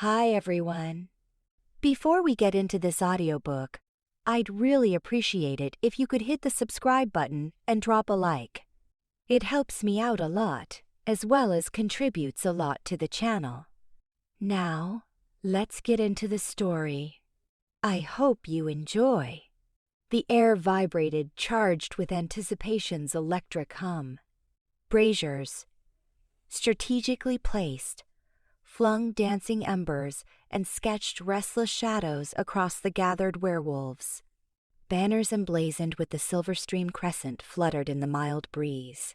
Hi everyone. Before we get into this audiobook, I'd really appreciate it if you could hit the subscribe button and drop a like. It helps me out a lot, as well as contributes a lot to the channel. Now, let's get into the story. I hope you enjoy. The air vibrated, charged with anticipation's electric hum. Braziers, strategically placed, flung dancing embers and sketched restless shadows across the gathered werewolves. Banners emblazoned with the silver-stream crescent fluttered in the mild breeze.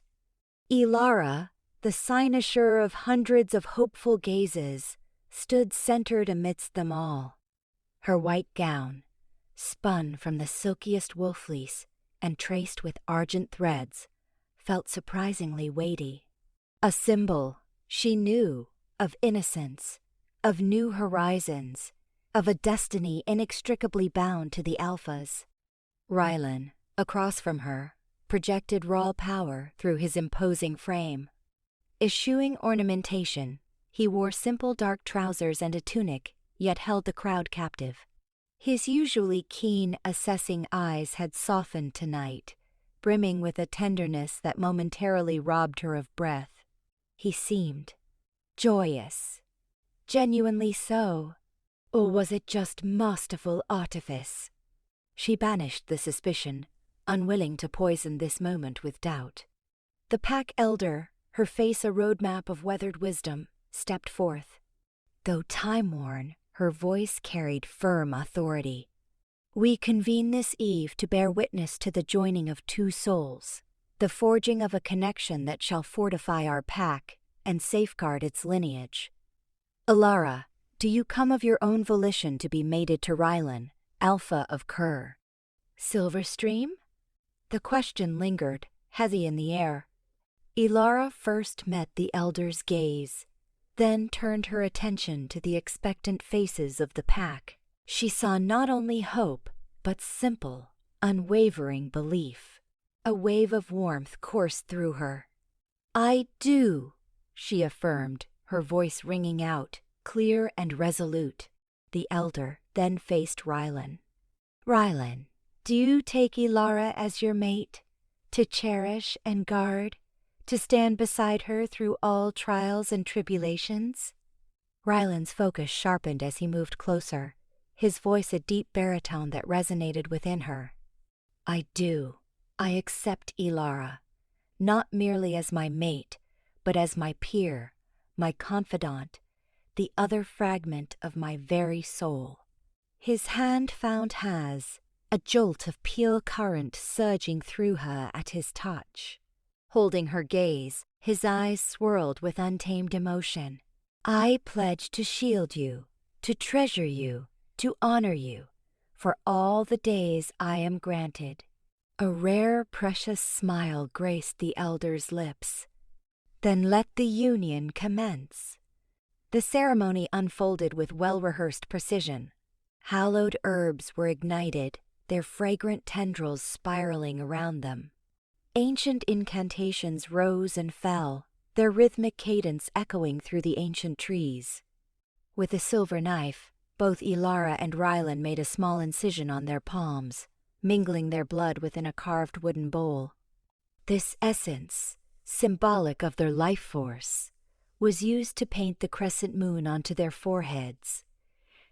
Elara, the cynosure of hundreds of hopeful gazes, stood centered amidst them all. Her white gown, spun from the silkiest wool fleece and traced with argent threads, felt surprisingly weighty. A symbol, she knew, of innocence, of new horizons, of a destiny inextricably bound to the Alphas. Rylan, across from her, projected raw power through his imposing frame. Eschewing ornamentation, he wore simple dark trousers and a tunic, yet held the crowd captive. His usually keen, assessing eyes had softened tonight, brimming with a tenderness that momentarily robbed her of breath. He seemed joyous. Genuinely so. Or was it just masterful artifice? She banished the suspicion, unwilling to poison this moment with doubt. The pack elder, her face a roadmap of weathered wisdom, stepped forth. Though time-worn, her voice carried firm authority. We convene this eve to bear witness to the joining of two souls, the forging of a connection that shall fortify our pack and safeguard its lineage. Elara, do you come of your own volition to be mated to Rylan, Alpha of Kerr? Silverstream? The question lingered, heavy in the air. Elara first met the elder's gaze, then turned her attention to the expectant faces of the pack. She saw not only hope, but simple, unwavering belief. A wave of warmth coursed through her. I do, she affirmed, her voice ringing out, clear and resolute. The elder then faced Rylan. Rylan, do you take Elara as your mate, to cherish and guard, to stand beside her through all trials and tribulations? Rylan's focus sharpened as he moved closer, his voice a deep baritone that resonated within her. I do. I accept Elara, not merely as my mate, but as my peer, my confidant, the other fragment of my very soul. His hand found hers, a jolt of pure current surging through her at his touch. Holding her gaze, his eyes swirled with untamed emotion. I pledge to shield you, to treasure you, to honor you, for all the days I am granted. A rare, precious smile graced the elder's lips. Then let the union commence. The ceremony unfolded with well-rehearsed precision. Hallowed herbs were ignited, their fragrant tendrils spiraling around them. Ancient incantations rose and fell, their rhythmic cadence echoing through the ancient trees. With a silver knife, both Elara and Rylan made a small incision on their palms, mingling their blood within a carved wooden bowl. This essence, symbolic of their life force, was used to paint the crescent moon onto their foreheads,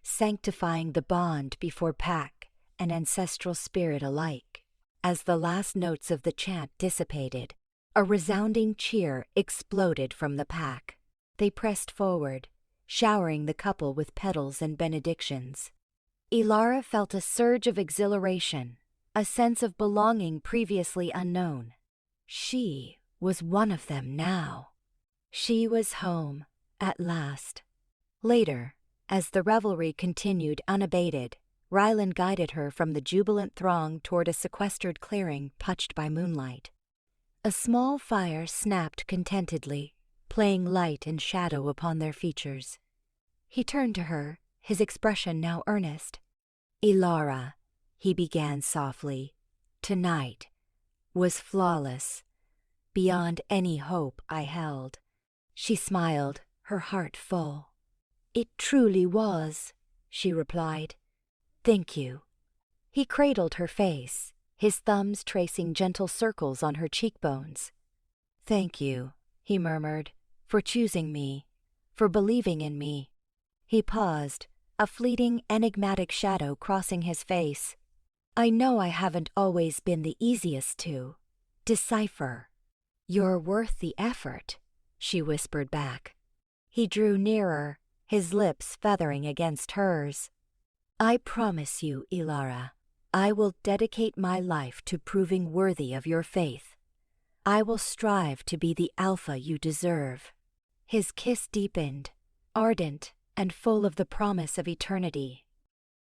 sanctifying the bond before pack and ancestral spirit alike. As the last notes of the chant dissipated, a resounding cheer exploded from the pack. They pressed forward, showering the couple with petals and benedictions. Elara felt a surge of exhilaration, a sense of belonging previously unknown. She was one of them now. She was home, at last. Later, as the revelry continued unabated, Rylan guided her from the jubilant throng toward a sequestered clearing touched by moonlight. A small fire snapped contentedly, playing light and shadow upon their features. He turned to her, his expression now earnest. Elara, he began softly, tonight was flawless, beyond any hope I held. She smiled, her heart full. "It truly was," she replied. "Thank you." He cradled her face, his thumbs tracing gentle circles on her cheekbones. "Thank you," he murmured, "for choosing me, for believing in me." He paused, a fleeting, enigmatic shadow crossing his face. "I know I haven't always been the easiest to decipher." "You're worth the effort," she whispered back. He drew nearer, his lips feathering against hers. "I promise you, Elara, I will dedicate my life to proving worthy of your faith. I will strive to be the Alpha you deserve." His kiss deepened, ardent and full of the promise of eternity.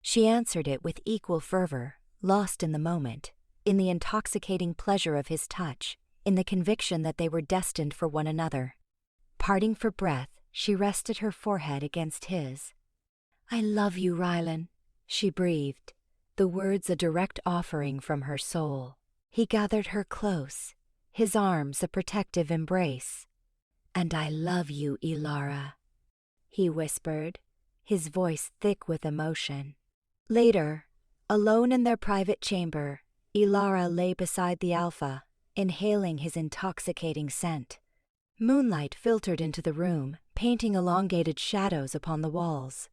She answered it with equal fervor, lost in the moment, in the intoxicating pleasure of his touch, in the conviction that they were destined for one another. Parting for breath, she rested her forehead against his. "I love you, Rylan," she breathed, the words a direct offering from her soul. He gathered her close, his arms a protective embrace. "And I love you, Elara," he whispered, his voice thick with emotion. Later, alone in their private chamber, Elara lay beside the Alpha, inhaling his intoxicating scent. Moonlight filtered into the room, painting elongated shadows upon the walls.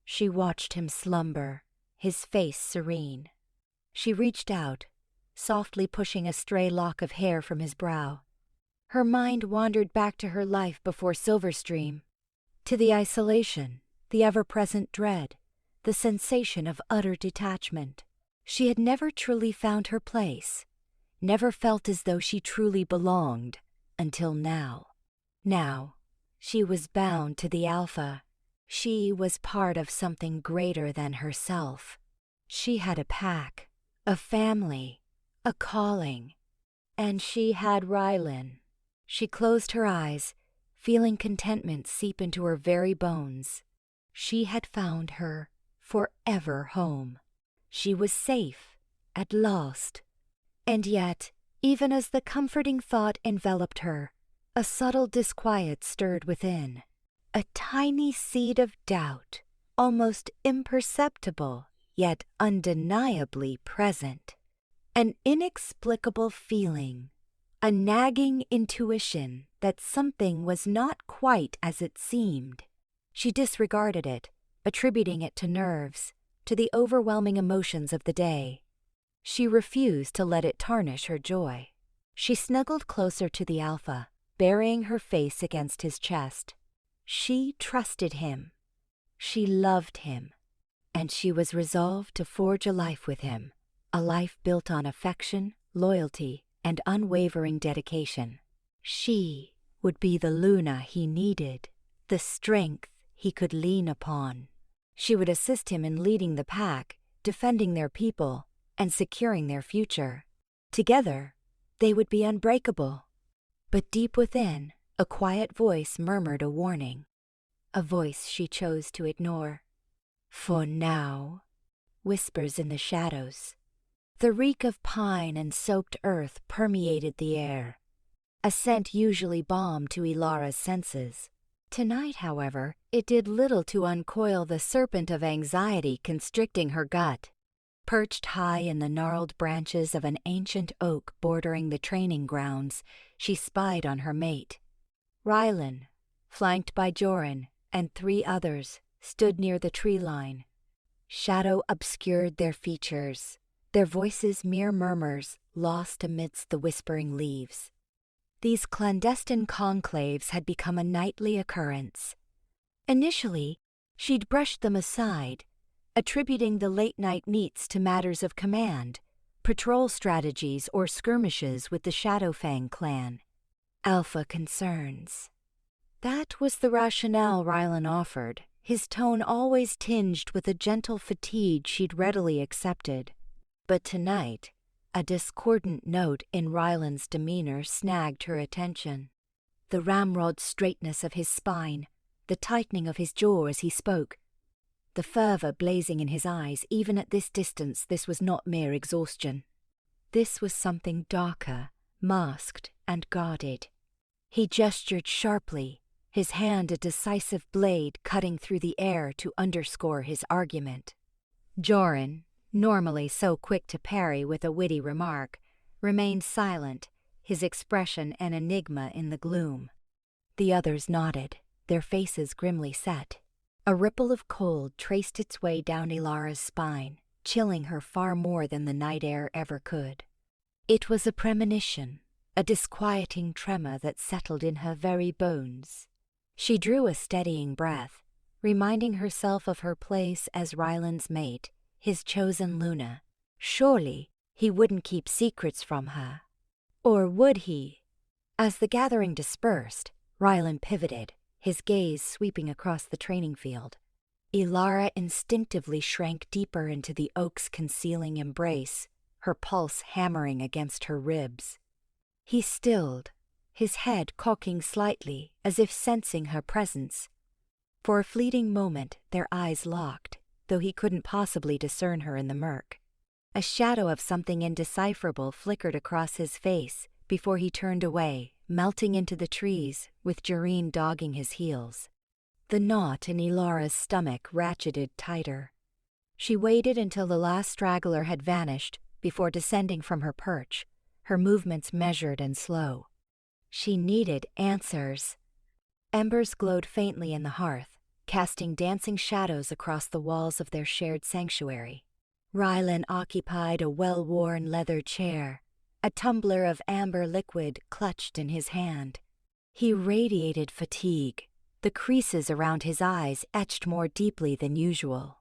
She watched him slumber, his face serene. She reached out, softly pushing a stray lock of hair from his brow. Her mind wandered back to her life before Silverstream, to the isolation, the ever-present dread, the sensation of utter detachment. She had never truly found her place, never felt as though she truly belonged, until now. Now, she was bound to the Alpha. She was part of something greater than herself. She had a pack, a family, a calling. And she had Rylan. She closed her eyes, feeling contentment seep into her very bones. She had found her forever home. She was safe, at last. And yet, even as the comforting thought enveloped her, a subtle disquiet stirred within. A tiny seed of doubt, almost imperceptible, yet undeniably present. An inexplicable feeling, a nagging intuition that something was not quite as it seemed. She disregarded it, attributing it to nerves, to the overwhelming emotions of the day. She refused to let it tarnish her joy. She snuggled closer to the Alpha, burying her face against his chest. She trusted him. She loved him. And she was resolved to forge a life with him, a life built on affection, loyalty, and unwavering dedication. She would be the Luna he needed, the strength he could lean upon. She would assist him in leading the pack, defending their people, and securing their future. Together, they would be unbreakable. But deep within, a quiet voice murmured a warning, a voice she chose to ignore. "For now," whispers in the shadows. The reek of pine and soaked earth permeated the air, a scent usually balm to Elara's senses. Tonight, however, it did little to uncoil the serpent of anxiety constricting her gut. Perched high in the gnarled branches of an ancient oak bordering the training grounds, she spied on her mate. Rylan, flanked by Joran and 3 others, stood near the tree line. Shadow obscured their features, their voices mere murmurs lost amidst the whispering leaves. These clandestine conclaves had become a nightly occurrence. Initially, she'd brushed them aside, attributing the late-night meets to matters of command, patrol strategies or skirmishes with the Shadowfang clan. Alpha concerns. That was the rationale Rylan offered, his tone always tinged with a gentle fatigue she'd readily accepted. But tonight, a discordant note in Rylan's demeanor snagged her attention. The ramrod straightness of his spine, the tightening of his jaw as he spoke, the fervor blazing in his eyes. Even at this distance, this was not mere exhaustion. This was something darker, masked and guarded. He gestured sharply, his hand a decisive blade cutting through the air to underscore his argument. Joran, normally so quick to parry with a witty remark, remained silent, his expression an enigma in the gloom. The others nodded, their faces grimly set. A ripple of cold traced its way down Elara's spine, chilling her far more than the night air ever could. It was a premonition, a disquieting tremor that settled in her very bones. She drew a steadying breath, reminding herself of her place as Rylan's mate, his chosen Luna. Surely he wouldn't keep secrets from her. Or would he? As the gathering dispersed, Rylan pivoted, his gaze sweeping across the training field. Elara instinctively shrank deeper into the oak's concealing embrace, her pulse hammering against her ribs. He stilled, his head cocking slightly as if sensing her presence. For a fleeting moment their eyes locked, though he couldn't possibly discern her in the murk. A shadow of something indecipherable flickered across his face before he turned away, melting into the trees, with Jareen dogging his heels. The knot in Elara's stomach ratcheted tighter. She waited until the last straggler had vanished before descending from her perch, her movements measured and slow. She needed answers. Embers glowed faintly in the hearth, casting dancing shadows across the walls of their shared sanctuary. Rylan occupied a well-worn leather chair, a tumbler of amber liquid clutched in his hand. He radiated fatigue, the creases around his eyes etched more deeply than usual.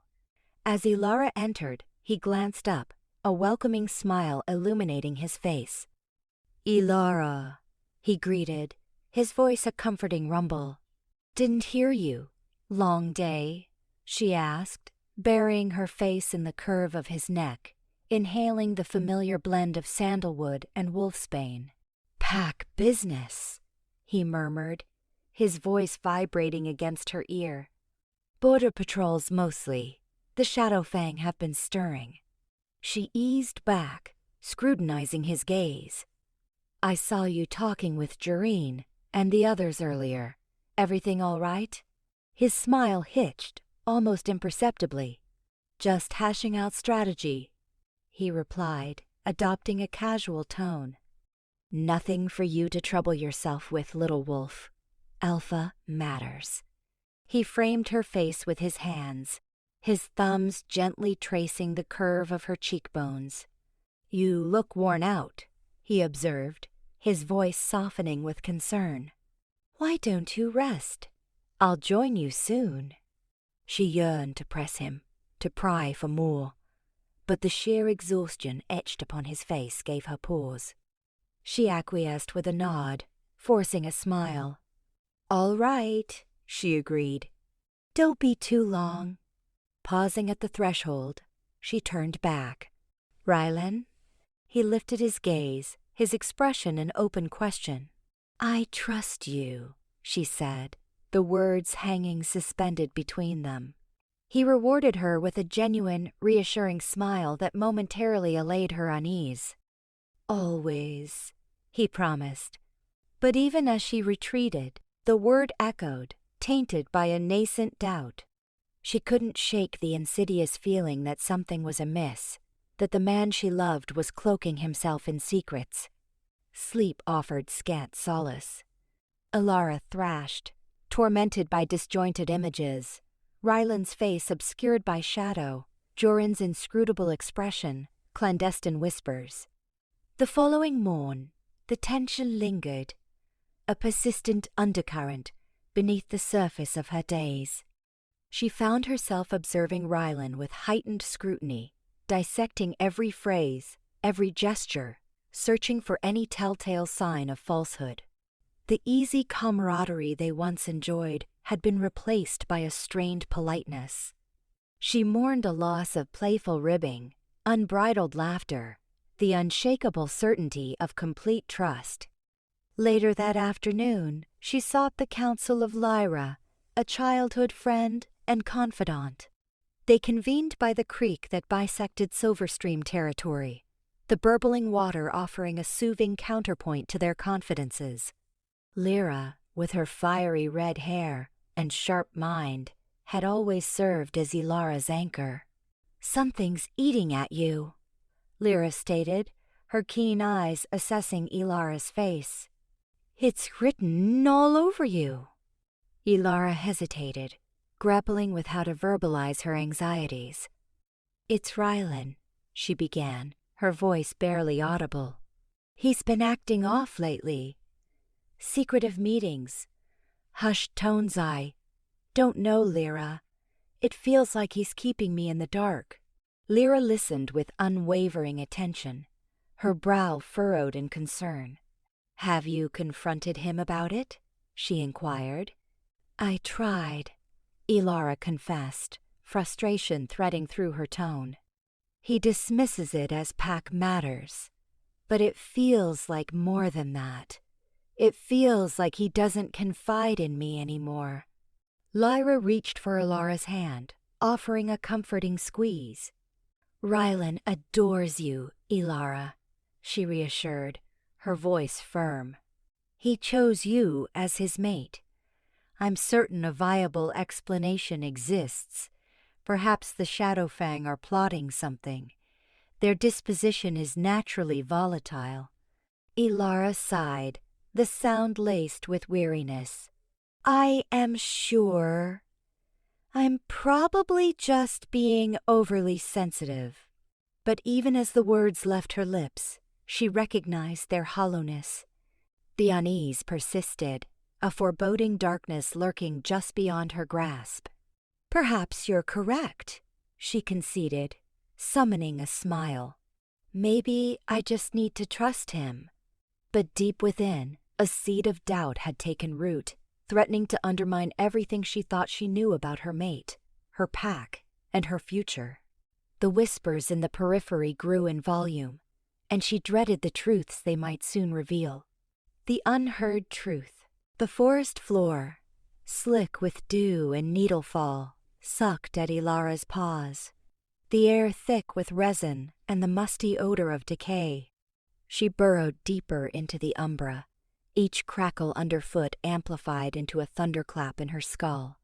As Elara entered, he glanced up, a welcoming smile illuminating his face. "Elara," he greeted, his voice a comforting rumble. "Didn't hear you. Long day?" she asked, burying her face in the curve of his neck, inhaling the familiar blend of sandalwood and wolfsbane. "Pack business," he murmured, his voice vibrating against her ear. "Border patrols mostly. The Shadowfang have been stirring." She eased back, scrutinizing his gaze. "I saw you talking with Jareen and the others earlier. Everything all right?" His smile hitched, almost imperceptibly. "Just hashing out strategy," he replied, adopting a casual tone. "Nothing for you to trouble yourself with, little wolf. Alpha matters." He framed her face with his hands, his thumbs gently tracing the curve of her cheekbones. "You look worn out," he observed, his voice softening with concern. "Why don't you rest? I'll join you soon." She yearned to press him, to pry for more, but the sheer exhaustion etched upon his face gave her pause. She acquiesced with a nod, forcing a smile. "All right," she agreed. "Don't be too long." Pausing at the threshold, she turned back. "Rylan?" He lifted his gaze, his expression an open question. "I trust you," she said, the words hanging suspended between them. He rewarded her with a genuine, reassuring smile that momentarily allayed her unease. "Always," he promised. But even as she retreated, the word echoed, tainted by a nascent doubt. She couldn't shake the insidious feeling that something was amiss, that the man she loved was cloaking himself in secrets. Sleep offered scant solace. Elara thrashed, tormented by disjointed images, Rylan's face obscured by shadow, Joran's inscrutable expression, clandestine whispers. The following morn, the tension lingered, a persistent undercurrent beneath the surface of her days. She found herself observing Rylan with heightened scrutiny, dissecting every phrase, every gesture, searching for any telltale sign of falsehood. The easy camaraderie they once enjoyed had been replaced by a strained politeness. She mourned a loss of playful ribbing, unbridled laughter, the unshakable certainty of complete trust. Later that afternoon, she sought the counsel of Lyra, a childhood friend and confidant. They convened by the creek that bisected Silverstream territory, the burbling water offering a soothing counterpoint to their confidences. Lyra, with her fiery red hair and sharp mind, had always served as Elara's anchor. "Something's eating at you," Lyra stated, her keen eyes assessing Elara's face. "It's written all over you." Elara hesitated, grappling with how to verbalize her anxieties. "It's Rylan," she began, her voice barely audible. "He's been acting off lately. Secretive meetings, hushed tones. I don't know, Lyra. It feels like he's keeping me in the dark." Lyra listened with unwavering attention, her brow furrowed in concern. "Have you confronted him about it?" she inquired. "I tried," Elara confessed, frustration threading through her tone. "He dismisses it as pack matters, but it feels like more than that. It feels like he doesn't confide in me anymore." Lyra reached for Elara's hand, offering a comforting squeeze. "Rylan adores you, Elara," she reassured, her voice firm. "He chose you as his mate. I'm certain a viable explanation exists. Perhaps the Shadowfang are plotting something. Their disposition is naturally volatile." Elara sighed, the sound laced with weariness. "I am sure. I'm probably just being overly sensitive." But even as the words left her lips, she recognized their hollowness. The unease persisted, a foreboding darkness lurking just beyond her grasp. "Perhaps you're correct," she conceded, summoning a smile. "Maybe I just need to trust him." But deep within, a seed of doubt had taken root, threatening to undermine everything she thought she knew about her mate, her pack, and her future. The whispers in the periphery grew in volume, and she dreaded the truths they might soon reveal. The unheard truth. The forest floor, slick with dew and needlefall, sucked at Elara's paws. The air thick with resin and the musty odor of decay. She burrowed deeper into the umbra, each crackle underfoot amplified into a thunderclap in her skull.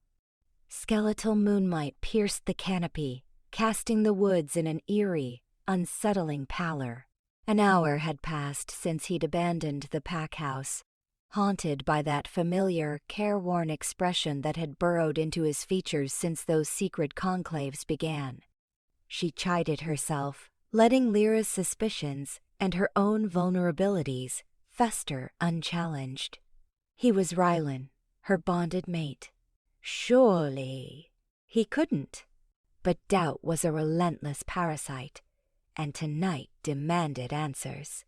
Skeletal moonlight pierced the canopy, casting the woods in an eerie, unsettling pallor. An hour had passed since he'd abandoned the pack house, haunted by that familiar, careworn expression that had burrowed into his features since those secret conclaves began. She chided herself, letting Lyra's suspicions and her own vulnerabilities fester unchallenged. He was Rylan, her bonded mate. Surely he couldn't. But doubt was a relentless parasite, and tonight demanded answers.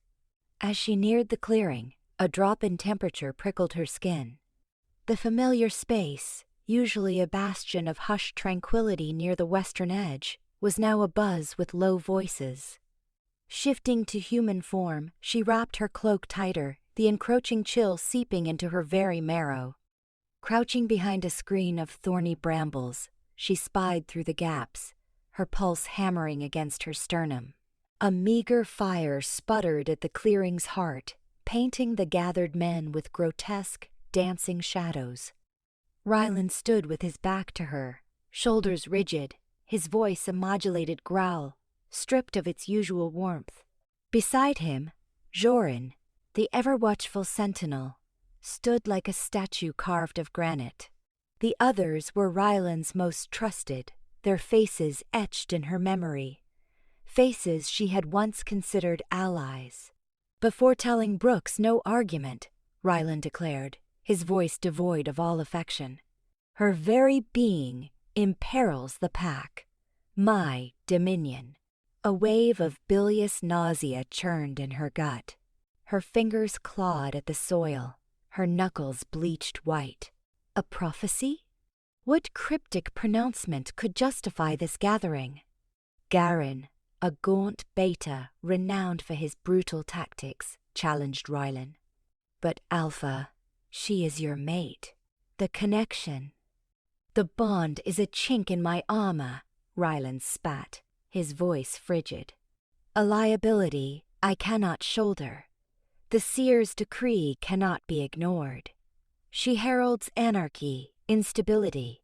As she neared the clearing, a drop in temperature prickled her skin. The familiar space, usually a bastion of hushed tranquility near the western edge, was now abuzz with low voices. Shifting to human form, she wrapped her cloak tighter, the encroaching chill seeping into her very marrow. Crouching behind a screen of thorny brambles, she spied through the gaps, her pulse hammering against her sternum. A meager fire sputtered at the clearing's heart, painting the gathered men with grotesque, dancing shadows. Rylan stood with his back to her, shoulders rigid, his voice a modulated growl, stripped of its usual warmth. Beside him, Joran, the ever-watchful sentinel, stood like a statue carved of granite. The others were Rylan's most trusted, their faces etched in her memory. Faces she had once considered allies. "Before telling Brooks, no argument," Rylan declared, his voice devoid of all affection. "Her very being imperils the pack. My dominion." A wave of bilious nausea churned in her gut. Her fingers clawed at the soil, her knuckles bleached white. A prophecy? What cryptic pronouncement could justify this gathering? Garin, a gaunt beta renowned for his brutal tactics, challenged Rylan. "But Alpha, she is your mate. The connection." "The bond is a chink in my armor," Rylan spat, his voice frigid. "A liability I cannot shoulder. The seer's decree cannot be ignored." She heralds anarchy, instability.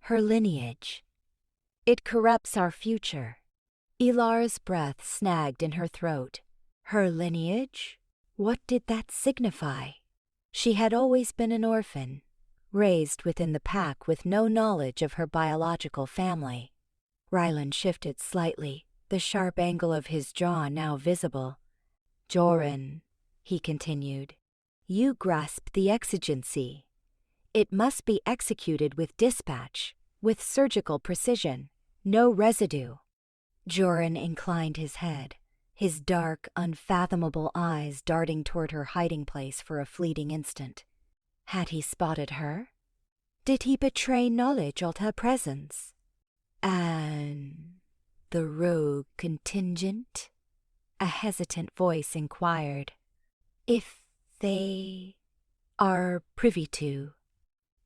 Her lineage. It corrupts our future. Elara's breath snagged in her throat. Her lineage? What did that signify? She had always been an orphan, raised within the pack with no knowledge of her biological family. Rylan shifted slightly, the sharp angle of his jaw now visible. Joran, he continued, you grasp the exigency. It must be executed with dispatch, with surgical precision, no residue. Joran inclined his head, his dark, unfathomable eyes darting toward her hiding place for a fleeting instant. Had he spotted her? Did he betray knowledge of her presence? And the rogue contingent? A hesitant voice inquired. If they are privy to,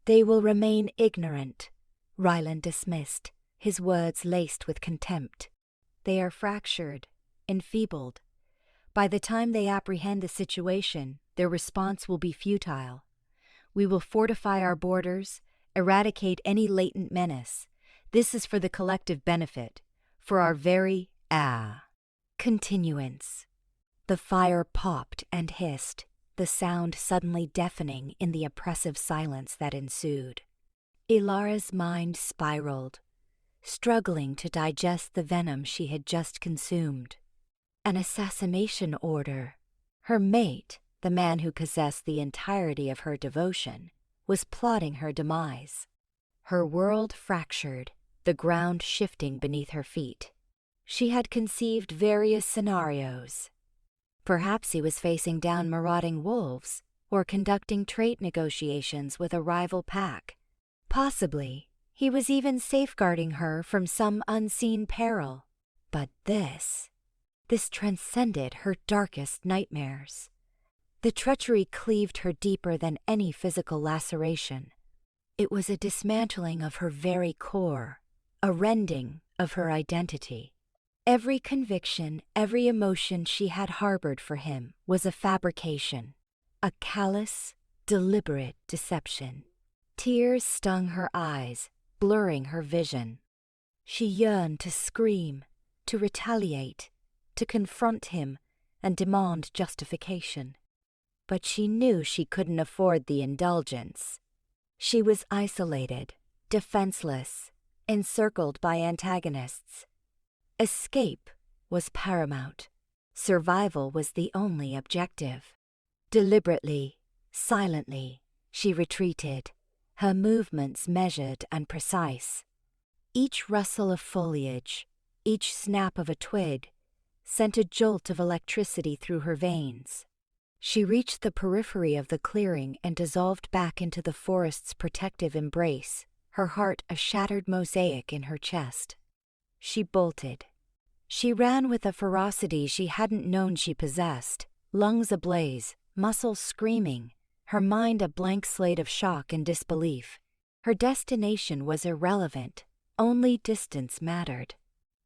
they will remain ignorant, Rylan dismissed, his words laced with contempt. They are fractured, enfeebled. By the time they apprehend the situation, their response will be futile. We will fortify our borders, eradicate any latent menace. This is for the collective benefit, for our very continuance. The fire popped and hissed, the sound suddenly deafening in the oppressive silence that ensued. Elara's mind spiraled, struggling to digest the venom she had just consumed. An assassination order. Her mate, the man who possessed the entirety of her devotion, was plotting her demise. Her world fractured, the ground shifting beneath her feet. She had conceived various scenarios. Perhaps he was facing down marauding wolves or conducting trade negotiations with a rival pack. Possibly, he was even safeguarding her from some unseen peril. But this transcended her darkest nightmares. The treachery cleaved her deeper than any physical laceration. It was a dismantling of her very core, a rending of her identity. Every conviction, every emotion she had harbored for him was a fabrication, a callous, deliberate deception. Tears stung her eyes, blurring her vision. She yearned to scream, to retaliate, to confront him and demand justification. But she knew she couldn't afford the indulgence. She was isolated, defenseless, encircled by antagonists. Escape was paramount. Survival was the only objective. Deliberately, silently, she retreated, her movements measured and precise. Each rustle of foliage, each snap of a twig, sent a jolt of electricity through her veins. She reached the periphery of the clearing and dissolved back into the forest's protective embrace, her heart a shattered mosaic in her chest. She bolted. She ran with a ferocity she hadn't known she possessed, lungs ablaze, muscles screaming, her mind a blank slate of shock and disbelief. Her destination was irrelevant, only distance mattered.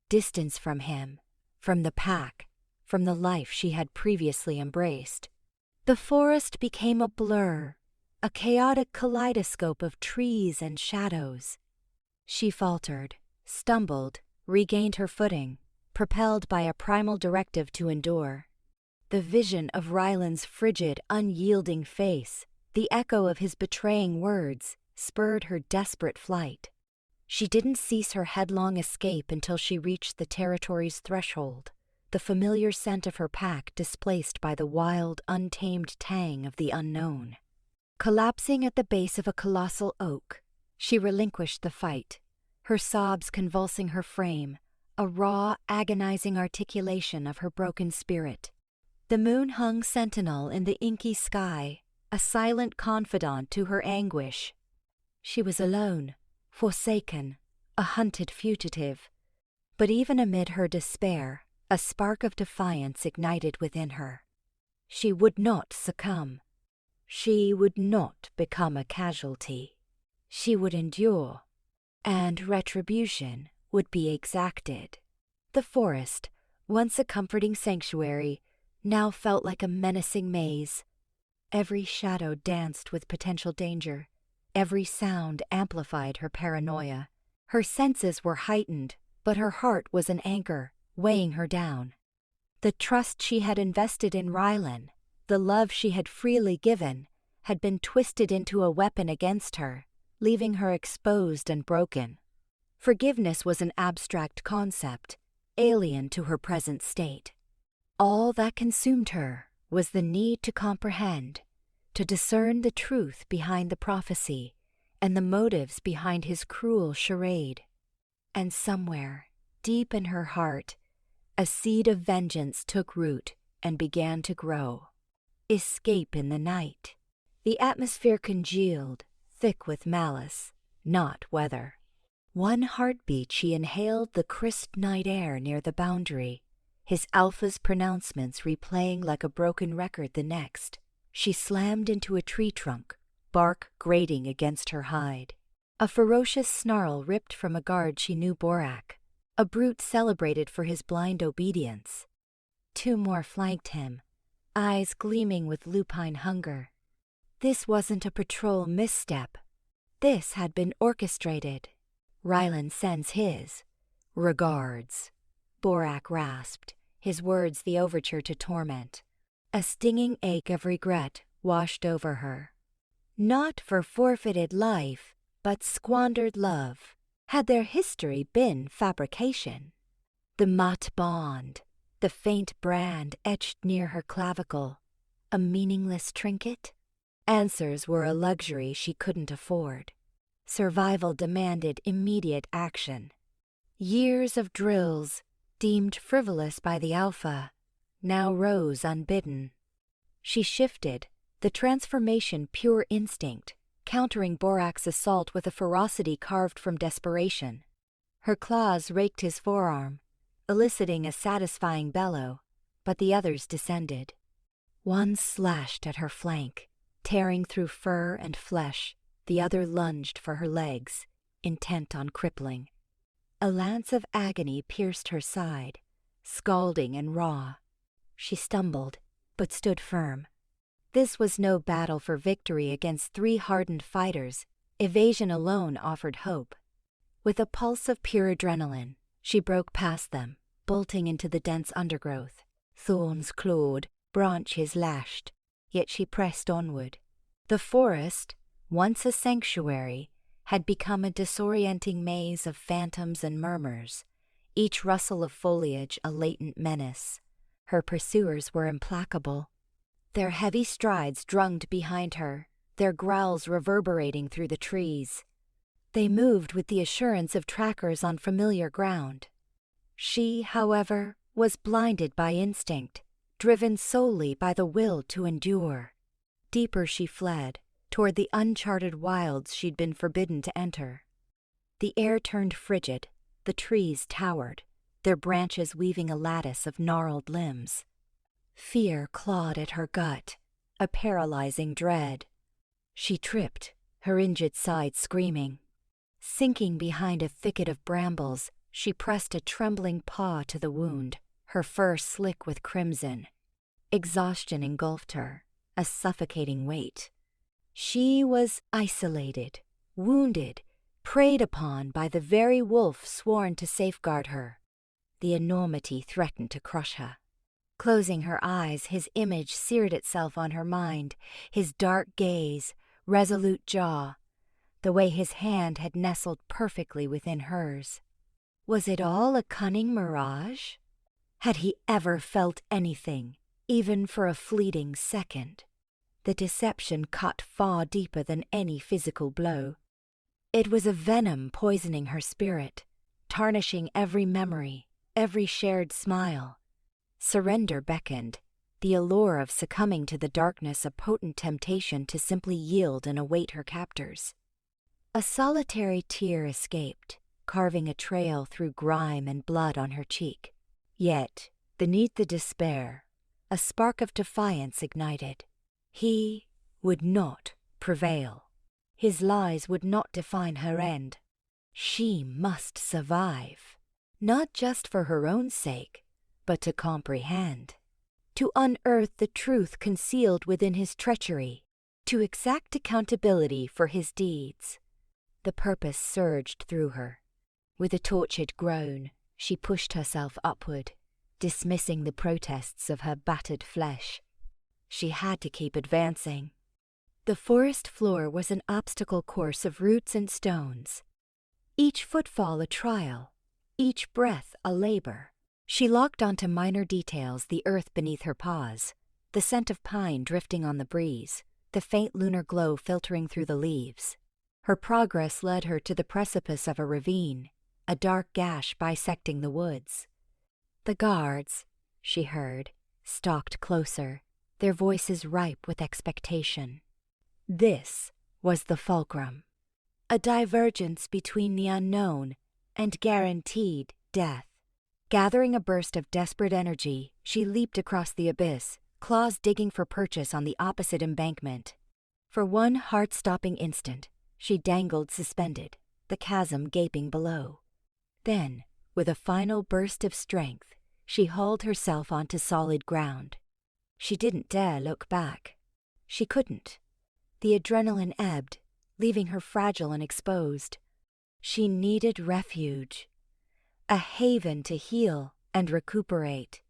Distance from him, from the pack, from the life she had previously embraced. The forest became a blur, a chaotic kaleidoscope of trees and shadows. She faltered, stumbled, regained her footing, propelled by a primal directive to endure. The vision of Rylan's frigid, unyielding face, the echo of his betraying words, spurred her desperate flight. She didn't cease her headlong escape until she reached the territory's threshold, the familiar scent of her pack displaced by the wild, untamed tang of the unknown. Collapsing at the base of a colossal oak, she relinquished the fight, her sobs convulsing her frame, a raw, agonizing articulation of her broken spirit. The moon hung sentinel in the inky sky, a silent confidant to her anguish. She was alone, forsaken, a hunted fugitive. But even amid her despair, a spark of defiance ignited within her. She would not succumb. She would not become a casualty. She would endure, and retribution would be exacted. The forest, once a comforting sanctuary, now felt like a menacing maze. Every shadow danced with potential danger. Every sound amplified her paranoia. Her senses were heightened, but her heart was an anchor, weighing her down. The trust she had invested in Rylan, the love she had freely given, had been twisted into a weapon against her, leaving her exposed and broken. Forgiveness was an abstract concept, alien to her present state. All that consumed her was the need to comprehend, to discern the truth behind the prophecy and the motives behind his cruel charade. And somewhere, deep in her heart, a seed of vengeance took root and began to grow. Escape in the night. The atmosphere congealed, thick with malice, not weather. One heartbeat she inhaled the crisp night air near the boundary, his Alpha's pronouncements replaying like a broken record the next. She slammed into a tree trunk, bark grating against her hide. A ferocious snarl ripped from a guard she knew Borak, a brute celebrated for his blind obedience. Two more flanked him, eyes gleaming with lupine hunger. This wasn't a patrol misstep. This had been orchestrated. Rylan sends his regards. Borak rasped, his words the overture to torment. A stinging ache of regret washed over her. Not for forfeited life, but squandered love. Had their history been fabrication? The matte bond, the faint brand etched near her clavicle, a meaningless trinket? Answers were a luxury she couldn't afford. Survival demanded immediate action. Years of drills, deemed frivolous by the Alpha, now rose unbidden. She shifted, the transformation pure instinct, countering Borak's assault with a ferocity carved from desperation. Her claws raked his forearm, eliciting a satisfying bellow, but the others descended. One slashed at her flank, tearing through fur and flesh. The other lunged for her legs, intent on crippling. A lance of agony pierced her side, scalding and raw. She stumbled, but stood firm. This was no battle for victory against three hardened fighters. Evasion alone offered hope. With a pulse of pure adrenaline, she broke past them, bolting into the dense undergrowth. Thorns clawed, branches lashed, yet she pressed onward. The forest, once a sanctuary, had become a disorienting maze of phantoms and murmurs, each rustle of foliage a latent menace. Her pursuers were implacable. Their heavy strides drummed behind her, their growls reverberating through the trees. They moved with the assurance of trackers on familiar ground. She, however, was blinded by instinct, driven solely by the will to endure. Deeper she fled, toward the uncharted wilds she'd been forbidden to enter. The air turned frigid, the trees towered, their branches weaving a lattice of gnarled limbs. Fear clawed at her gut, a paralyzing dread. She tripped, her injured side screaming. Sinking behind a thicket of brambles, she pressed a trembling paw to the wound, her fur slick with crimson. Exhaustion engulfed her, a suffocating weight. She was isolated, wounded, preyed upon by the very wolf sworn to safeguard her. The enormity threatened to crush her. Closing her eyes, his image seared itself on her mind, his dark gaze, resolute jaw, the way his hand had nestled perfectly within hers. Was it all a cunning mirage? Had he ever felt anything, even for a fleeting second? The deception cut far deeper than any physical blow. It was a venom poisoning her spirit, tarnishing every memory, every shared smile. Surrender beckoned, the allure of succumbing to the darkness a potent temptation to simply yield and await her captors. A solitary tear escaped, carving a trail through grime and blood on her cheek. Yet, beneath the despair, a spark of defiance ignited. He would not prevail. His lies would not define her end. She must survive, not just for her own sake, but to comprehend. to unearth the truth concealed within his treachery, to exact accountability for his deeds. The purpose surged through her. With a tortured groan, she pushed herself upward, dismissing the protests of her battered flesh. She had to keep advancing. The forest floor was an obstacle course of roots and stones. Each footfall a trial, each breath a labor. She locked onto minor details: the earth beneath her paws, the scent of pine drifting on the breeze, the faint lunar glow filtering through the leaves. Her progress led her to the precipice of a ravine, a dark gash bisecting the woods. The guards, she heard, stalked closer, their voices ripe with expectation. This was the fulcrum, a divergence between the unknown and guaranteed death. Gathering a burst of desperate energy, she leaped across the abyss, claws digging for purchase on the opposite embankment. For one heart-stopping instant, she dangled suspended, the chasm gaping below. Then, with a final burst of strength, she hauled herself onto solid ground. She didn't dare look back. She couldn't. The adrenaline ebbed, leaving her fragile and exposed. She needed refuge, a haven to heal and recuperate.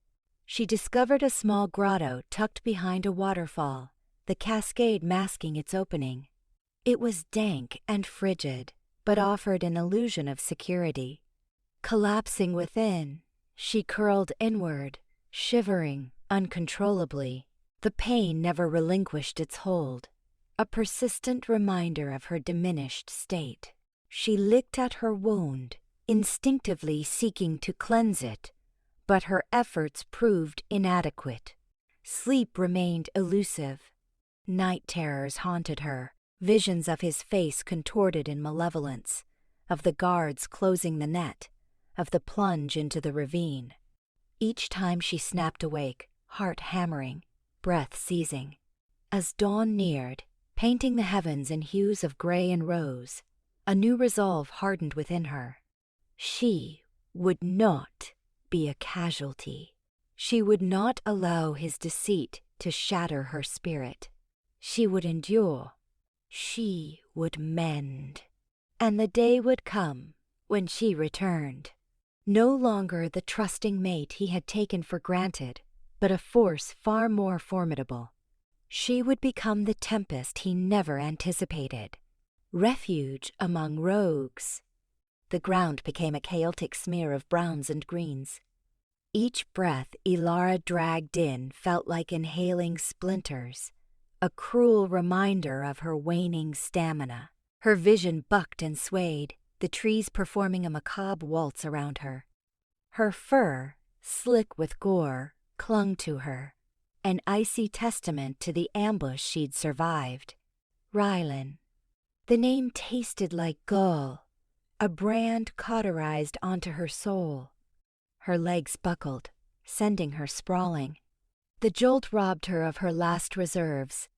She discovered a small grotto tucked behind a waterfall, the cascade masking its opening. It was dank and frigid, but offered an illusion of security. Collapsing within, she curled inward, shivering uncontrollably. The pain never relinquished its hold, a persistent reminder of her diminished state. She licked at her wound, instinctively seeking to cleanse it, but her efforts proved inadequate. Sleep remained elusive. Night terrors haunted her, visions of his face contorted in malevolence, of the guards closing the net, of the plunge into the ravine. Each time she snapped awake, heart hammering, breath seizing. As dawn neared, painting the heavens in hues of gray and rose, a new resolve hardened within her. She would not be a casualty. She would not allow his deceit to shatter her spirit. She would endure. She would mend. And the day would come when she returned. No longer the trusting mate he had taken for granted, but a force far more formidable. She would become the tempest he never anticipated. Refuge among rogues. The ground became a chaotic smear of browns and greens. Each breath Elara dragged in felt like inhaling splinters, a cruel reminder of her waning stamina. Her vision bucked and swayed, the trees performing a macabre waltz around her. Her fur, slick with gore, clung to her, an icy testament to the ambush she'd survived. Rylan. The name tasted like gall, a brand cauterized onto her soul. Her legs buckled, sending her sprawling. The jolt robbed her of her last reserves,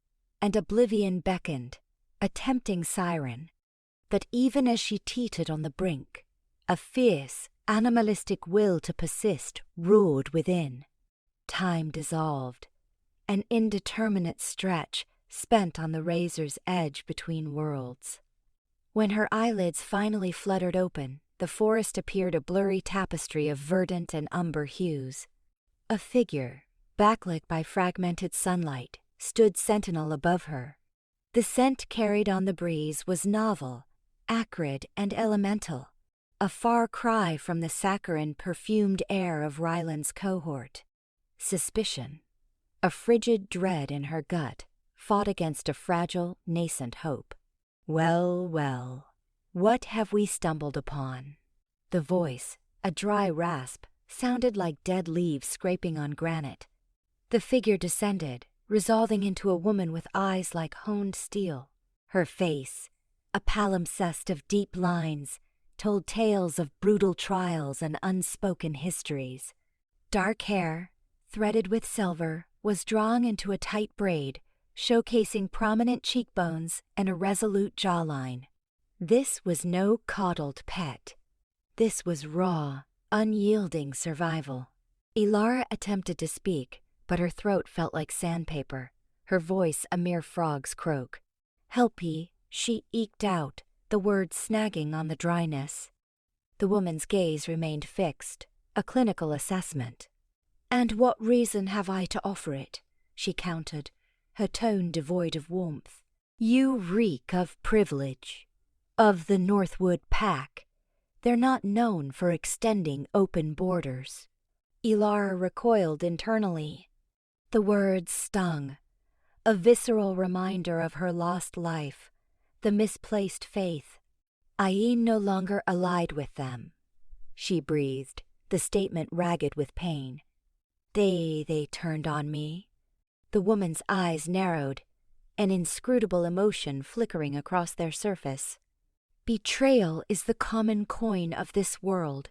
and oblivion beckoned, a tempting siren. But even as she teetered on the brink, a fierce, animalistic will to persist roared within. Time dissolved, an indeterminate stretch spent on the razor's edge between worlds. When her eyelids finally fluttered open, the forest appeared a blurry tapestry of verdant and umber hues. A figure, backlit by fragmented sunlight, stood sentinel above her. The scent carried on the breeze was novel, acrid and elemental, a far cry from the saccharine, perfumed air of Rylan's cohort. Suspicion, a frigid dread in her gut, fought against a fragile, nascent hope. Well, well, what have we stumbled upon? The voice, a dry rasp, sounded like dead leaves scraping on granite. The figure descended, resolving into a woman with eyes like honed steel. Her face, a palimpsest of deep lines, told tales of brutal trials and unspoken histories. Dark hair, threaded with silver, was drawn into a tight braid, showcasing prominent cheekbones and a resolute jawline. This was no coddled pet. This was raw, unyielding survival. Elara attempted to speak, but her throat felt like sandpaper, her voice a mere frog's croak. "Helpy," she eked out, the words snagging on the dryness. The woman's gaze remained fixed, a clinical assessment. "And what reason have I to offer it?" she countered, her tone devoid of warmth. "You reek of privilege. Of the Northwood Pack. They're not known for extending open borders." Elara recoiled internally. The words stung, a visceral reminder of her lost life, the misplaced faith. "I am no longer allied with them," she breathed, the statement ragged with pain. They turned on me." The woman's eyes narrowed, an inscrutable emotion flickering across their surface. "Betrayal is the common coin of this world,"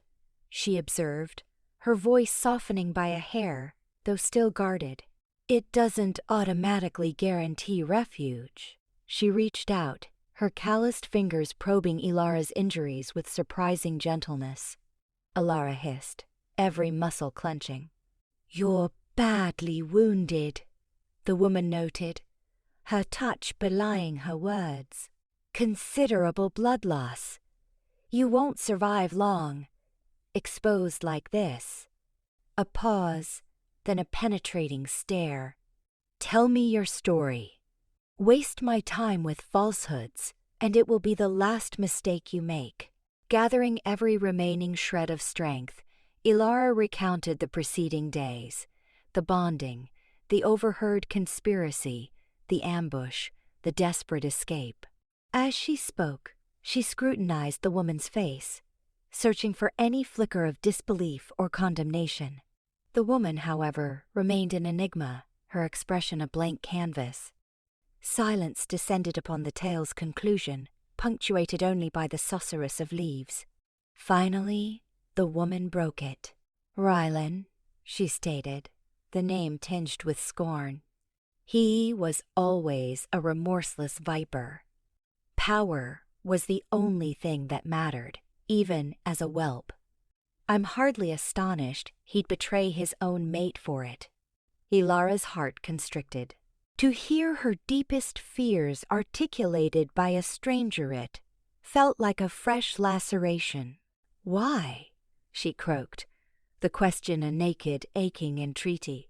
she observed, her voice softening by a hair, though still guarded. "It doesn't automatically guarantee refuge." She reached out, her calloused fingers probing Elara's injuries with surprising gentleness. Elara hissed, every muscle clenching. "You're badly wounded," the woman noted, her touch belying her words. "Considerable blood loss. You won't survive long, exposed like this." A pause, then a penetrating stare. "Tell me your story. Waste my time with falsehoods, and it will be the last mistake you make." Gathering every remaining shred of strength, Elara recounted the preceding days, the bonding, the overheard conspiracy, the ambush, the desperate escape. As she spoke, she scrutinized the woman's face, searching for any flicker of disbelief or condemnation. The woman, however, remained an enigma, her expression a blank canvas. Silence descended upon the tale's conclusion, punctuated only by the susurrus of leaves. Finally, the woman broke it. "Rylan," she stated, the name tinged with scorn. "He was always a remorseless viper. Power was the only thing that mattered, even as a whelp. I'm hardly astonished he'd betray his own mate for it." Elara's heart constricted. To hear her deepest fears articulated by a stranger it felt like a fresh laceration. "Why?" she croaked, the question a naked, aching entreaty.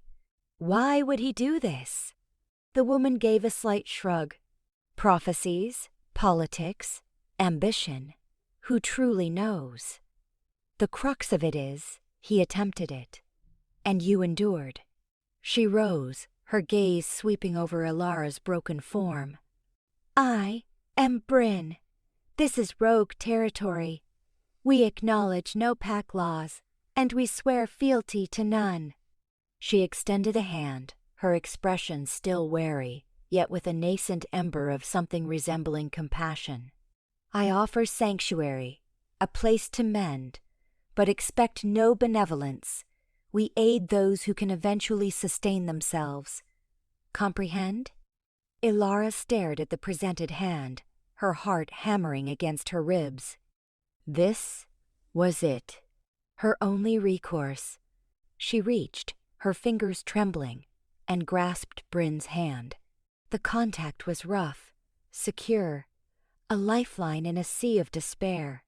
"Why would he do this?" The woman gave a slight shrug. "Prophecies, politics, ambition. Who truly knows? The crux of it is, he attempted it, and you endured." She rose, her gaze sweeping over Elara's broken form. "I am Bryn. This is rogue territory. We acknowledge no pack laws, and we swear fealty to none." She extended a hand, her expression still wary, yet with a nascent ember of something resembling compassion. "I offer sanctuary, a place to mend, but expect no benevolence. We aid those who can eventually sustain themselves. Comprehend?" Elara stared at the presented hand, her heart hammering against her ribs. This was it, her only recourse. She reached, her fingers trembling, and grasped Bryn's hand. The contact was rough, secure, a lifeline in a sea of despair.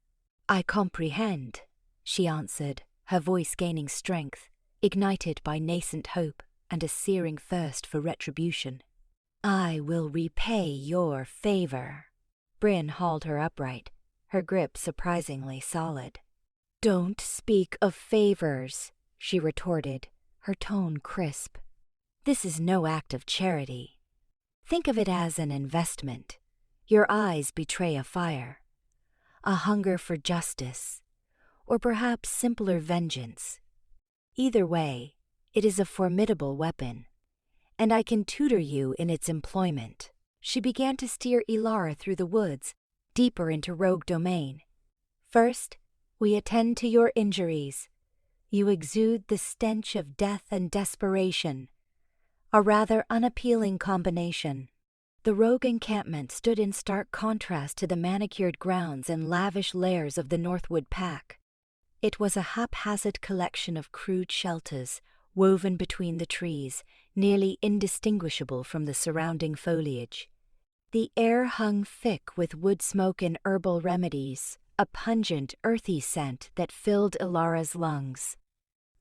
"I comprehend," she answered, her voice gaining strength, ignited by nascent hope and a searing thirst for retribution. "I will repay your favor." Bryn hauled her upright, her grip surprisingly solid. "Don't speak of favors," she retorted, her tone crisp. "This is no act of charity. Think of it as an investment. Your eyes betray a fire, a hunger for justice, or perhaps simpler vengeance. Either way, it is a formidable weapon, and I can tutor you in its employment." She began to steer Elara through the woods, deeper into rogue domain. "First, we attend to your injuries. You exude the stench of death and desperation, a rather unappealing combination." The rogue encampment stood in stark contrast to the manicured grounds and lavish lairs of the Northwood Pack. It was a haphazard collection of crude shelters, woven between the trees, nearly indistinguishable from the surrounding foliage. The air hung thick with wood smoke and herbal remedies, a pungent, earthy scent that filled Elara's lungs.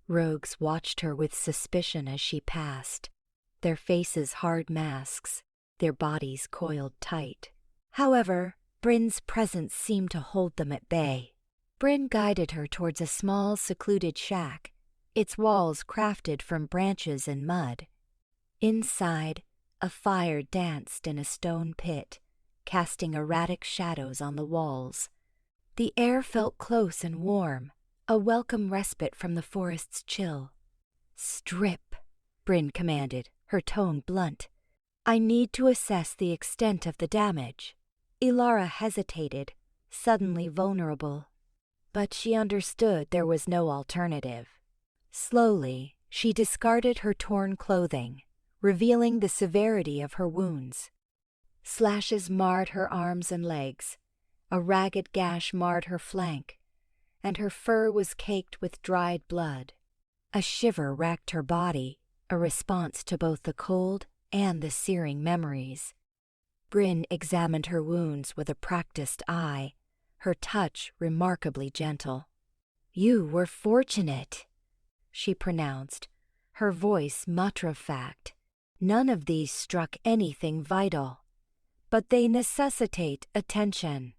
Rogues watched her with suspicion as she passed, their faces hard masks, their bodies coiled tight. However, Bryn's presence seemed to hold them at bay. Bryn guided her towards a small, secluded shack, its walls crafted from branches and mud. Inside, a fire danced in a stone pit, casting erratic shadows on the walls. The air felt close and warm, a welcome respite from the forest's chill. "Strip," Bryn commanded, her tone blunt. "I need to assess the extent of the damage." Elara hesitated, suddenly vulnerable. But she understood there was no alternative. Slowly, she discarded her torn clothing, revealing the severity of her wounds. Slashes marred her arms and legs, a ragged gash marred her flank, and her fur was caked with dried blood. A shiver racked her body, a response to both the cold and the searing memories. Bryn examined her wounds with a practiced eye, her touch remarkably gentle. "You were fortunate," she pronounced, her voice matter-of-fact. "None of these struck anything vital, but they necessitate attention.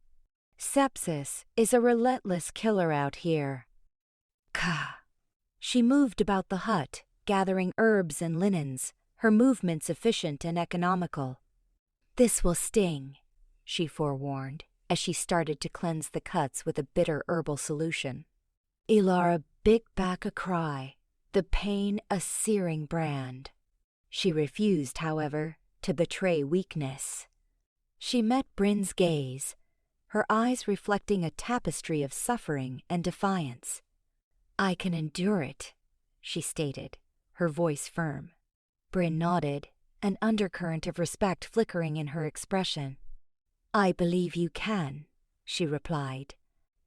Sepsis is a relentless killer out here." Ka. She moved about the hut, gathering herbs and linens, her movements efficient and economical. "This will sting," she forewarned, as she started to cleanse the cuts with a bitter herbal solution. Elara bit back a cry, the pain a searing brand. She refused, however, to betray weakness. She met Bryn's gaze, her eyes reflecting a tapestry of suffering and defiance. "I can endure it," she stated, her voice firm. Bryn nodded, an undercurrent of respect flickering in her expression. "I believe you can," she replied.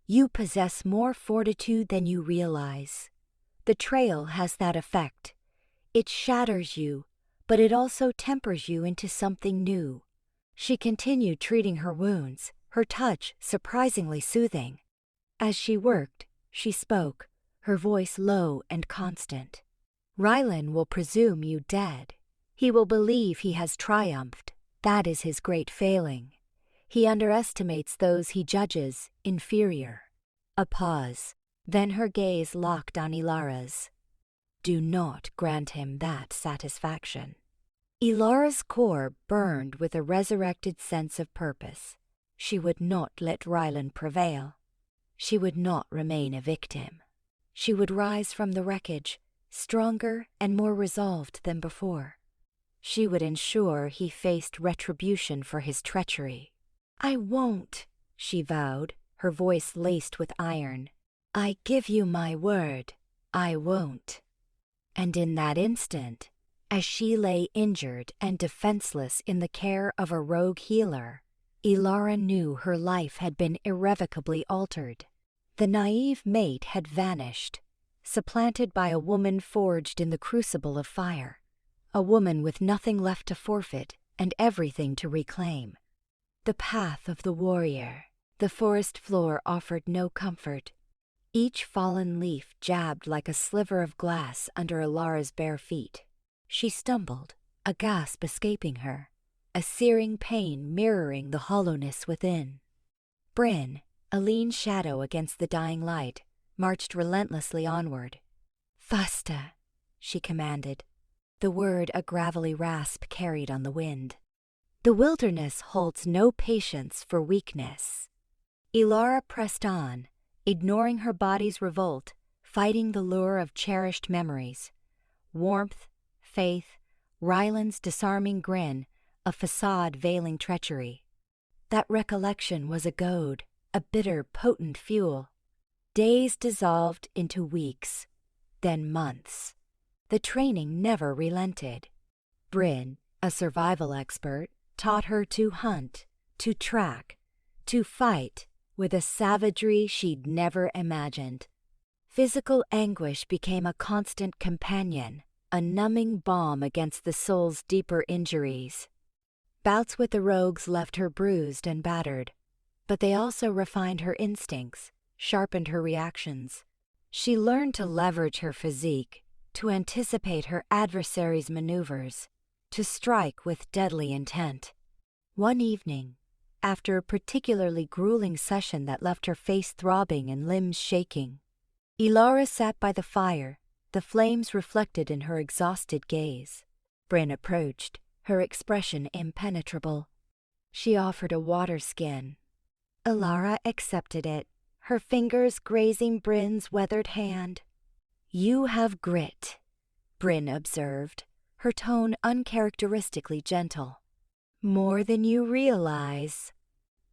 "You possess more fortitude than you realize. The trail has that effect. It shatters you, but it also tempers you into something new." She continued treating her wounds, her touch surprisingly soothing. As she worked, she spoke, her voice low and constant. "Rylan will presume you dead. He will believe he has triumphed. That is his great failing. He underestimates those he judges inferior." A pause, then her gaze locked on Elara's. "Do not grant him that satisfaction." Elara's core burned with a resurrected sense of purpose. She would not let Rylan prevail. She would not remain a victim. She would rise from the wreckage, stronger and more resolved than before. She would ensure he faced retribution for his treachery. "I won't," she vowed, her voice laced with iron. "I give you my word, I won't." And in that instant, as she lay injured and defenseless in the care of a rogue healer, Elara knew her life had been irrevocably altered. The naive mate had vanished, supplanted by a woman forged in the crucible of fire, a woman with nothing left to forfeit and everything to reclaim. The path of the warrior. The forest floor offered no comfort. Each fallen leaf jabbed like a sliver of glass under Elara's bare feet. She stumbled, a gasp escaping her, a searing pain mirroring the hollowness within. Bryn, a lean shadow against the dying light, marched relentlessly onward. "Faster," she commanded, the word a gravelly rasp carried on the wind. The wilderness holds no patience for weakness. Elara pressed on, ignoring her body's revolt, fighting the lure of cherished memories. Warmth, faith, Rylan's disarming grin, a facade veiling treachery. That recollection was a goad, a bitter, potent fuel. Days dissolved into weeks, then months. The training never relented. Bryn, a survival expert, taught her to hunt, to track, to fight with a savagery she'd never imagined. Physical anguish became a constant companion, a numbing balm against the soul's deeper injuries. Bouts with the rogues left her bruised and battered, but they also refined her instincts, sharpened her reactions. She learned to leverage her physique, to anticipate her adversary's maneuvers, to strike with deadly intent. One evening, after a particularly grueling session that left her face throbbing and limbs shaking, Elara sat by the fire, the flames reflected in her exhausted gaze. Bryn approached, her expression impenetrable. She offered a water skin. Elara accepted it, her fingers grazing Bryn's weathered hand. "You have grit," Bryn observed, her tone uncharacteristically gentle. "More than you realize."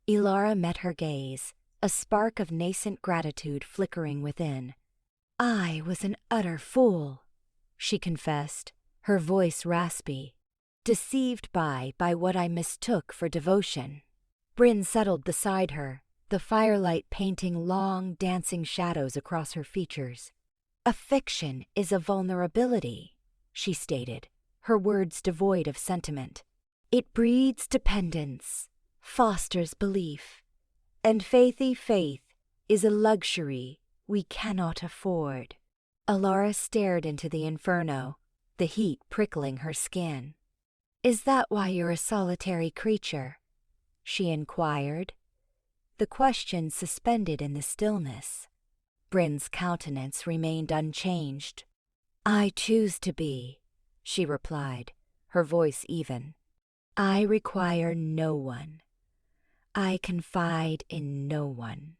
Elara met her gaze, a spark of nascent gratitude flickering within. "I was an utter fool," she confessed, her voice raspy. "Deceived by what I mistook for devotion." Bryn settled beside her, the firelight painting long, dancing shadows across her features. "Affection is a vulnerability," she stated, her words devoid of sentiment. "It breeds dependence, fosters belief, and faith is a luxury we cannot afford." Elara stared into the inferno, the heat prickling her skin. "Is that why you're a solitary creature?" she inquired, the question suspended in the stillness. Bryn's countenance remained unchanged. "I choose to be," she replied, her voice even. "I require no one. I confide in no one."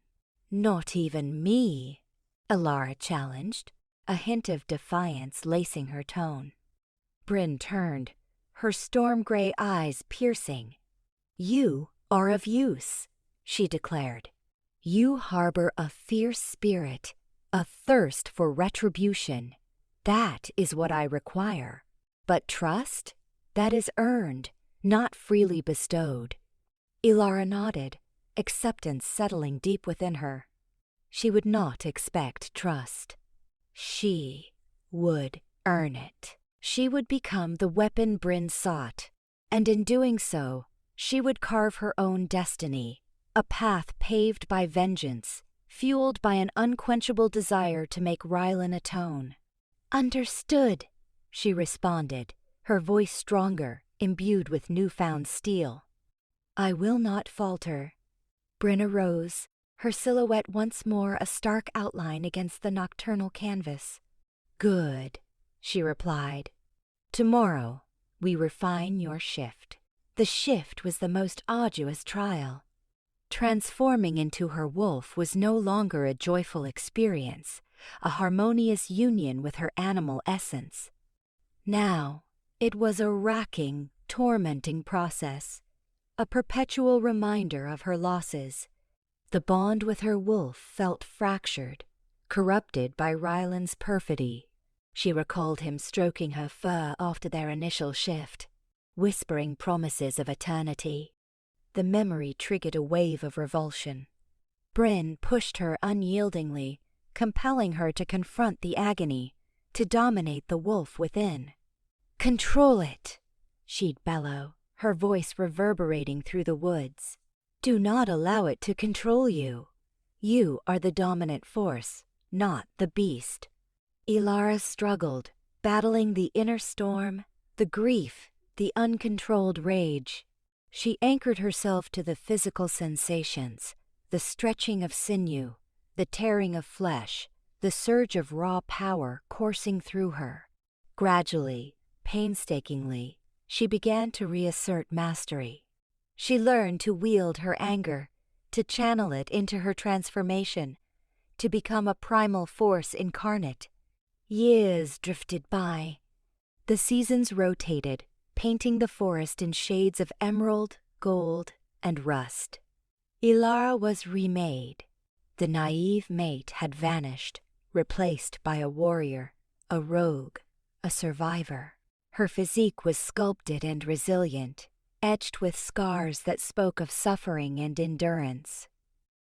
"Not even me?" Elara challenged, a hint of defiance lacing her tone. Bryn turned, her storm-gray eyes piercing. "You are of use," she declared. "You harbor a fierce spirit, a thirst for retribution. That is what I require. But trust? That is earned, not freely bestowed." Elara nodded, acceptance settling deep within her. She would not expect trust. She would earn it. She would become the weapon Bryn sought, and in doing so, she would carve her own destiny, a path paved by vengeance, fueled by an unquenchable desire to make Rylan atone. "Understood," she responded, her voice stronger, imbued with newfound steel. "I will not falter." Bryn arose, her silhouette once more a stark outline against the nocturnal canvas. "Good," she replied. "Tomorrow we refine your shift." The shift was the most arduous trial. Transforming into her wolf was no longer a joyful experience, a harmonious union with her animal essence. Now it was a racking, tormenting process, a perpetual reminder of her losses. The bond with her wolf felt fractured, corrupted by Rylan's perfidy. She recalled him stroking her fur after their initial shift, whispering promises of eternity. The memory triggered a wave of revulsion. Bryn pushed her unyieldingly, compelling her to confront the agony, to dominate the wolf within. "Control it," she'd bellow, her voice reverberating through the woods. "Do not allow it to control you. You are the dominant force, not the beast." Elara struggled, battling the inner storm, the grief, the uncontrolled rage. She anchored herself to the physical sensations, the stretching of sinew, the tearing of flesh, the surge of raw power coursing through her. Gradually, painstakingly, she began to reassert mastery. She learned to wield her anger, to channel it into her transformation, to become a primal force incarnate. Years drifted by. The seasons rotated, painting the forest in shades of emerald, gold, and rust. Elara was remade. The naive mate had vanished, replaced by a warrior, a rogue, a survivor. Her physique was sculpted and resilient, etched with scars that spoke of suffering and endurance.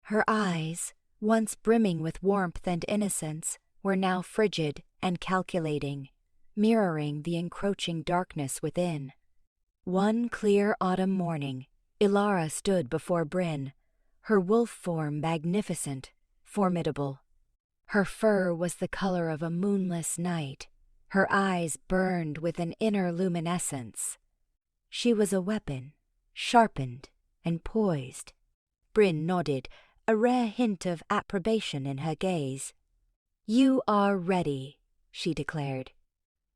Her eyes, once brimming with warmth and innocence, were now frigid and calculating, mirroring the encroaching darkness within. One clear autumn morning, Elara stood before Bryn, her wolf form magnificent, formidable. Her fur was the color of a moonless night. Her eyes burned with an inner luminescence. She was a weapon, sharpened and poised. Bryn nodded, a rare hint of approbation in her gaze. "You are ready," she declared.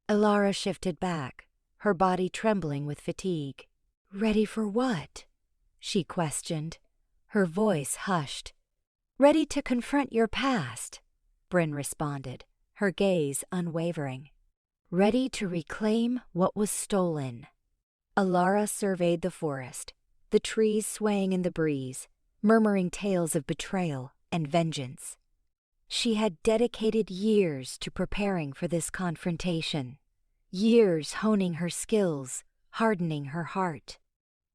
Elara shifted back, her body trembling with fatigue. "Ready for what?" she questioned, her voice hushed. "Ready to confront your past," Bryn responded, her gaze unwavering. "Ready to reclaim what was stolen." Elara surveyed the forest, the trees swaying in the breeze, murmuring tales of betrayal and vengeance. She had dedicated years to preparing for this confrontation, years honing her skills, hardening her heart.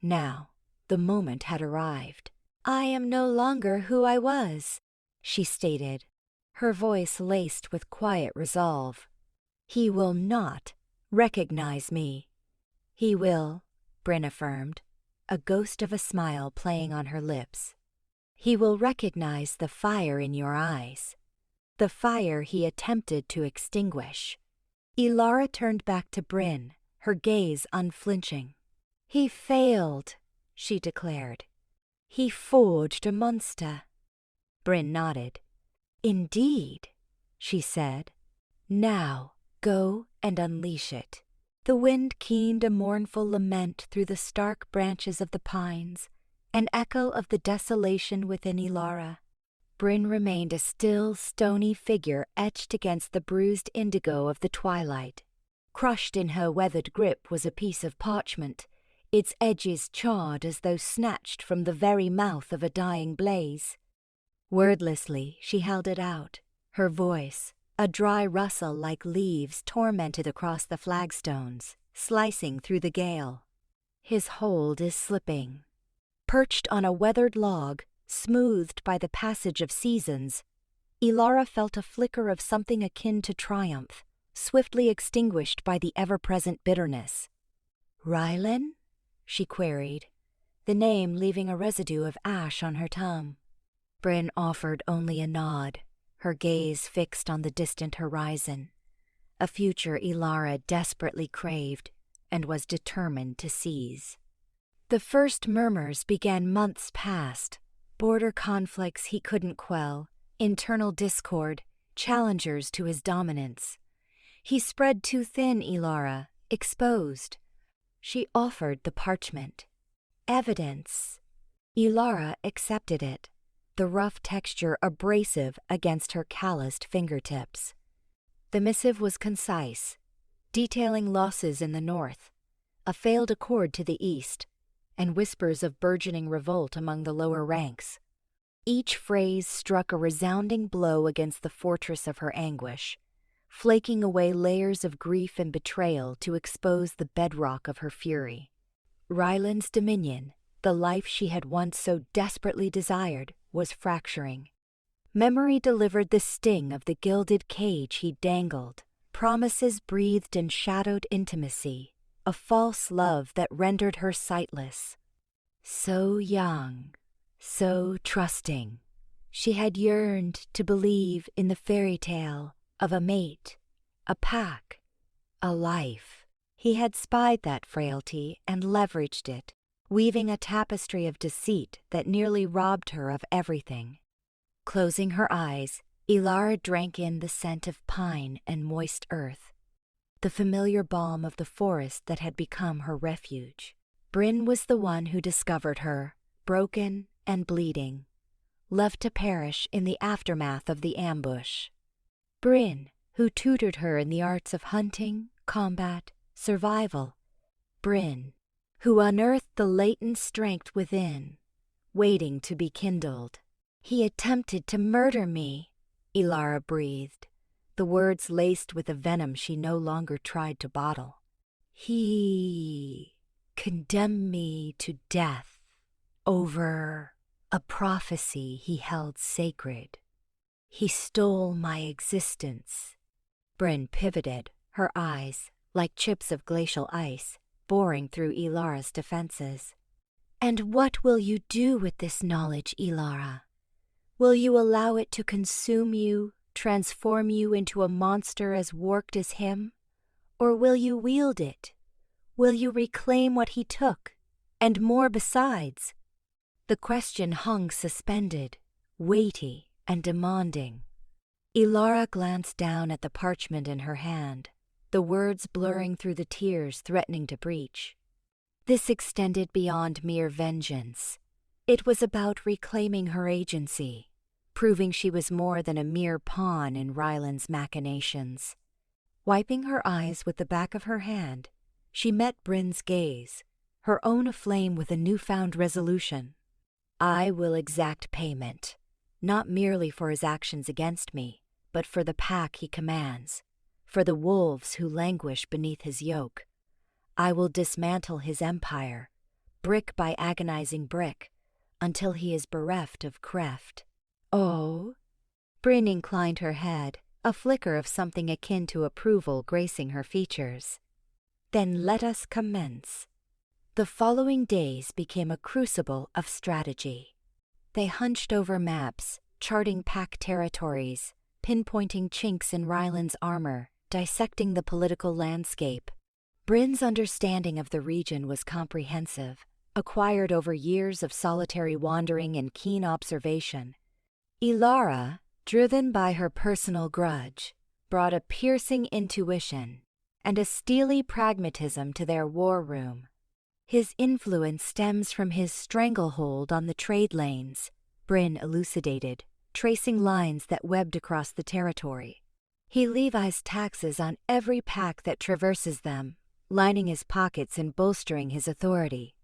Now, the moment had arrived. "I am no longer who I was," she stated, her voice laced with quiet resolve. "He will not recognize me." "He will," Bryn affirmed, a ghost of a smile playing on her lips. "He will recognize the fire in your eyes, the fire he attempted to extinguish." Elara turned back to Bryn, her gaze unflinching. "He failed," she declared. "He forged a monster." Bryn nodded. "Indeed," she said. "Now go and unleash it." The wind keened a mournful lament through the stark branches of the pines, an echo of the desolation within Elara. Bryn remained a still, stony figure etched against the bruised indigo of the twilight. Crushed in her weathered grip was a piece of parchment, its edges charred as though snatched from the very mouth of a dying blaze. Wordlessly, she held it out, her voice, a dry rustle like leaves tormented across the flagstones, slicing through the gale. "His hold is slipping." Perched on a weathered log, smoothed by the passage of seasons, Elara felt a flicker of something akin to triumph, swiftly extinguished by the ever-present bitterness. "Rylan?" she queried, the name leaving a residue of ash on her tongue. Bryn offered only a nod, her gaze fixed on the distant horizon, a future Elara desperately craved and was determined to seize. The first murmurs began months past, border conflicts he couldn't quell, internal discord, challengers to his dominance. He spread too thin, Elara, exposed. She offered the parchment. Evidence. Elara accepted it, the rough texture abrasive against her calloused fingertips. The missive was concise, detailing losses in the north, a failed accord to the east, and whispers of burgeoning revolt among the lower ranks. Each phrase struck a resounding blow against the fortress of her anguish, flaking away layers of grief and betrayal to expose the bedrock of her fury. Rylan's dominion, the life she had once so desperately desired, was fracturing. Memory delivered the sting of the gilded cage he dangled. Promises breathed in shadowed intimacy, a false love that rendered her sightless. So young, so trusting, she had yearned to believe in the fairy tale of a mate, a pack, a life. He had spied that frailty and leveraged it, weaving a tapestry of deceit that nearly robbed her of everything. Closing her eyes, Elara drank in the scent of pine and moist earth, the familiar balm of the forest that had become her refuge. Bryn was the one who discovered her, broken and bleeding, left to perish in the aftermath of the ambush. Bryn, who tutored her in the arts of hunting, combat, survival. Bryn, who unearthed the latent strength within, waiting to be kindled. "He attempted to murder me," Elara breathed, the words laced with a venom she no longer tried to bottle. "He condemned me to death over a prophecy he held sacred." He stole my existence. Bryn pivoted, her eyes, like chips of glacial ice, boring through Elara's defenses. And what will you do with this knowledge, Elara? Will you allow it to consume you, transform you into a monster as warped as him? Or will you wield it? Will you reclaim what he took, and more besides? The question hung suspended, weighty and demanding. Elara glanced down at the parchment in her hand, the words blurring through the tears threatening to breach. This extended beyond mere vengeance. It was about reclaiming her agency, proving she was more than a mere pawn in Rylan's machinations. Wiping her eyes with the back of her hand, she met Bryn's gaze, her own aflame with a newfound resolution. I will exact payment, not merely for his actions against me, but for the pack he commands, for the wolves who languish beneath his yoke. I will dismantle his empire, brick by agonizing brick, until he is bereft of creft. Oh? Bryn inclined her head, a flicker of something akin to approval gracing her features. Then let us commence. The following days became a crucible of strategy. They hunched over maps, charting pack territories, pinpointing chinks in Rylan's armor, dissecting the political landscape. Bryn's understanding of the region was comprehensive, acquired over years of solitary wandering and keen observation. Elara, driven by her personal grudge, brought a piercing intuition and a steely pragmatism to their war room. His influence stems from his stranglehold on the trade lanes, Bryn elucidated, tracing lines that webbed across the territory. He levies taxes on every pack that traverses them, lining his pockets and bolstering his authority.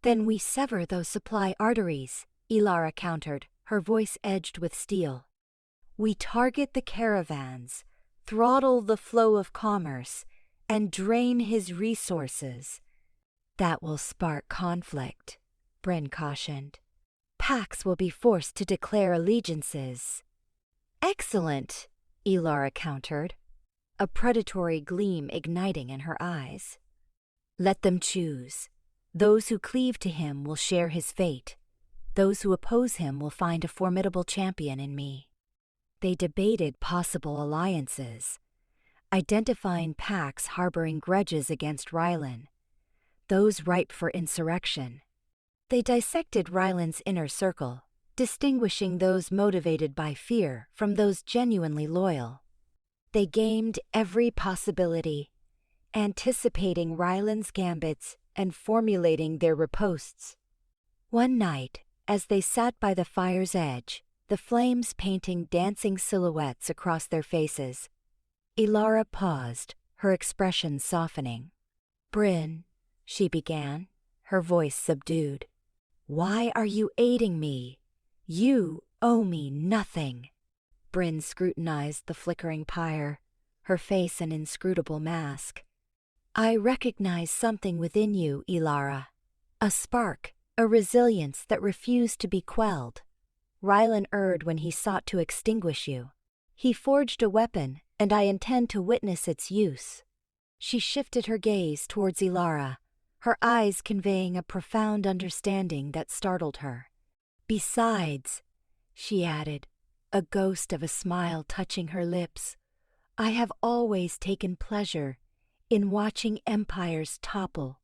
Then we sever those supply arteries, Elara countered, her voice edged with steel. We target the caravans, throttle the flow of commerce, and drain his resources. That will spark conflict, Bryn cautioned. Packs will be forced to declare allegiances. Excellent, Elara countered, a predatory gleam igniting in her eyes. Let them choose. Those who cleave to him will share his fate. Those who oppose him will find a formidable champion in me. They debated possible alliances, identifying packs harboring grudges against Rylan, those ripe for insurrection. They dissected Rylan's inner circle, distinguishing those motivated by fear from those genuinely loyal. They gamed every possibility, anticipating Rylan's gambits and formulating their ripostes. One night, as they sat by the fire's edge, the flames painting dancing silhouettes across their faces, Elara paused, her expression softening. Bryn, she began, her voice subdued. Why are you aiding me? You owe me nothing. Bryn scrutinized the flickering pyre, her face an inscrutable mask. I recognize something within you, Elara. A spark, a resilience that refused to be quelled. Rylan erred when he sought to extinguish you. He forged a weapon, and I intend to witness its use. She shifted her gaze towards Elara, her eyes conveying a profound understanding that startled her. Besides, she added, a ghost of a smile touching her lips, I have always taken pleasure in watching empires topple.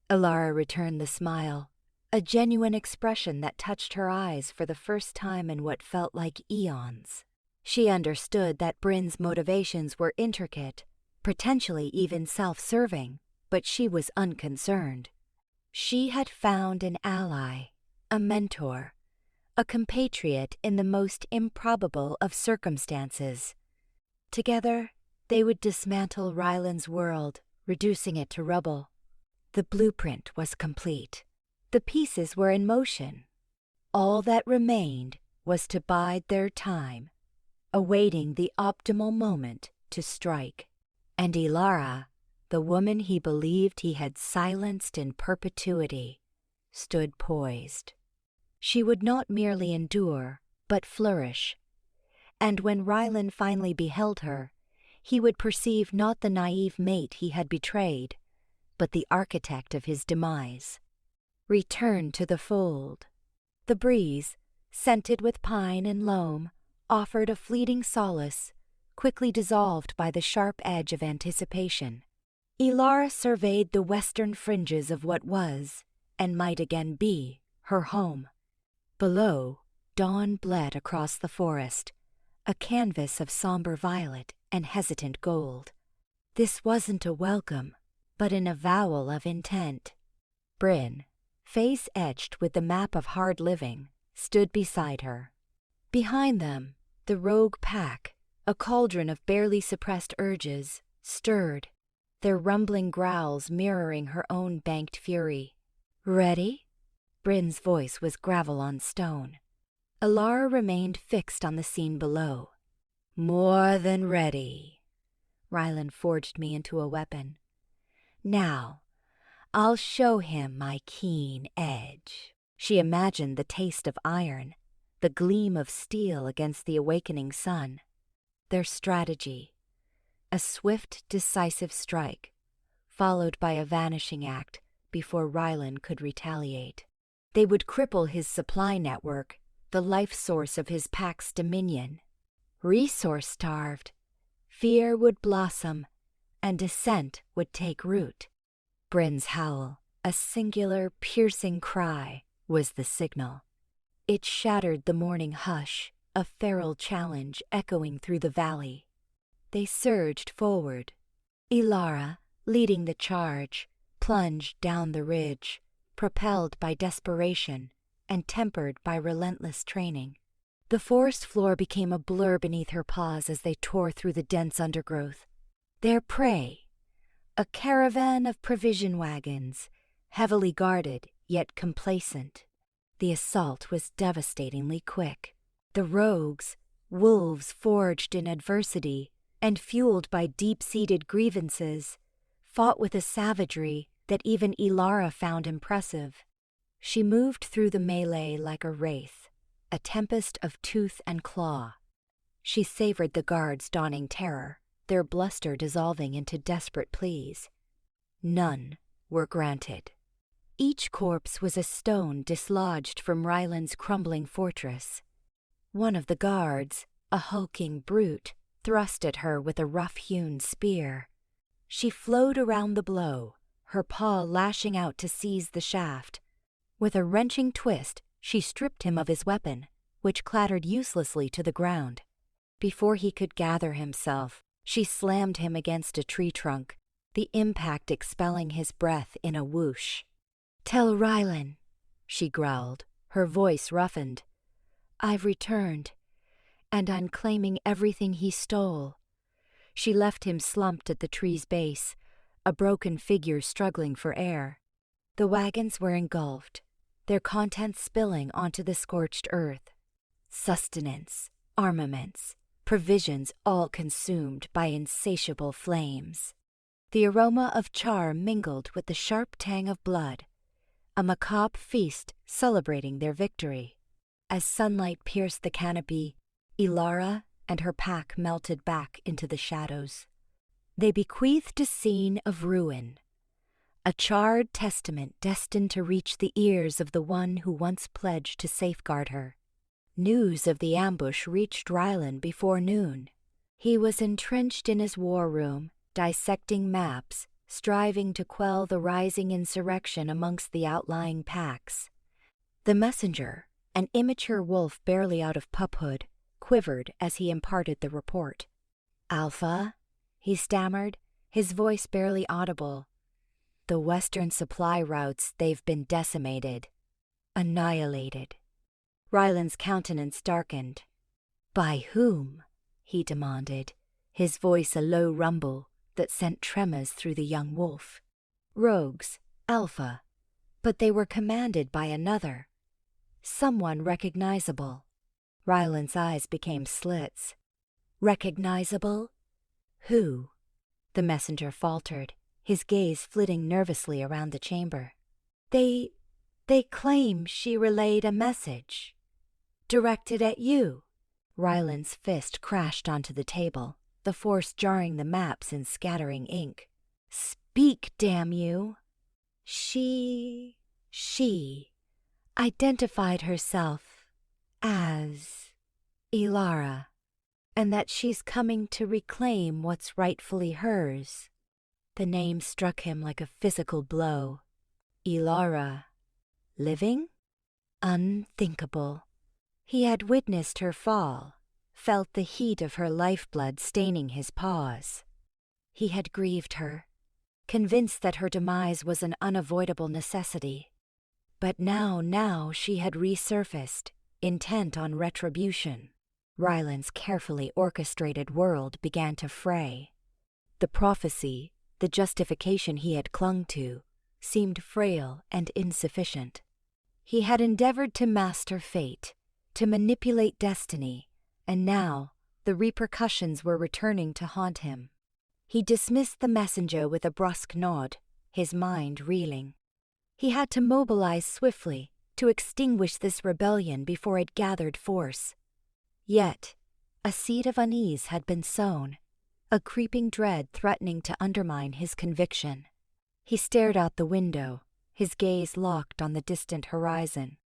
Elara returned the smile, a genuine expression that touched her eyes for the first time in what felt like eons. She understood that Bryn's motivations were intricate, potentially even self-serving, but she was unconcerned. She had found an ally, a mentor, a compatriot in the most improbable of circumstances. Together, they would dismantle Rylan's world, reducing it to rubble. The blueprint was complete. The pieces were in motion. All that remained was to bide their time, awaiting the optimal moment to strike. And Elara, the woman he believed he had silenced in perpetuity, stood poised. She would not merely endure, but flourish. And when Rylan finally beheld her, he would perceive not the naive mate he had betrayed, but the architect of his demise. Return to the fold. The breeze, scented with pine and loam, offered a fleeting solace, quickly dissolved by the sharp edge of anticipation. Elara surveyed the western fringes of what was, and might again be, her home. Below, dawn bled across the forest, a canvas of somber violet and hesitant gold. This wasn't a welcome, but an avowal of intent. Bryn, face etched with the map of hard living, stood beside her. Behind them, the rogue pack, a cauldron of barely suppressed urges, stirred, their rumbling growls mirroring her own banked fury. "Ready?" Bryn's voice was gravel on stone. Elara remained fixed on the scene below. "More than ready." Rylan forged me into a weapon. "Now, I'll show him my keen edge." She imagined the taste of iron, the gleam of steel against the awakening sun. Their strategy: a swift, decisive strike, followed by a vanishing act before Rylan could retaliate. They would cripple his supply network, the life source of his pack's dominion. Resource-starved, fear would blossom, and dissent would take root. Bryn's howl, a singular, piercing cry, was the signal. It shattered the morning hush, a feral challenge echoing through the valley. They surged forward. Elara, leading the charge, plunged down the ridge, propelled by desperation and tempered by relentless training. The forest floor became a blur beneath her paws as they tore through the dense undergrowth. Their prey, a caravan of provision wagons, heavily guarded yet complacent. The assault was devastatingly quick. The rogues, wolves forged in adversity and fueled by deep-seated grievances, fought with a savagery that even Elara found impressive. She moved through the melee like a wraith, a tempest of tooth and claw. She savored the guards' dawning terror, their bluster dissolving into desperate pleas. None were granted. Each corpse was a stone dislodged from Rylan's crumbling fortress. One of the guards, a hulking brute, thrust at her with a rough-hewn spear. She flowed around the blow, her paw lashing out to seize the shaft. With a wrenching twist, she stripped him of his weapon, which clattered uselessly to the ground. Before he could gather himself, she slammed him against a tree trunk, the impact expelling his breath in a whoosh. "Tell Rylan," she growled, her voice roughened. "I've returned, and I'm claiming everything he stole." She left him slumped at the tree's base, a broken figure struggling for air. The wagons were engulfed, their contents spilling onto the scorched earth. Sustenance, armaments, provisions all consumed by insatiable flames. The aroma of char mingled with the sharp tang of blood, a macabre feast celebrating their victory. As sunlight pierced the canopy, Elara and her pack melted back into the shadows. They bequeathed a scene of ruin, a charred testament destined to reach the ears of the one who once pledged to safeguard her. News of the ambush reached Rylan before noon. He was entrenched in his war room, dissecting maps, striving to quell the rising insurrection amongst the outlying packs. The messenger, an immature wolf barely out of puphood, quivered as he imparted the report. "Alpha," he stammered, his voice barely audible. "The western supply routes, they've been decimated. Annihilated." Rylan's countenance darkened. "By whom?" he demanded, his voice a low rumble that sent tremors through the young wolf. "Rogues, Alpha, but they were commanded by another. Someone recognizable." Rylan's eyes became slits. "Recognizable? Who?" The messenger faltered, his gaze flitting nervously around the chamber. They claim she relayed a message. Directed at you." Rylan's fist crashed onto the table, the force jarring the maps and scattering ink. Speak, damn you! She identified herself as Elara, and that she's coming to reclaim what's rightfully hers. The name struck him like a physical blow. Elara. Living? Unthinkable. He had witnessed her fall, felt the heat of her lifeblood staining his paws. He had grieved her, convinced that her demise was an unavoidable necessity. But now she had resurfaced, intent on retribution. Rylan's carefully orchestrated world began to fray. The prophecy, the justification he had clung to, seemed frail and insufficient. He had endeavored to master fate, to manipulate destiny, and now the repercussions were returning to haunt him. He dismissed the messenger with a brusque nod, his mind reeling. He had to mobilize swiftly to extinguish this rebellion before it gathered force. Yet, a seed of unease had been sown, a creeping dread threatening to undermine his conviction. He stared out the window, his gaze locked on the distant horizon.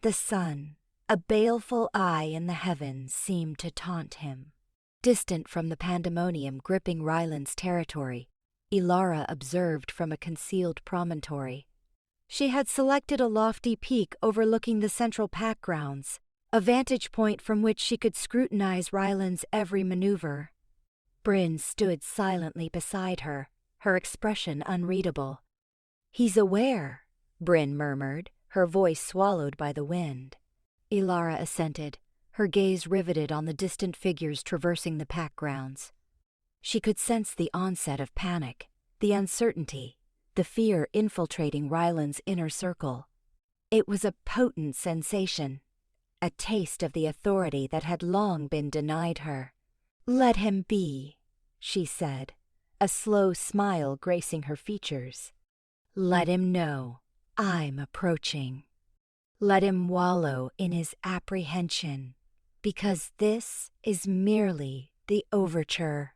The sun, a baleful eye in the heavens, seemed to taunt him. Distant from the pandemonium gripping Rylan's territory, Elara observed from a concealed promontory. She had selected a lofty peak overlooking the central pack grounds, a vantage point from which she could scrutinize Rylan's every maneuver. Bryn stood silently beside her, her expression unreadable. "He's aware," Bryn murmured, her voice swallowed by the wind. Elara assented, her gaze riveted on the distant figures traversing the pack grounds. She could sense the onset of panic, the uncertainty, the fear infiltrating Rylan's inner circle. It was a potent sensation, a taste of the authority that had long been denied her. "Let him be," she said, a slow smile gracing her features. "Let him know I'm approaching. Let him wallow in his apprehension, because this is merely the overture.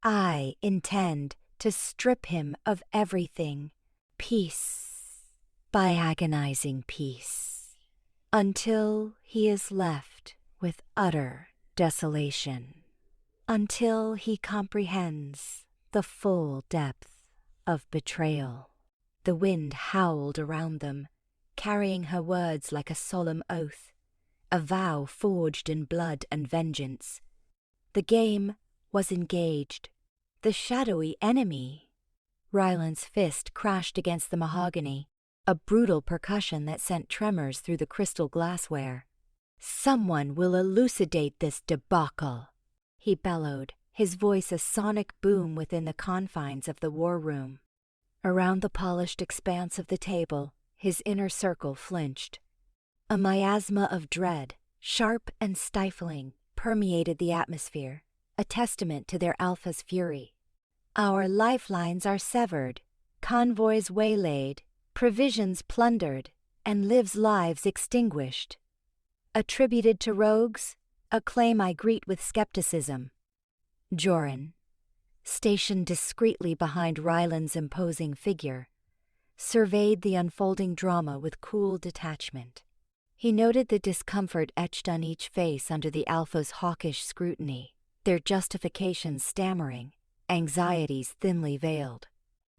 I intend to strip him of everything, piece by agonizing piece, until he is left with utter desolation, until he comprehends the full depth of betrayal." The wind howled around them, carrying her words like a solemn oath, a vow forged in blood and vengeance. The game was engaged. The shadowy enemy. Rylan's fist crashed against the mahogany, a brutal percussion that sent tremors through the crystal glassware. "Someone will elucidate this debacle," he bellowed, his voice a sonic boom within the confines of the war room. Around the polished expanse of the table, his inner circle flinched. A miasma of dread, sharp and stifling, permeated the atmosphere, a testament to their Alpha's fury. "Our lifelines are severed, convoys waylaid, provisions plundered, and Liv's lives extinguished. Attributed to rogues, a claim I greet with skepticism." Joran, stationed discreetly behind Rylan's imposing figure, surveyed the unfolding drama with cool detachment. He noted the discomfort etched on each face under the Alpha's hawkish scrutiny, their justifications stammering, anxieties thinly veiled.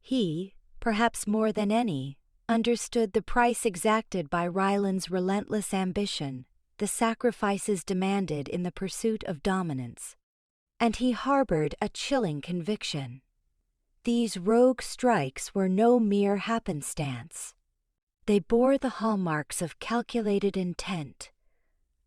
He, perhaps more than any, understood the price exacted by Rylan's relentless ambition, the sacrifices demanded in the pursuit of dominance. And he harbored a chilling conviction. These rogue strikes were no mere happenstance. They bore the hallmarks of calculated intent,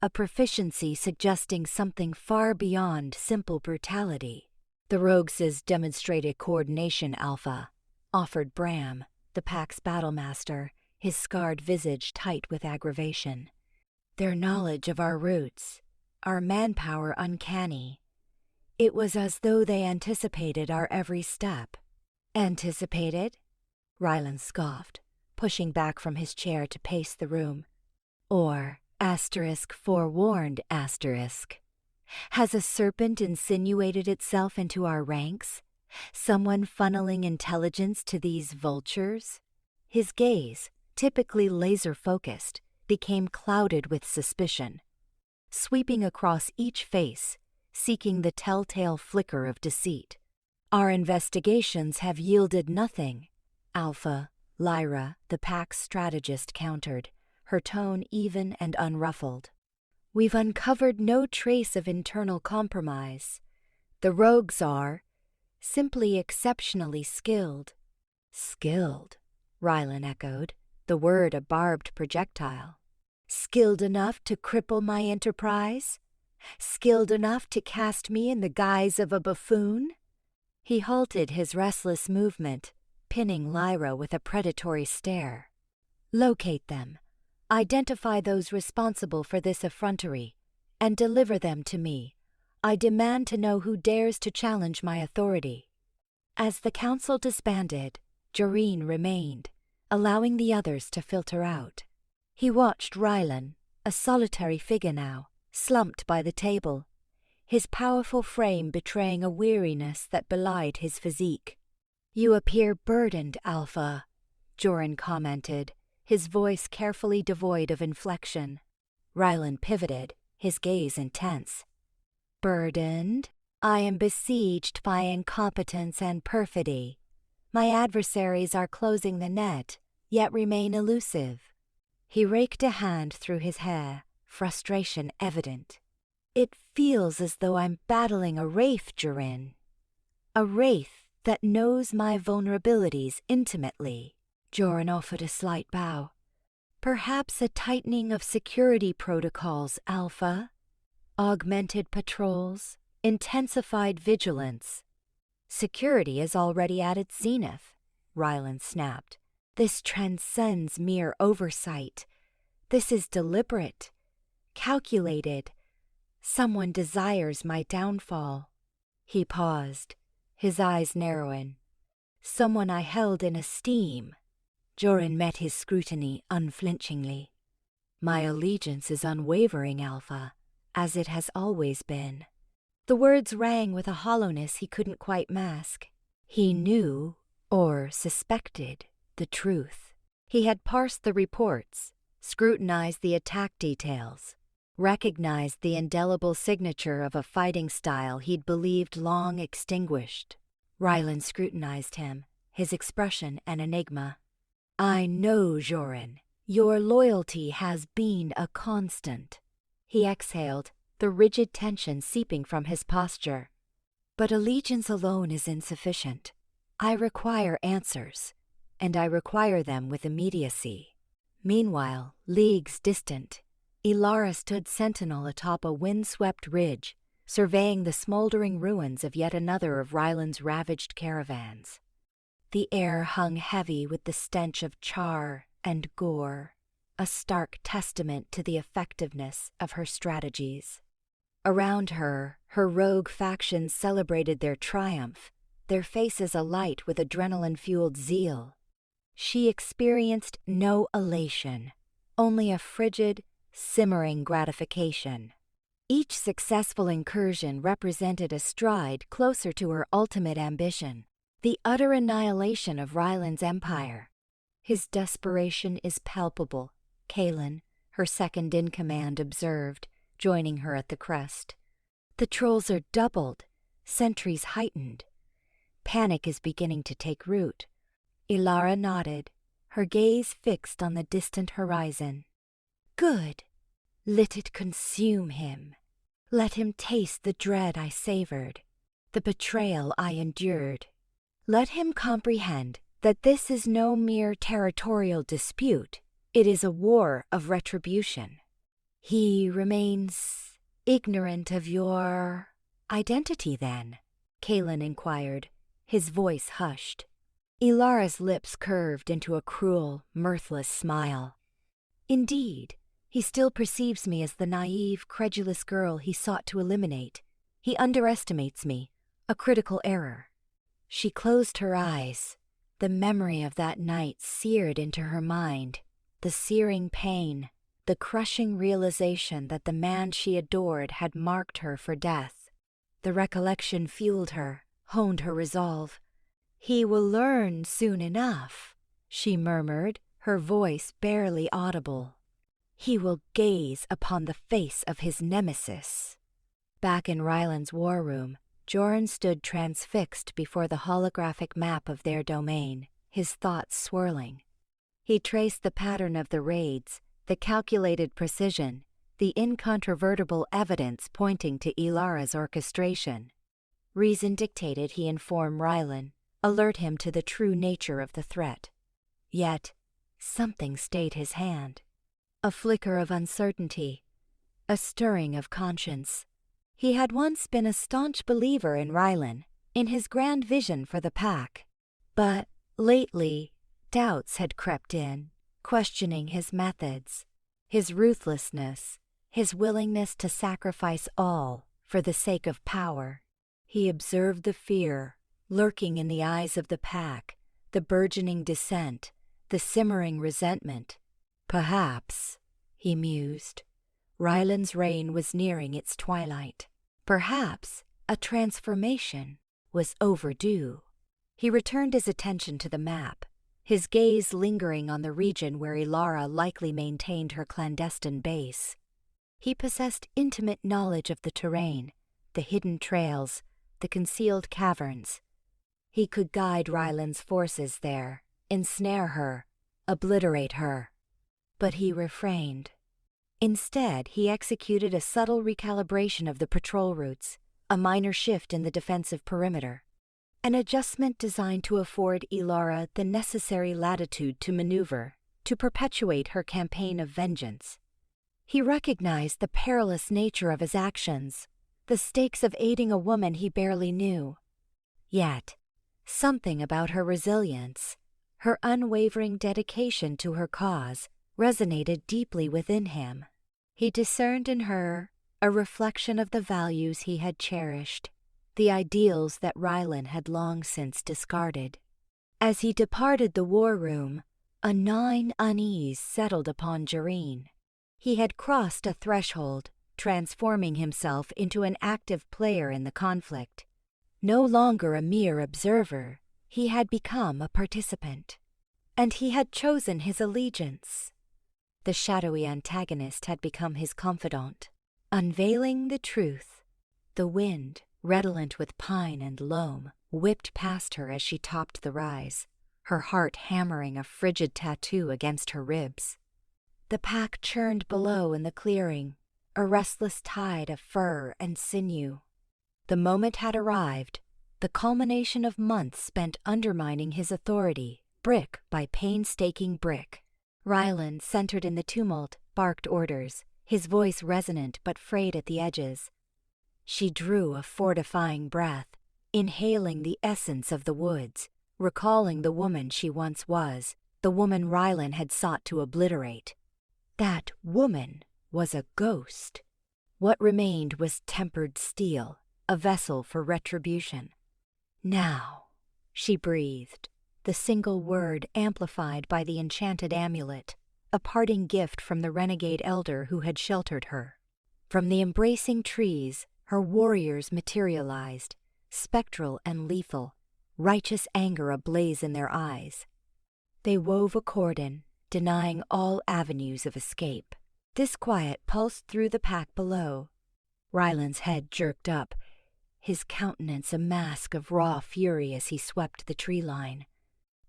a proficiency suggesting something far beyond simple brutality. "The rogues' demonstrated coordination, Alpha," offered Bram, the pack's battlemaster, his scarred visage tight with aggravation. "Their knowledge of our routes, our manpower uncanny. It was as though they anticipated our every step." "Anticipated?" Rylan scoffed, pushing back from his chair to pace the room. "Or, *, forewarned, *. Has a serpent insinuated itself into our ranks? Someone funneling intelligence to these vultures? His gaze, typically laser-focused, became clouded with suspicion, sweeping across each face, seeking the telltale flicker of deceit. Our investigations have yielded nothing, Alpha Lyra, the pack's strategist, countered, her tone even and unruffled. We've uncovered no trace of internal compromise. The rogues are simply exceptionally skilled. Skilled, Rylan echoed, the word a barbed projectile. Skilled enough to cripple my enterprise? Skilled enough to cast me in the guise of a buffoon? He halted his restless movement, pinning Lyra with a predatory stare. Locate them. Identify those responsible for this effrontery, and deliver them to me. I demand to know who dares to challenge my authority. As the council disbanded, Joreen remained, allowing the others to filter out. He watched Rylan, a solitary figure now, slumped by the table, his powerful frame betraying a weariness that belied his physique. You appear burdened, Alpha, Joreen commented, his voice carefully devoid of inflection. Rylan pivoted, his gaze intense. Burdened? I am besieged by incompetence and perfidy. My adversaries are closing the net, yet remain elusive. He raked a hand through his hair, frustration evident. It feels as though I'm battling a wraith, Joreen. A wraith that knows my vulnerabilities intimately. Joreen offered a slight bow. Perhaps a tightening of security protocols, Alpha? Augmented patrols, intensified vigilance. Security is already at its zenith, Rylan snapped. This transcends mere oversight. This is deliberate, calculated. Someone desires my downfall. He paused, his eyes narrowing. Someone I held in esteem. Joreen met his scrutiny unflinchingly. My allegiance is unwavering, Alpha, as it has always been. The words rang with a hollowness he couldn't quite mask. He knew, or suspected, the truth. He had parsed the reports, scrutinized the attack details, recognized the indelible signature of a fighting style he'd believed long extinguished. Rylan scrutinized him, his expression an enigma. I know, Joreen, your loyalty has been a constant. He exhaled, the rigid tension seeping from his posture. But allegiance alone is insufficient. I require answers, and I require them with immediacy. Meanwhile, leagues distant, Elara stood sentinel atop a windswept ridge, surveying the smoldering ruins of yet another of Rylan's ravaged caravans. The air hung heavy with the stench of char and gore, a stark testament to the effectiveness of her strategies. Around her, her rogue factions celebrated their triumph, their faces alight with adrenaline-fueled zeal. She experienced no elation, only a frigid, simmering gratification. Each successful incursion represented a stride closer to her ultimate ambition, the utter annihilation of Rylan's empire. His desperation is palpable, Kaelin, her second-in-command, observed, joining her at the crest. The trolls are doubled, sentries heightened. Panic is beginning to take root. Elara nodded, her gaze fixed on the distant horizon. Good. Let it consume him. Let him taste the dread I savored, the betrayal I endured. Let him comprehend that this is no mere territorial dispute. It is a war of retribution. He remains ignorant of your identity, then? Kaelin inquired, his voice hushed. Elara's lips curved into a cruel, mirthless smile. Indeed, he still perceives me as the naive, credulous girl he sought to eliminate. He underestimates me, a critical error. She closed her eyes. The memory of that night seared into her mind, the searing pain, the crushing realization that the man she adored had marked her for death. The recollection fueled her, honed her resolve. "He will learn soon enough," she murmured, her voice barely audible. "He will gaze upon the face of his nemesis." Back in Rylan's war room, Joran stood transfixed before the holographic map of their domain, his thoughts swirling. He traced the pattern of the raids, the calculated precision, the incontrovertible evidence pointing to Elara's orchestration. Reason dictated he inform Rylan, alert him to the true nature of the threat. Yet, something stayed his hand. A flicker of uncertainty, a stirring of conscience. He had once been a staunch believer in Rylan, in his grand vision for the pack. But, lately, doubts had crept in, questioning his methods, his ruthlessness, his willingness to sacrifice all for the sake of power. He observed the fear lurking in the eyes of the pack, the burgeoning dissent, the simmering resentment. Perhaps, he mused, Rylan's reign was nearing its twilight. Perhaps a transformation was overdue. He returned his attention to the map, his gaze lingering on the region where Elara likely maintained her clandestine base. He possessed intimate knowledge of the terrain, the hidden trails, the concealed caverns. He could guide Rylan's forces there, ensnare her, obliterate her. But he refrained. Instead, he executed a subtle recalibration of the patrol routes, a minor shift in the defensive perimeter, an adjustment designed to afford Elara the necessary latitude to maneuver, to perpetuate her campaign of vengeance. He recognized the perilous nature of his actions, the stakes of aiding a woman he barely knew. Yet, something about her resilience, her unwavering dedication to her cause, resonated deeply within him. He discerned in her a reflection of the values he had cherished, the ideals that Rylan had long since discarded. As he departed the war room, a gnawing unease settled upon Joran. He had crossed a threshold, transforming himself into an active player in the conflict. No longer a mere observer, he had become a participant. And he had chosen his allegiance. The shadowy antagonist had become his confidant, unveiling the truth. The wind, redolent with pine and loam, whipped past her as she topped the rise, her heart hammering a frigid tattoo against her ribs. The pack churned below in the clearing, a restless tide of fur and sinew. The moment had arrived, the culmination of months spent undermining his authority, brick by painstaking brick. Rylan, centered in the tumult, barked orders, his voice resonant but frayed at the edges. She drew a fortifying breath, inhaling the essence of the woods, recalling the woman she once was, the woman Rylan had sought to obliterate. That woman was a ghost. What remained was tempered steel, a vessel for retribution. "Now," she breathed, the single word amplified by the enchanted amulet, a parting gift from the renegade elder who had sheltered her. From the embracing trees, her warriors materialized, spectral and lethal, righteous anger ablaze in their eyes. They wove a cordon, denying all avenues of escape. Disquiet pulsed through the pack below. Rylan's head jerked up, his countenance a mask of raw fury as he swept the tree line.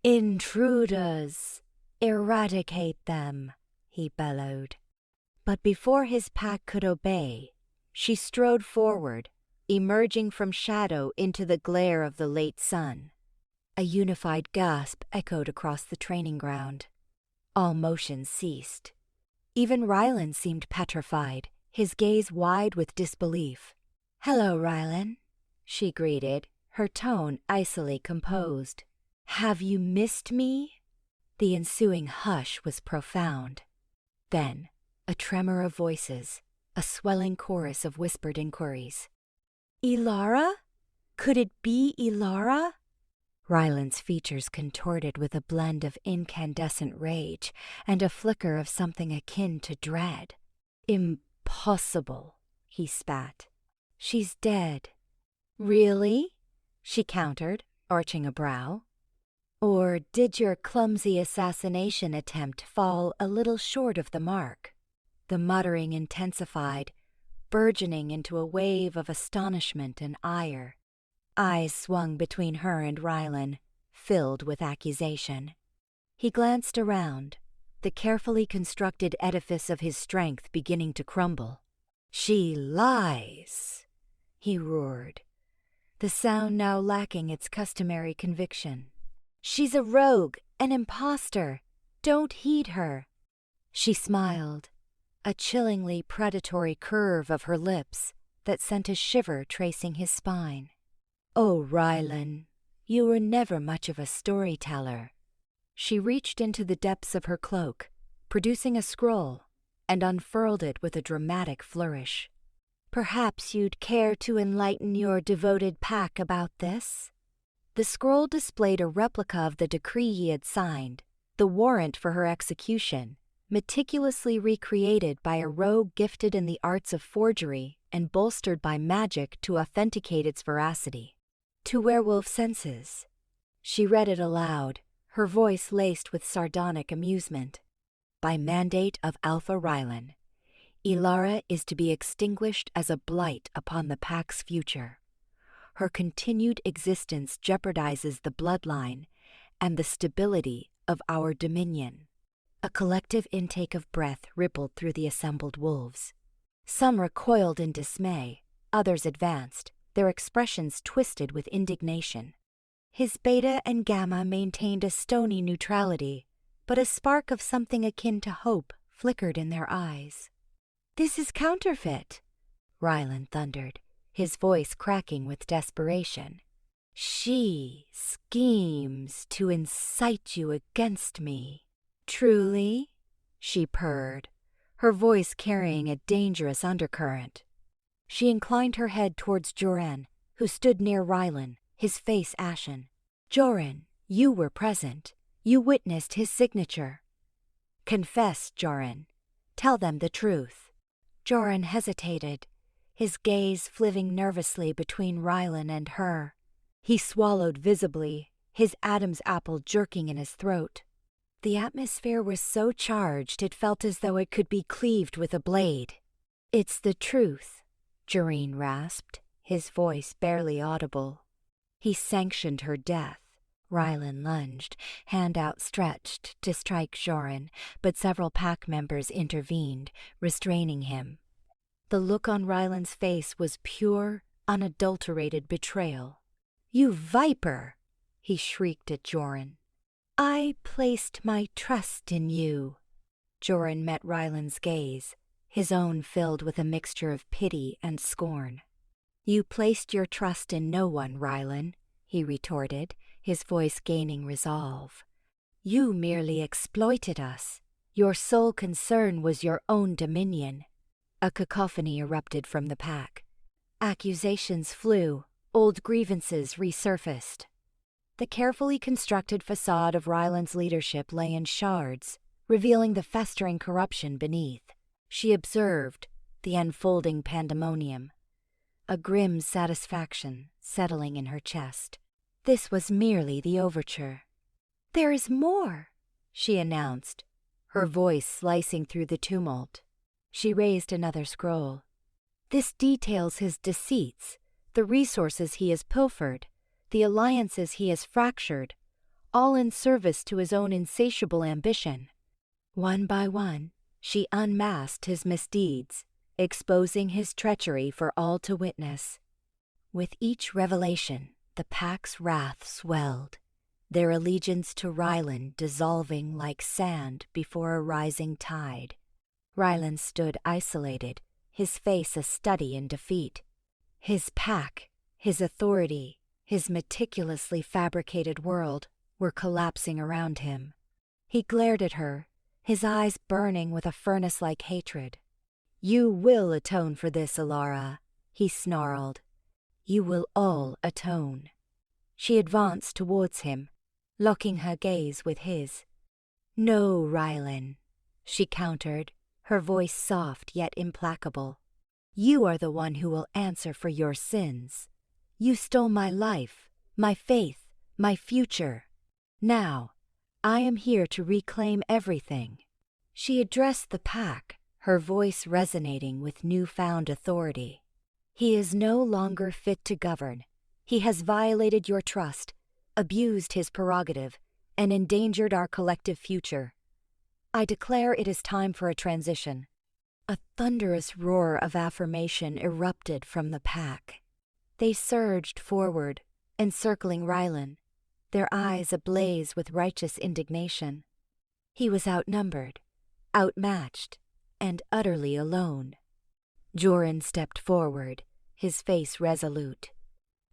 "Intruders! Eradicate them!" he bellowed. But before his pack could obey, she strode forward, emerging from shadow into the glare of the late sun. A unified gasp echoed across the training ground. All motion ceased. Even Rylan seemed petrified, his gaze wide with disbelief. "Hello, Rylan," she greeted, her tone icily composed. "Have you missed me?" The ensuing hush was profound. Then, a tremor of voices, a swelling chorus of whispered inquiries. "Elara? Could it be Elara?" Rylan's features contorted with a blend of incandescent rage and a flicker of something akin to dread. "Impossible," he spat. "She's dead." "Really?" she countered, arching a brow. "Or did your clumsy assassination attempt fall a little short of the mark?" The muttering intensified, burgeoning into a wave of astonishment and ire. Eyes swung between her and Rylan, filled with accusation. He glanced around, the carefully constructed edifice of his strength beginning to crumble. "She lies!" he roared, the sound now lacking its customary conviction. "She's a rogue, an impostor. Don't heed her." She smiled, a chillingly predatory curve of her lips that sent a shiver tracing his spine. "Oh, Rylan, you were never much of a storyteller." She reached into the depths of her cloak, producing a scroll, and unfurled it with a dramatic flourish. "Perhaps you'd care to enlighten your devoted pack about this?" The scroll displayed a replica of the decree he had signed, the warrant for her execution, meticulously recreated by a rogue gifted in the arts of forgery and bolstered by magic to authenticate its veracity. "To Werewolf senses." She read it aloud, her voice laced with sardonic amusement. "By mandate of Alpha Rylan, Elara is to be extinguished as a blight upon the Pack's future. Her continued existence jeopardizes the bloodline and the stability of our dominion." A collective intake of breath rippled through the assembled wolves. Some recoiled in dismay, others advanced, their expressions twisted with indignation. His Beta and Gamma maintained a stony neutrality, but a spark of something akin to hope flickered in their eyes. "This is counterfeit," Rylan thundered, his voice cracking with desperation. "She schemes to incite you against me." "Truly?" she purred, her voice carrying a dangerous undercurrent. She inclined her head towards Joran, who stood near Rylan, his face ashen. "Joran, you were present. You witnessed his signature." "Confess, Joran. Tell them the truth." Joran hesitated, his gaze flitting nervously between Rylan and her. He swallowed visibly, his Adam's apple jerking in his throat. The atmosphere was so charged it felt as though it could be cleaved with a blade. "It's the truth," Joran rasped, his voice barely audible. "He sanctioned her death." Rylan lunged, hand outstretched to strike Joran, but several pack members intervened, restraining him. The look on Rylan's face was pure, unadulterated betrayal. "You viper!" he shrieked at Joran. "I placed my trust in you." Joran met Rylan's gaze, his own filled with a mixture of pity and scorn. "You placed your trust in no one, Rylan," he retorted, his voice gaining resolve. "You merely exploited us. Your sole concern was your own dominion." A cacophony erupted from the pack. Accusations flew, old grievances resurfaced. The carefully constructed facade of Rylan's leadership lay in shards, revealing the festering corruption beneath. She observed the unfolding pandemonium, a grim satisfaction settling in her chest. This was merely the overture. "There is more," she announced, her voice slicing through the tumult. She raised another scroll. "This details his deceits, the resources he has pilfered, the alliances he has fractured, all in service to his own insatiable ambition." One by one, she unmasked his misdeeds, exposing his treachery for all to witness. With each revelation, the pack's wrath swelled, their allegiance to Rylan dissolving like sand before a rising tide. Rylan stood isolated, his face a study in defeat. His pack, his authority, his meticulously fabricated world were collapsing around him. He glared at her, his eyes burning with a furnace-like hatred. "You will atone for this, Elara," he snarled. "You will all atone." She advanced towards him, locking her gaze with his. "No, Rylan," she countered, her voice soft yet implacable. "You are the one who will answer for your sins. You stole my life, my faith, my future. Now, I am here to reclaim everything." She addressed the pack, her voice resonating with newfound authority. "He is no longer fit to govern. He has violated your trust, abused his prerogative, and endangered our collective future. I declare it is time for a transition." A thunderous roar of affirmation erupted from the pack. They surged forward, encircling Rylan, their eyes ablaze with righteous indignation. He was outnumbered, outmatched, and utterly alone. Joran stepped forward, his face resolute.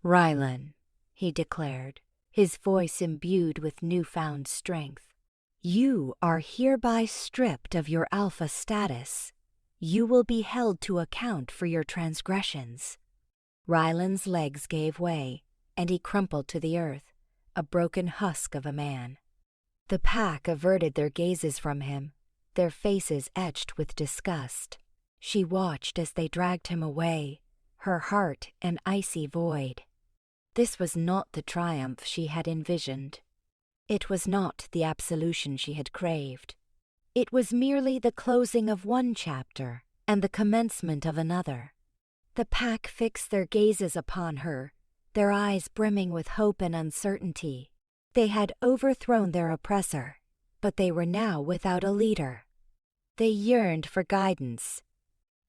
"Rylan," he declared, his voice imbued with newfound strength, "you are hereby stripped of your alpha status. You will be held to account for your transgressions." Rylan's legs gave way, and he crumpled to the earth, a broken husk of a man. The pack averted their gazes from him, their faces etched with disgust. She watched as they dragged him away, her heart an icy void. This was not the triumph she had envisioned. It was not the absolution she had craved. It was merely the closing of one chapter and the commencement of another. The pack fixed their gazes upon her, their eyes brimming with hope and uncertainty. They had overthrown their oppressor, but they were now without a leader. They yearned for guidance,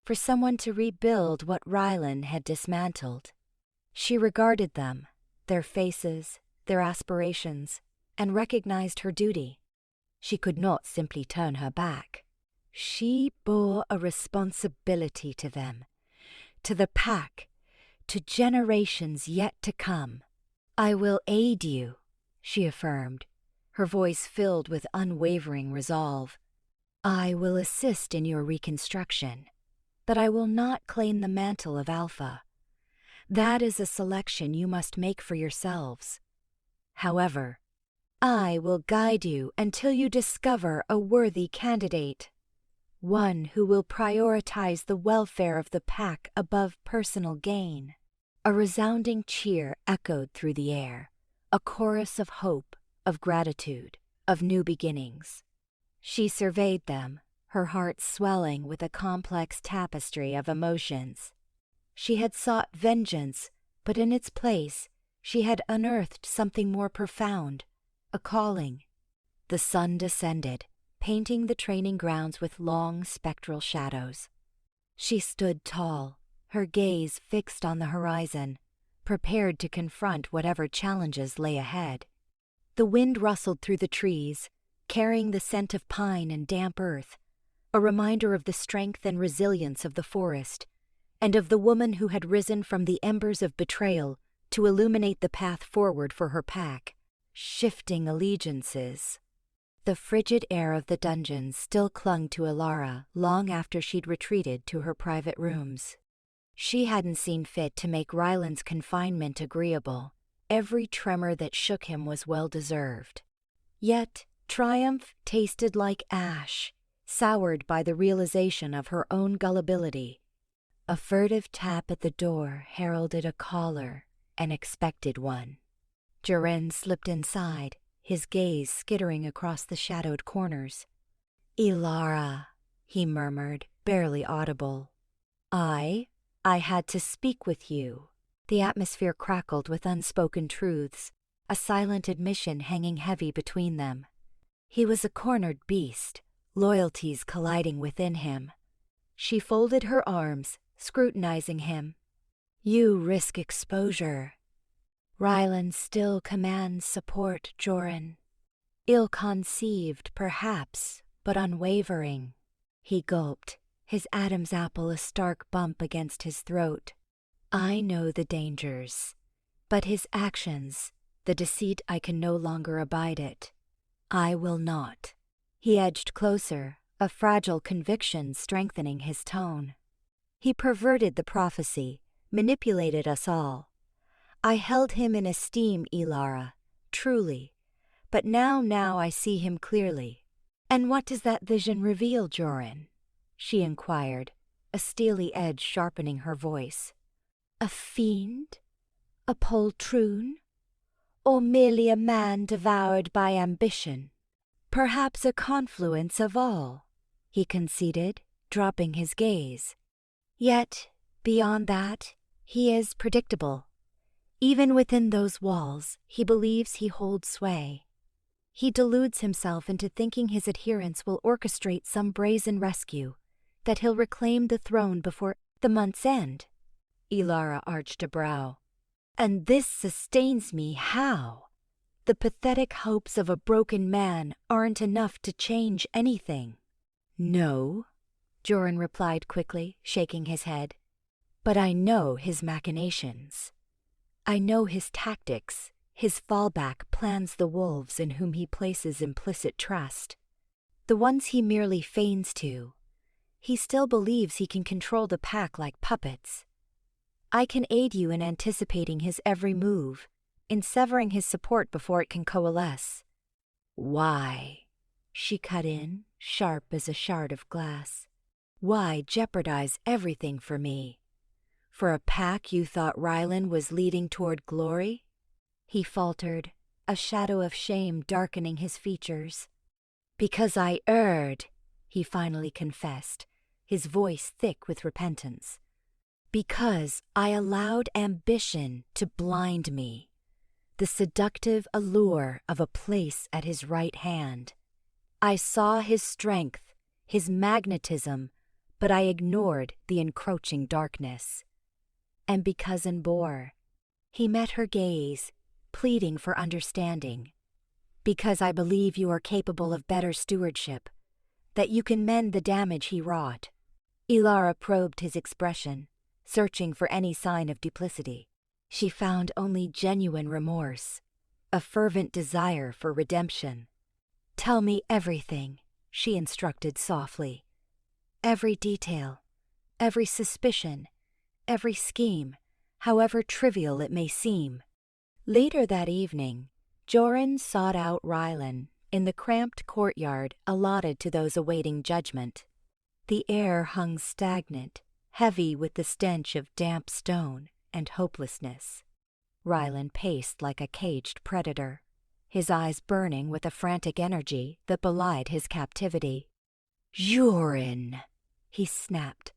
for someone to rebuild what Rylan had dismantled. She regarded them, their faces, their aspirations, and recognized her duty. She could not simply turn her back. She bore a responsibility to them, to the pack, to generations yet to come. "I will aid you," she affirmed, her voice filled with unwavering resolve. "I will assist in your reconstruction, but I will not claim the mantle of Alpha. That is a selection you must make for yourselves. However, I will guide you until you discover a worthy candidate, one who will prioritize the welfare of the pack above personal gain." A resounding cheer echoed through the air, a chorus of hope, of gratitude, of new beginnings. She surveyed them, her heart swelling with a complex tapestry of emotions. She had sought vengeance, but in its place, she had unearthed something more profound, a calling. The sun descended, painting the training grounds with long spectral shadows. She stood tall, her gaze fixed on the horizon, prepared to confront whatever challenges lay ahead. The wind rustled through the trees, carrying the scent of pine and damp earth, a reminder of the strength and resilience of the forest, and of the woman who had risen from the embers of betrayal to illuminate the path forward for her pack. Shifting allegiances. The frigid air of the dungeons still clung to Elara long after she'd retreated to her private rooms. She hadn't seen fit to make Rylan's confinement agreeable. Every tremor that shook him was well-deserved. Yet, triumph tasted like ash, soured by the realization of her own gullibility. A furtive tap at the door heralded a caller, an expected one. Joran slipped inside, his gaze skittering across the shadowed corners. "Elara," he murmured, barely audible. I had to speak with you." The atmosphere crackled with unspoken truths, a silent admission hanging heavy between them. He was a cornered beast, loyalties colliding within him. She folded her arms, scrutinizing him. "You risk exposure." "Rylan still commands support, Joran. Ill-conceived, perhaps, but unwavering." He gulped, his Adam's apple a stark bump against his throat. "I know the dangers, but his actions, the deceit I can no longer abide it. I will not." He edged closer, a fragile conviction strengthening his tone. "He perverted the prophecy, manipulated us all. I held him in esteem, Elara, truly, but now I see him clearly. And what does that vision reveal, Joran? She inquired, a steely edge sharpening her voice. A fiend? A poltroon? Or merely a man devoured by ambition? Perhaps a confluence of all, he conceded, dropping his gaze. Yet, beyond that, he is predictable. Even within those walls, he believes he holds sway. He deludes himself into thinking his adherents will orchestrate some brazen rescue, that he'll reclaim the throne before the month's end. Elara arched a brow. And this sustains me how? The pathetic hopes of a broken man aren't enough to change anything. No, Joran replied quickly, shaking his head. But I know his machinations. I know his tactics, his fallback plans, the wolves in whom he places implicit trust. The ones he merely feigns to. He still believes he can control the pack like puppets. I can aid you in anticipating his every move, in severing his support before it can coalesce. Why? She cut in, sharp as a shard of glass. Why jeopardize everything for me? For a pack you thought Rylan was leading toward glory? He faltered, a shadow of shame darkening his features. Because I erred, he finally confessed, his voice thick with repentance. Because I allowed ambition to blind me, the seductive allure of a place at his right hand. I saw his strength, his magnetism, but I ignored the encroaching darkness. And because in Boar, he met her gaze, pleading for understanding. Because I believe you are capable of better stewardship, that you can mend the damage he wrought. Elara probed his expression, searching for any sign of duplicity. She found only genuine remorse, a fervent desire for redemption. Tell me everything, she instructed softly. Every detail, every suspicion, every scheme, however trivial it may seem. Later that evening, Joran sought out Rylan in the cramped courtyard allotted to those awaiting judgment. The air hung stagnant, heavy with the stench of damp stone and hopelessness. Rylan paced like a caged predator, his eyes burning with a frantic energy that belied his captivity. Joran, he snapped,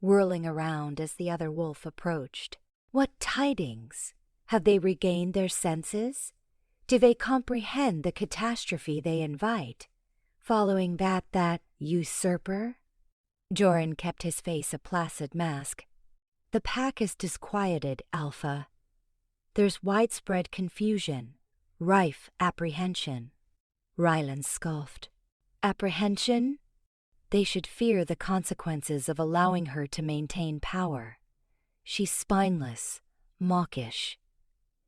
whirling around as the other wolf approached. What tidings? Have they regained their senses? Do they comprehend the catastrophe they invite? Following that usurper? Joran kept his face a placid mask. The pack is disquieted, Alpha. There's widespread confusion, rife apprehension. Rylan scoffed. Apprehension? They should fear the consequences of allowing her to maintain power. She's spineless, mawkish.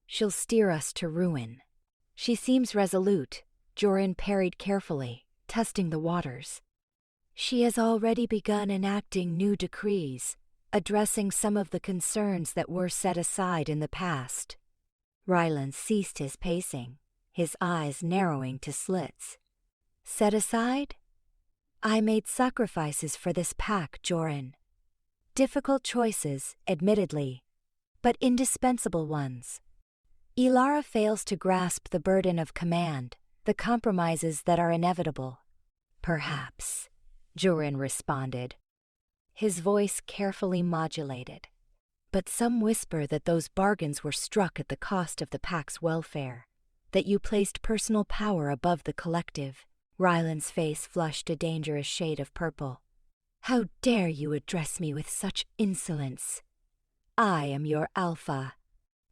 She'll steer us to ruin. She seems resolute, Joran parried carefully, testing the waters. She has already begun enacting new decrees, addressing some of the concerns that were set aside in the past. Rylan ceased his pacing, his eyes narrowing to slits. Set aside? I made sacrifices for this pack, Joran. Difficult choices, admittedly, but indispensable ones. Elara fails to grasp the burden of command, the compromises that are inevitable. Perhaps, Joran responded, his voice carefully modulated. But some whisper that those bargains were struck at the cost of the pack's welfare, that you placed personal power above the collective. Rylan's face flushed a dangerous shade of purple. How dare you address me with such insolence? I am your Alpha.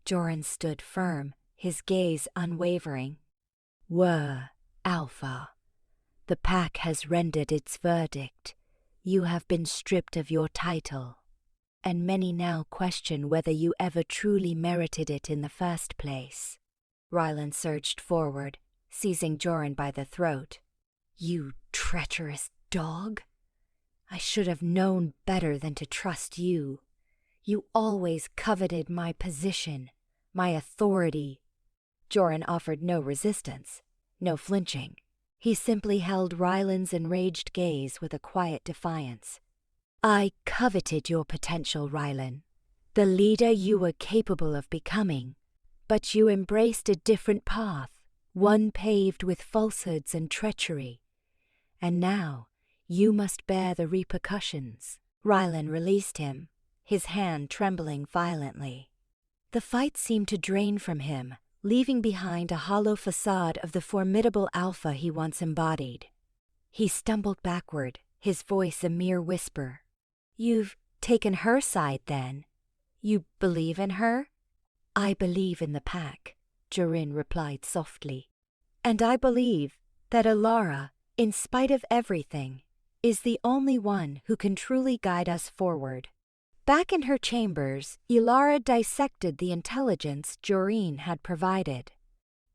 Joran stood firm, his gaze unwavering. Alpha. The pack has rendered its verdict. You have been stripped of your title, and many now question whether you ever truly merited it in the first place. Rylan surged forward, seizing Joran by the throat. You treacherous dog! I should have known better than to trust you. You always coveted my position, My authority. Joran offered no resistance, no flinching. He simply held Rylan's enraged gaze with a quiet defiance. I coveted your potential, Rylan, the leader you were capable of becoming, but you embraced a different path, one paved with falsehoods and treachery. And now, you must bear the repercussions. Rylan released him, his hand trembling violently. The fight seemed to drain from him, leaving behind a hollow facade of the formidable Alpha he once embodied. He stumbled backward, his voice a mere whisper. You've taken her side, then? You believe in her? I believe in the pack, Joran replied softly. And I believe that Elara, in spite of everything, is the only one who can truly guide us forward. Back in her chambers, Elara dissected the intelligence Joran had provided.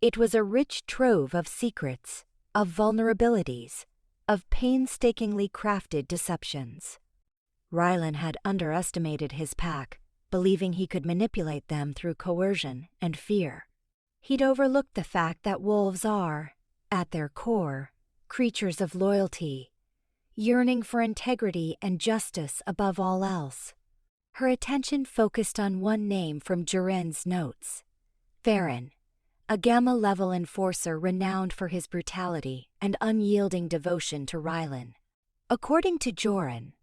It was a rich trove of secrets, of vulnerabilities, of painstakingly crafted deceptions. Rylan had underestimated his pack, believing he could manipulate them through coercion and fear. He'd overlooked the fact that wolves are, at their core, creatures of loyalty, yearning for integrity and justice above all else. Her attention focused on one name from Joran's notes. Farron, a Gamma-level enforcer renowned for his brutality and unyielding devotion to Rylan. According to Joran,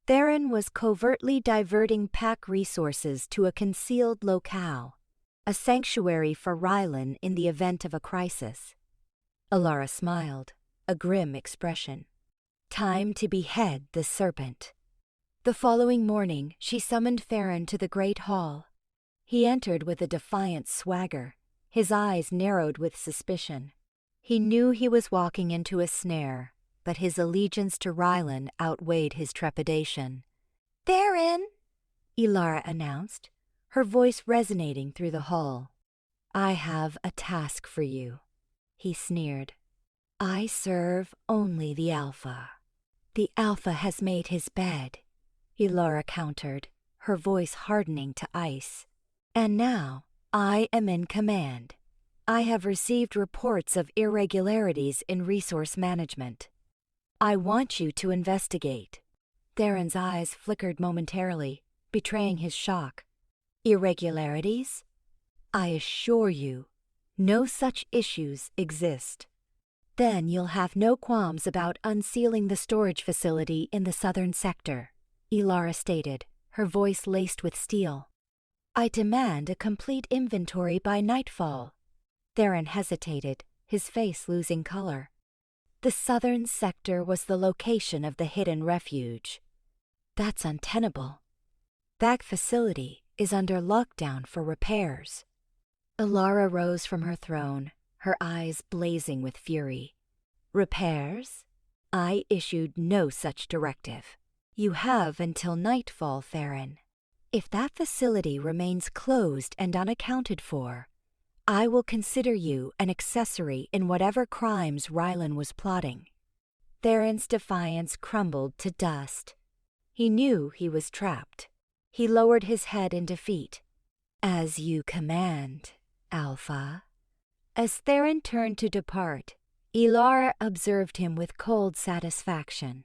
Theron was covertly diverting pack resources to a concealed locale, a sanctuary for Rylan in the event of a crisis. Elara smiled, a grim expression. Time to behead the serpent. The following morning, she summoned Farron to the great hall. He entered with a defiant swagger, his eyes narrowed with suspicion. He knew he was walking into a snare, but his allegiance to Rylan outweighed his trepidation. Farron, Elara announced, her voice resonating through the hall. I have a task for you, he sneered. I serve only the Alpha. The Alpha has made his bed, Elara countered, her voice hardening to ice. And now, I am in command. I have received reports of irregularities in resource management. I want you to investigate. Theron's eyes flickered momentarily, betraying his shock. Irregularities? I assure you, no such issues exist. Then you'll have no qualms about unsealing the storage facility in the southern sector, Elara stated, her voice laced with steel. I demand a complete inventory by nightfall. Theron hesitated, his face losing color. The southern sector was the location of the hidden refuge. That's untenable. That facility is under lockdown for repairs. Elara rose from her throne, her eyes blazing with fury. Repairs? I issued no such directive. You have until nightfall, Farron. If that facility remains closed and unaccounted for, I will consider you an accessory in whatever crimes Rylan was plotting. Theron's defiance crumbled to dust. He knew he was trapped. He lowered his head in defeat. As you command, Alpha. As Theron turned to depart, Elara observed him with cold satisfaction.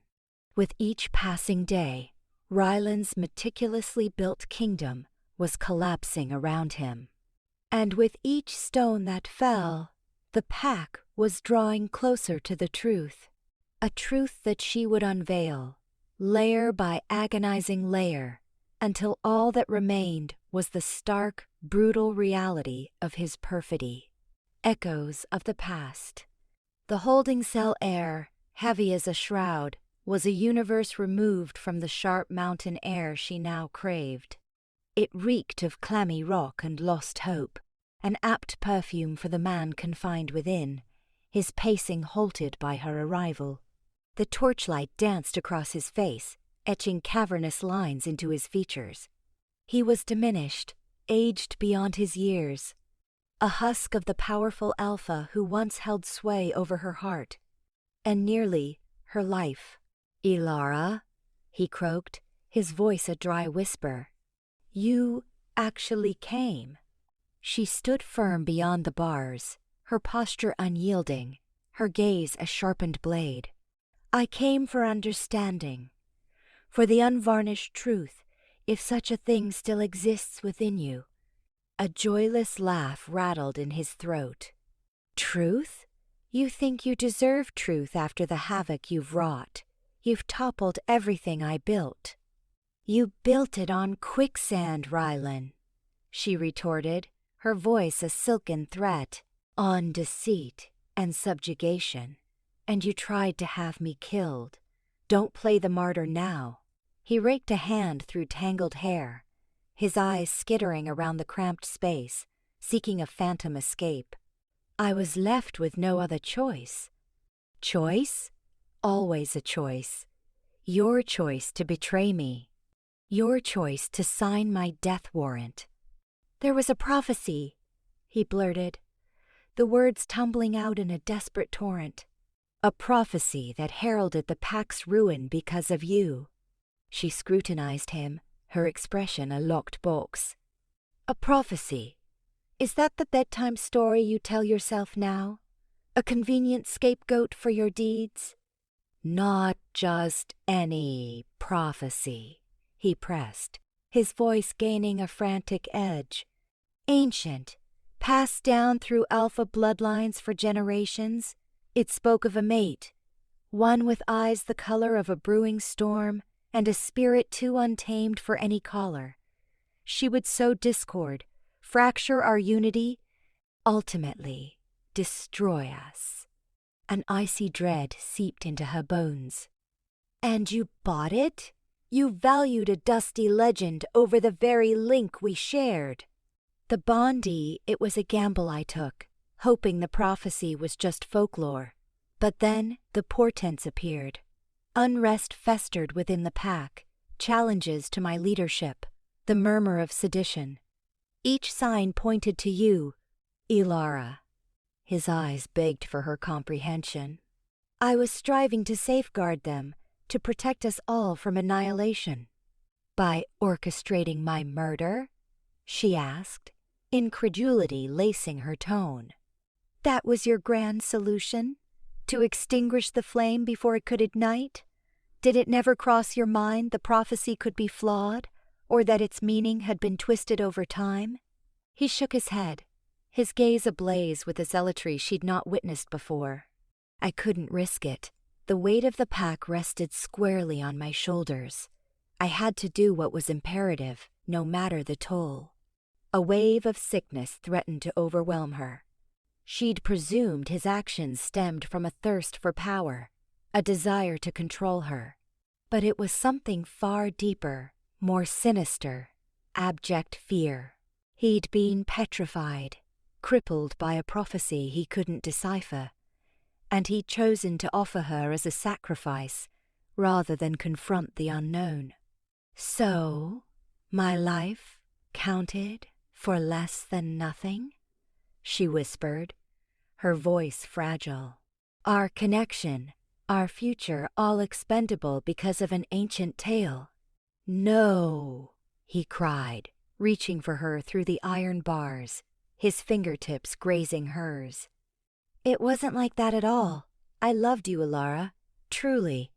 With each passing day, Rylan's meticulously built kingdom was collapsing around him. And with each stone that fell, the pack was drawing closer to the truth. A truth that she would unveil, layer by agonizing layer, until all that remained was the stark, brutal reality of his perfidy. Echoes of the past. The holding cell air, heavy as a shroud, was a universe removed from the sharp mountain air she now craved. It reeked of clammy rock and lost hope, an apt perfume for the man confined within, his pacing halted by her arrival. The torchlight danced across his face, etching cavernous lines into his features. He was diminished, aged beyond his years, a husk of the powerful Alpha who once held sway over her heart, and nearly her life. Elara, he croaked, his voice a dry whisper. You actually came. She stood firm beyond the bars, her posture unyielding, her gaze a sharpened blade. I came for understanding, for the unvarnished truth, if such a thing still exists within you. A joyless laugh rattled in his throat. Truth? You think you deserve truth after the havoc you've wrought. You've toppled everything I built. You built it on quicksand, Rylan, she retorted, her voice a silken threat. On deceit and subjugation. And you tried to have me killed. Don't play the martyr now. He raked a hand through tangled hair, his eyes skittering around the cramped space, seeking a phantom escape. I was left with no other choice. Choice? Always a choice. Your choice to betray me. Your choice to sign my death warrant. There was a prophecy, he blurted, the words tumbling out in a desperate torrent. A prophecy that heralded the pack's ruin because of you. She scrutinized him, her expression a locked box. A prophecy? Is that the bedtime story you tell yourself now? A convenient scapegoat for your deeds? Not just any prophecy, he pressed, his voice gaining a frantic edge. Ancient, passed down through Alpha bloodlines for generations, it spoke of a mate, one with eyes the color of a brewing storm and a spirit too untamed for any caller. She would sow discord, fracture our unity, ultimately destroy us. An icy dread seeped into her bones. And you bought it? You valued a dusty legend over the very link we shared. The Bondi, it was a gamble I took, hoping the prophecy was just folklore. But then the portents appeared. Unrest festered within the pack, challenges to my leadership, the murmur of sedition. Each sign pointed to you, Elara. His eyes begged for her comprehension. I was striving to safeguard them, to protect us all from annihilation. By orchestrating my murder? She asked, incredulity lacing her tone. That was your grand solution? To extinguish the flame before it could ignite? Did it never cross your mind the prophecy could be flawed, or that its meaning had been twisted over time? He shook his head, his gaze ablaze with a zealotry she'd not witnessed before. I couldn't risk it. The weight of the pack rested squarely on my shoulders. I had to do what was imperative, no matter the toll. A wave of sickness threatened to overwhelm her. She'd presumed his actions stemmed from a thirst for power, a desire to control her. But it was something far deeper, more sinister, abject fear. He'd been petrified, crippled by a prophecy he couldn't decipher, and he'd chosen to offer her as a sacrifice rather than confront the unknown. So, my life counted for less than nothing? She whispered, her voice fragile. Our connection, our future all expendable because of an ancient tale. No, he cried, reaching for her through the iron bars, his fingertips grazing hers. It wasn't like that at all. I loved you, Elara, truly,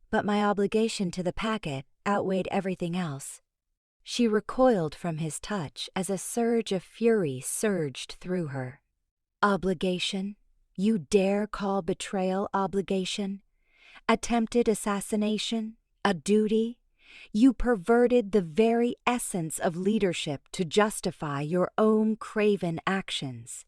but my obligation to the packet outweighed everything else. She recoiled from his touch as a surge of fury surged through her. Obligation? You dare call betrayal obligation? Attempted assassination? A duty? You perverted the very essence of leadership to justify your own craven actions.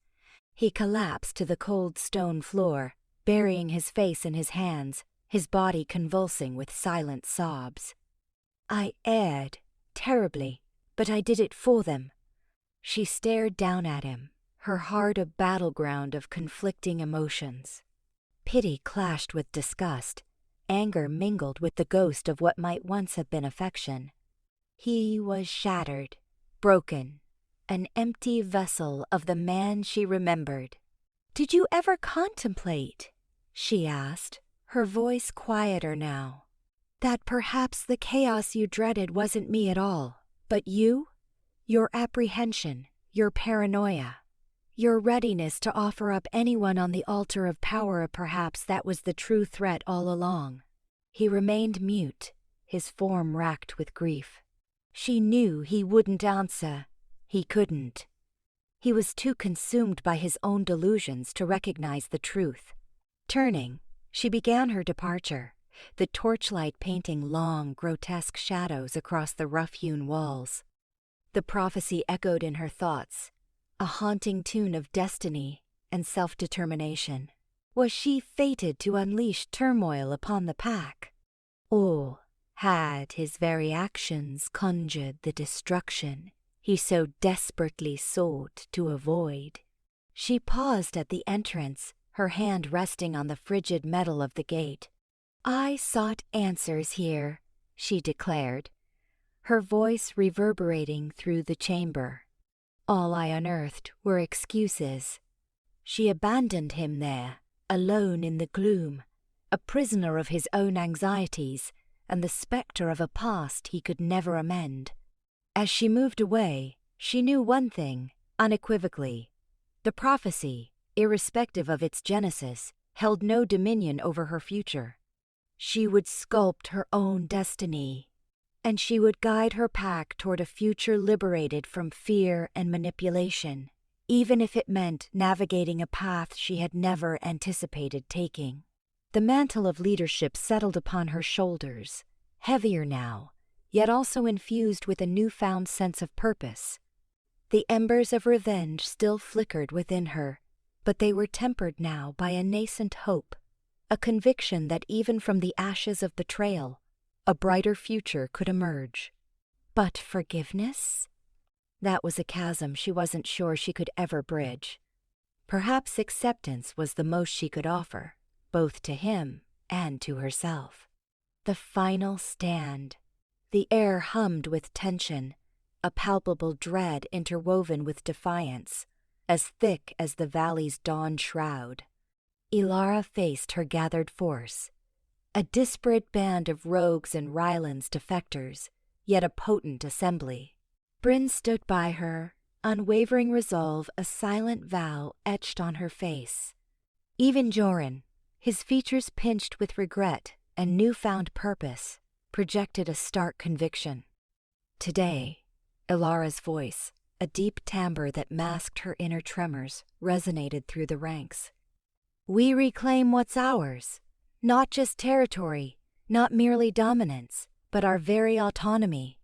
He collapsed to the cold stone floor, burying his face in his hands, his body convulsing with silent sobs. I erred, terribly, but I did it for them. She stared down at him, her heart a battleground of conflicting emotions. Pity clashed with disgust, anger mingled with the ghost of what might once have been affection. He was shattered, broken, an empty vessel of the man she remembered. Did you ever contemplate, she asked, her voice quieter now, that perhaps the chaos you dreaded wasn't me at all, but you? Your apprehension, your paranoia, your readiness to offer up anyone on the altar of power. Perhaps that was the true threat all along. He remained mute, his form racked with grief. She knew he wouldn't answer. He couldn't. He was too consumed by his own delusions to recognize the truth. Turning, she began her departure, the torchlight painting long, grotesque shadows across the rough-hewn walls. The prophecy echoed in her thoughts, a haunting tune of destiny and self-determination. Was she fated to unleash turmoil upon the pack? Or had his very actions conjured the destruction he so desperately sought to avoid? She paused at the entrance, her hand resting on the frigid metal of the gate. "I sought answers here," she declared, her voice reverberating through the chamber. "All I unearthed were excuses." She abandoned him there, alone in the gloom, a prisoner of his own anxieties and the specter of a past he could never amend. As she moved away, she knew one thing, unequivocally. The prophecy, irrespective of its genesis, held no dominion over her future. She would sculpt her own destiny, and she would guide her pack toward a future liberated from fear and manipulation, even if it meant navigating a path she had never anticipated taking. The mantle of leadership settled upon her shoulders, heavier now, yet also infused with a newfound sense of purpose. The embers of revenge still flickered within her, but they were tempered now by a nascent hope, a conviction that even from the ashes of betrayal, a brighter future could emerge. But forgiveness? That was a chasm she wasn't sure she could ever bridge. Perhaps acceptance was the most she could offer, both to him and to herself. The final stand. The air hummed with tension, a palpable dread interwoven with defiance, as thick as the valley's dawn shroud. Elara faced her gathered force, a disparate band of rogues and Rylan's defectors, yet a potent assembly. Bryn stood by her, unwavering resolve, a silent vow etched on her face. Even Joran, his features pinched with regret and newfound purpose, projected a stark conviction. Today, Elara's voice, a deep timbre that masked her inner tremors, resonated through the ranks. "We reclaim what's ours, not just territory, not merely dominance, but our very autonomy.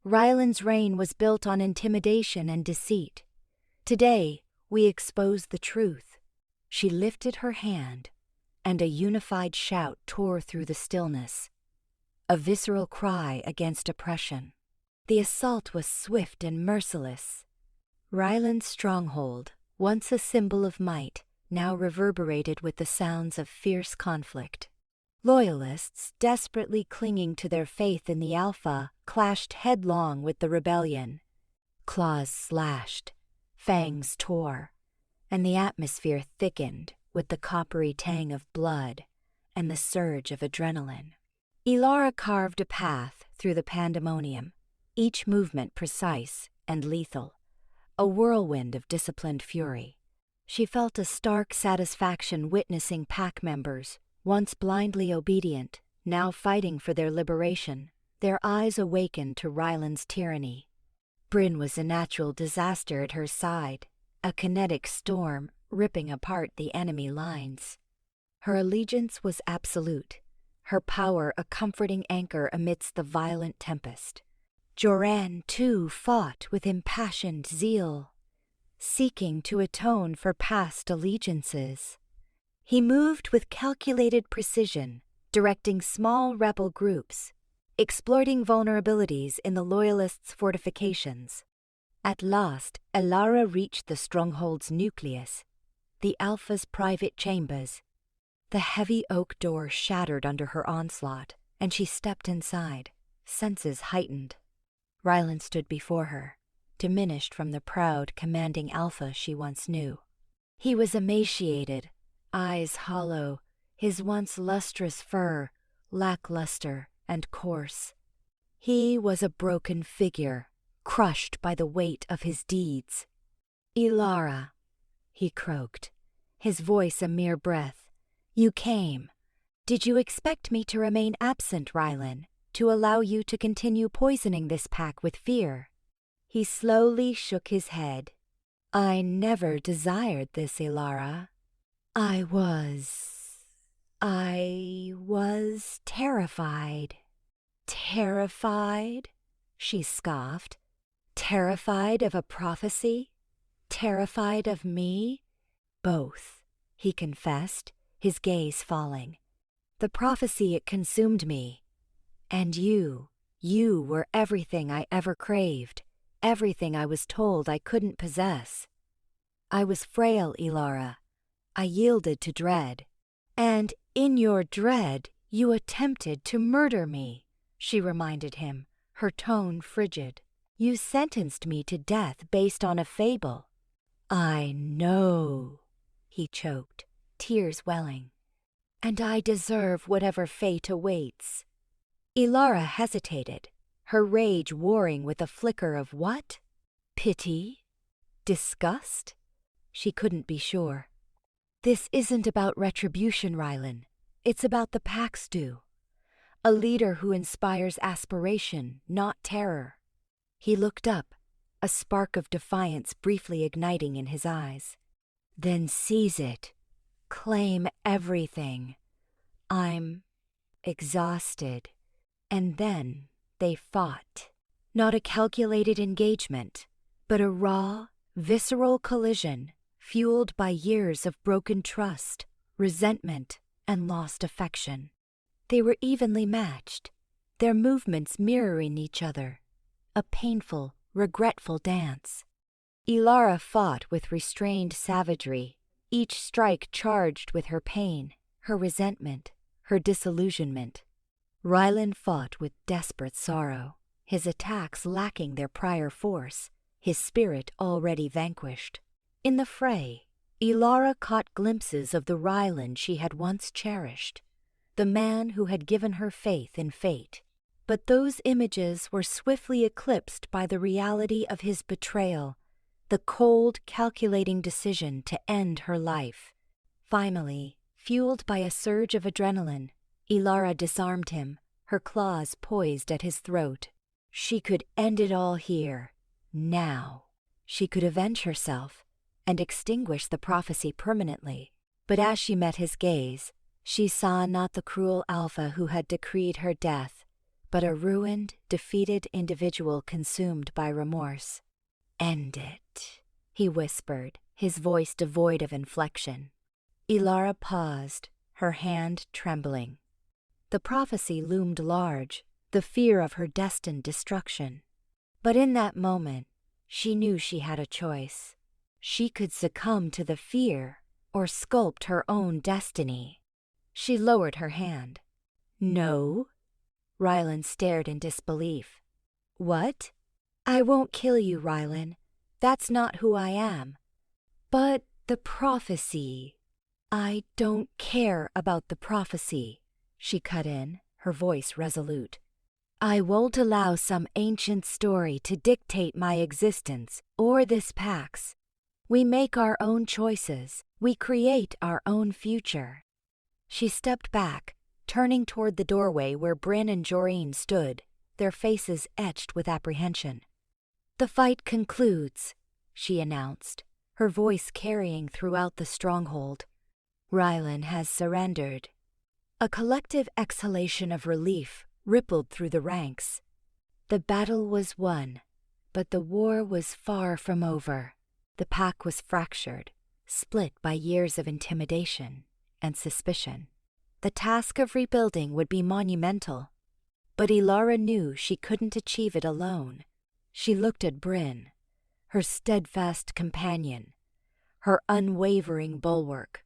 Rylan's reign was built on intimidation and deceit. Today, we expose the truth." She lifted her hand, and a unified shout tore through the stillness, a visceral cry against oppression. The assault was swift and merciless. Rylan's stronghold, once a symbol of might, now reverberated with the sounds of fierce conflict. Loyalists, desperately clinging to their faith in the Alpha, clashed headlong with the rebellion. Claws slashed, fangs tore, and the atmosphere thickened with the coppery tang of blood and the surge of adrenaline. Elara carved a path through the pandemonium, each movement precise and lethal, a whirlwind of disciplined fury. She felt a stark satisfaction witnessing pack members, once blindly obedient, now fighting for their liberation, their eyes awakened to Rylan's tyranny. Bryn was a natural disaster at her side, a kinetic storm ripping apart the enemy lines. Her allegiance was absolute, her power a comforting anchor amidst the violent tempest. Joran, too, fought with impassioned zeal, seeking to atone for past allegiances. He moved with calculated precision, directing small rebel groups, exploiting vulnerabilities in the Loyalists' fortifications. At last, Elara reached the stronghold's nucleus, the Alpha's private chambers. The heavy oak door shattered under her onslaught, and she stepped inside, senses heightened. Rylan stood before her, diminished from the proud, commanding Alpha she once knew. He was emaciated, eyes hollow, his once lustrous fur lackluster and coarse. He was a broken figure, crushed by the weight of his deeds. Elara, he croaked, his voice a mere breath. You came. Did you expect me to remain absent, Rylan, to allow you to continue poisoning this pack with fear? He slowly shook his head. I never desired this, Elara. I was terrified. Terrified? She scoffed. Terrified of a prophecy? Terrified of me? Both, he confessed, his gaze falling. The prophecy, it consumed me. And you were everything I ever craved, everything I was told I couldn't possess. I was frail, Elara. I yielded to dread. And in your dread, you attempted to murder me, she reminded him, her tone frigid. You sentenced me to death based on a fable. I know, he choked, tears welling. And I deserve whatever fate awaits. Elara hesitated, her rage warring with a flicker of what? Pity? Disgust? She couldn't be sure. This isn't about retribution, Rylan. It's about the pack's due. A leader who inspires aspiration, not terror. He looked up, a spark of defiance briefly igniting in his eyes. Then seize it. Claim everything. I'm exhausted. And then they fought. Not a calculated engagement, but a raw, visceral collision fueled by years of broken trust, resentment, and lost affection. They were evenly matched, their movements mirroring each other, a painful, regretful dance. Elara fought with restrained savagery, each strike charged with her pain, her resentment, her disillusionment. Rylan fought with desperate sorrow, his attacks lacking their prior force, his spirit already vanquished. In the fray, Elara caught glimpses of the Rylan she had once cherished, the man who had given her faith in fate. But those images were swiftly eclipsed by the reality of his betrayal, the cold, calculating decision to end her life. Finally, fueled by a surge of adrenaline, Elara disarmed him, her claws poised at his throat. She could end it all here, now. She could avenge herself and extinguish the prophecy permanently. But as she met his gaze, she saw not the cruel Alpha who had decreed her death, but a ruined, defeated individual consumed by remorse. End it, he whispered, his voice devoid of inflection. Elara paused, her hand trembling. The prophecy loomed large, the fear of her destined destruction. But in that moment, she knew she had a choice. She could succumb to the fear or sculpt her own destiny. She lowered her hand. No? Rylan stared in disbelief. What? I won't kill you, Rylan. That's not who I am. But the prophecy. I don't care about the prophecy, she cut in, her voice resolute. I won't allow some ancient story to dictate my existence or this pack's. We make our own choices. We create our own future. She stepped back, turning toward the doorway where Bryn and Joreen stood, their faces etched with apprehension. The fight concludes, she announced, her voice carrying throughout the stronghold. Rylan has surrendered. A collective exhalation of relief rippled through the ranks. The battle was won, but the war was far from over. The pack was fractured, split by years of intimidation and suspicion. The task of rebuilding would be monumental, but Elara knew she couldn't achieve it alone. She looked at Bryn, her steadfast companion, her unwavering bulwark,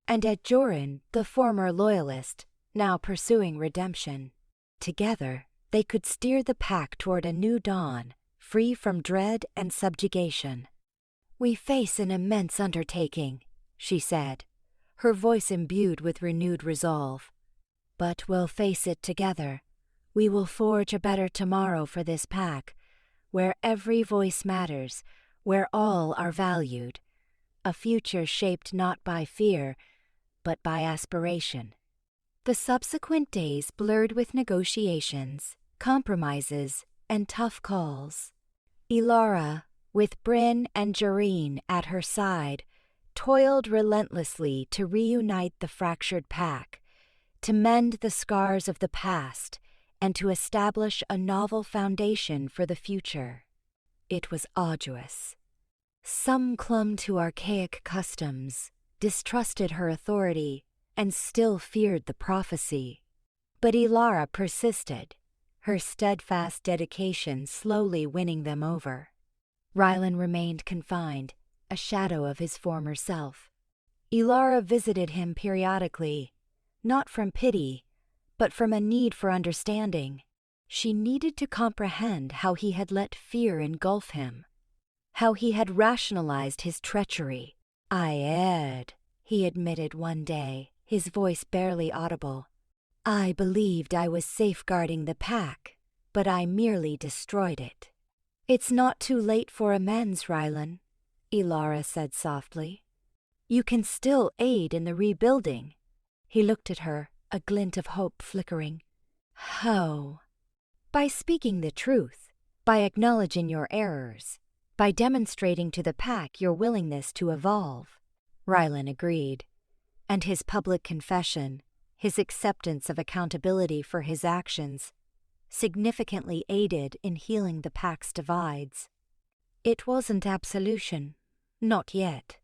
and at Joreen, the former loyalist, now pursuing redemption. Together, they could steer the pack toward a new dawn, free from dread and subjugation. We face an immense undertaking, she said, her voice imbued with renewed resolve. But we'll face it together. We will forge a better tomorrow for this pack, where every voice matters, where all are valued, a future shaped not by fear, but by aspiration. The subsequent days blurred with negotiations, compromises, and tough calls. Elara, with Bryn and Jareen at her side, toiled relentlessly to reunite the fractured pack, to mend the scars of the past, and to establish a novel foundation for the future. It was arduous. Some clung to archaic customs, distrusted her authority, and still feared the prophecy. But Elara persisted, her steadfast dedication slowly winning them over. Rylan remained confined, a shadow of his former self. Elara visited him periodically, not from pity, but from a need for understanding. She needed to comprehend how he had let fear engulf him, how he had rationalized his treachery. "I erred," he admitted one day, his voice barely audible. "I believed I was safeguarding the pack, but I merely destroyed it." "It's not too late for amends, Rylan," Elara said softly. "You can still aid in the rebuilding." He looked at her, a glint of hope flickering. "How?" "By speaking the truth, by acknowledging your errors, by demonstrating to the pack your willingness to evolve." Rylan agreed, and his public confession, his acceptance of accountability for his actions, significantly aided in healing the pack's divides. It wasn't absolution, not yet,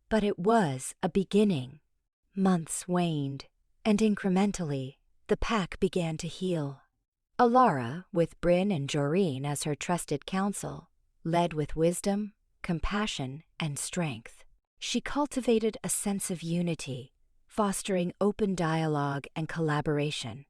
but it was a beginning. Months waned, and incrementally, the pack began to heal. Elara, with Bryn and Jareen as her trusted counsel, led with wisdom, compassion, and strength. She cultivated a sense of unity, fostering open dialogue and collaboration.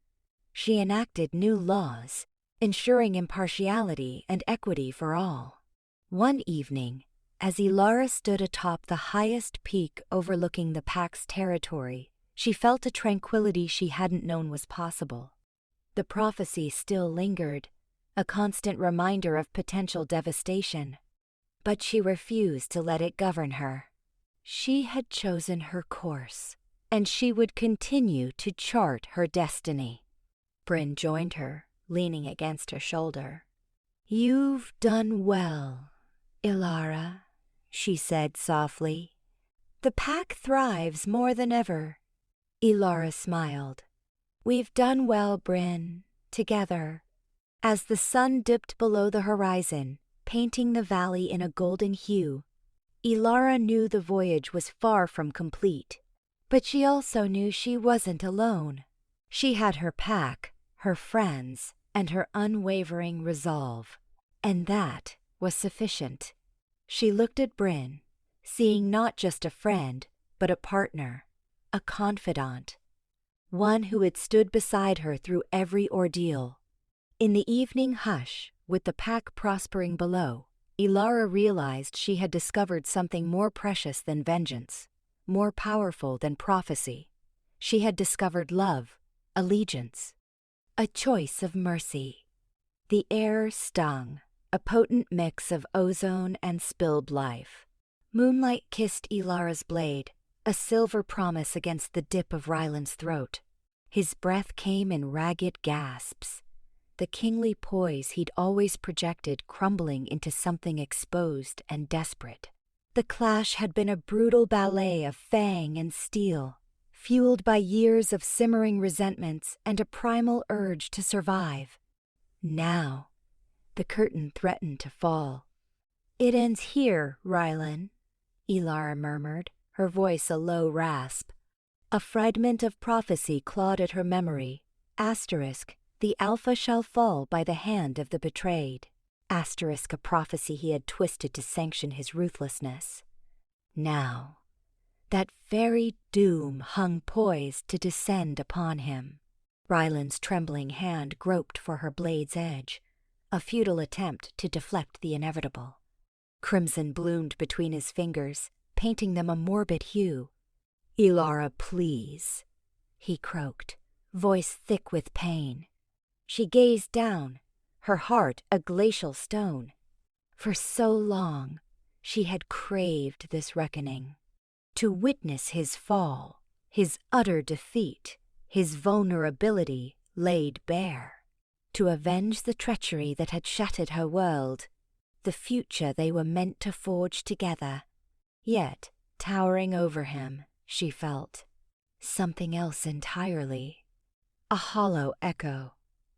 She enacted new laws, ensuring impartiality and equity for all. One evening, as Elara stood atop the highest peak overlooking the pack's territory, she felt a tranquility she hadn't known was possible. The prophecy still lingered, a constant reminder of potential devastation, but she refused to let it govern her. She had chosen her course, and she would continue to chart her destiny. Bryn joined her, leaning against her shoulder. "You've done well, Elara," she said softly. "The pack thrives more than ever." Elara smiled. "We've done well, Bryn, together." As the sun dipped below the horizon, painting the valley in a golden hue, Elara knew the voyage was far from complete. But she also knew she wasn't alone. She had her pack, her friends, and her unwavering resolve. And that was sufficient. She looked at Bryn, seeing not just a friend, but a partner, a confidant, one who had stood beside her through every ordeal. In the evening hush, with the pack prospering below, Elara realized she had discovered something more precious than vengeance, more powerful than prophecy. She had discovered love, allegiance, a choice of mercy. The air stung, a potent mix of ozone and spilled life. Moonlight kissed Elara's blade, a silver promise against the dip of Rylan's throat. His breath came in ragged gasps, the kingly poise he'd always projected crumbling into something exposed and desperate. The clash had been a brutal ballet of fang and steel, fueled by years of simmering resentments and a primal urge to survive. Now, the curtain threatened to fall. "It ends here, Rylan," Elara murmured, her voice a low rasp. A fragment of prophecy clawed at her memory. Asterisk, the Alpha shall fall by the hand of the betrayed. Asterisk, a prophecy he had twisted to sanction his ruthlessness. Now, that very doom hung poised to descend upon him. Rylan's trembling hand groped for her blade's edge, a futile attempt to deflect the inevitable. Crimson bloomed between his fingers, painting them a morbid hue. "Elara, please," he croaked, voice thick with pain. She gazed down, her heart a glacial stone. For so long, She had craved this reckoning. To witness his fall, his utter defeat, his vulnerability laid bare. To avenge the treachery that had shattered her world, the future they were meant to forge together. Yet, towering over him, she felt something else entirely. A hollow echo,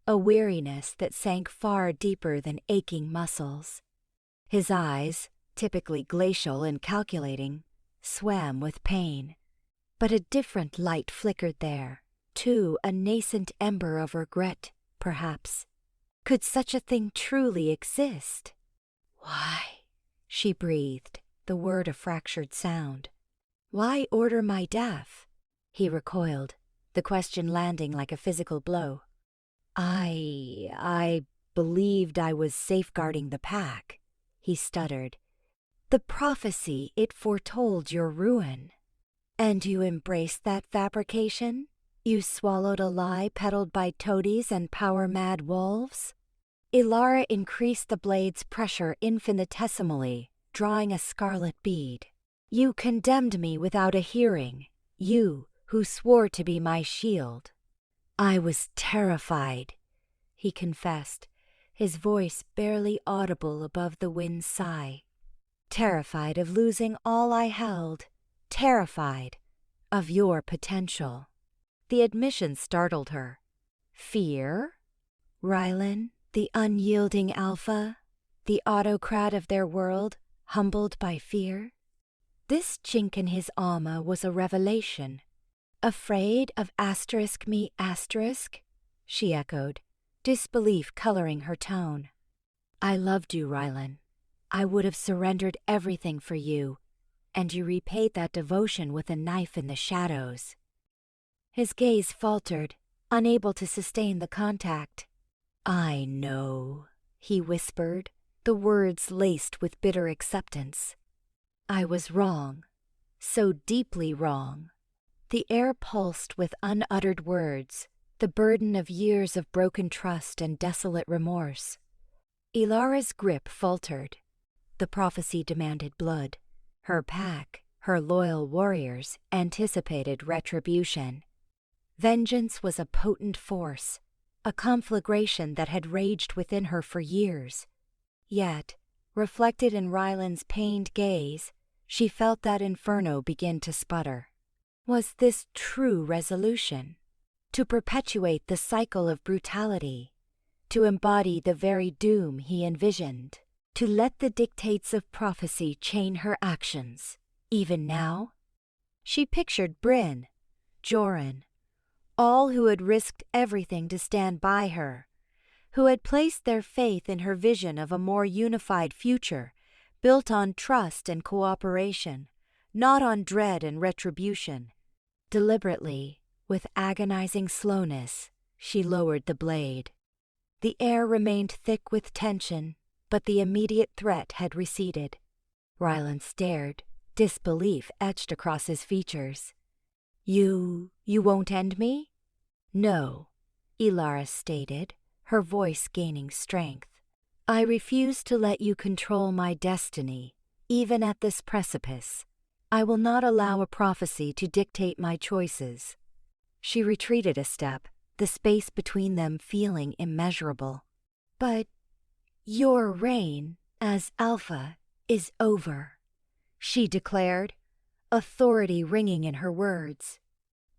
a weariness that sank far deeper than aching muscles. His eyes, typically glacial and calculating, swam with pain. But a different light flickered there, too, a nascent ember of regret, perhaps. Could such a thing truly exist? Why? She breathed, the word a fractured sound. Why order my death? He recoiled, the question landing like a physical blow. I believed I was safeguarding the pack, he stuttered. The prophecy, it foretold your ruin. And you embraced that fabrication? You swallowed a lie peddled by toadies and power-mad wolves? Elara increased the blade's pressure infinitesimally, drawing a scarlet bead. You condemned me without a hearing, you who swore to be my shield. I was terrified, he confessed, his voice barely audible above the wind's sigh. Terrified of losing all I held, terrified of your potential. The admission startled her. Fear? Rylan, the unyielding alpha, the autocrat of their world, humbled by fear? This chink in his armor was a revelation. Afraid of *me*? She echoed, disbelief coloring her tone. I loved you, Rylan. I would have surrendered everything for you, and you repaid that devotion with a knife in the shadows. His gaze faltered, unable to sustain the contact. I know, he whispered, the words laced with bitter acceptance. I was wrong, so deeply wrong. The air pulsed with unuttered words, the burden of years of broken trust and desolate remorse. Elara's grip faltered. The prophecy demanded blood. Her pack, her loyal warriors, anticipated retribution. Vengeance was a potent force, a conflagration that had raged within her for years. Yet, reflected in Rylan's pained gaze, she felt that inferno begin to sputter. Was this true resolution? To perpetuate the cycle of brutality? To embody the very doom he envisioned? To let the dictates of prophecy chain her actions, even now? She pictured Bryn, Joran, all who had risked everything to stand by her, who had placed their faith in her vision of a more unified future, built on trust and cooperation, not on dread and retribution. Deliberately, with agonizing slowness, she lowered the blade. The air remained thick with tension, but the immediate threat had receded. Rylan stared, disbelief etched across his features. You won't end me? No, Elara stated, her voice gaining strength. I refuse to let you control my destiny, even at this precipice. I will not allow a prophecy to dictate my choices. She retreated a step, the space between them feeling immeasurable. But your reign as Alpha is over, she declared, authority ringing in her words.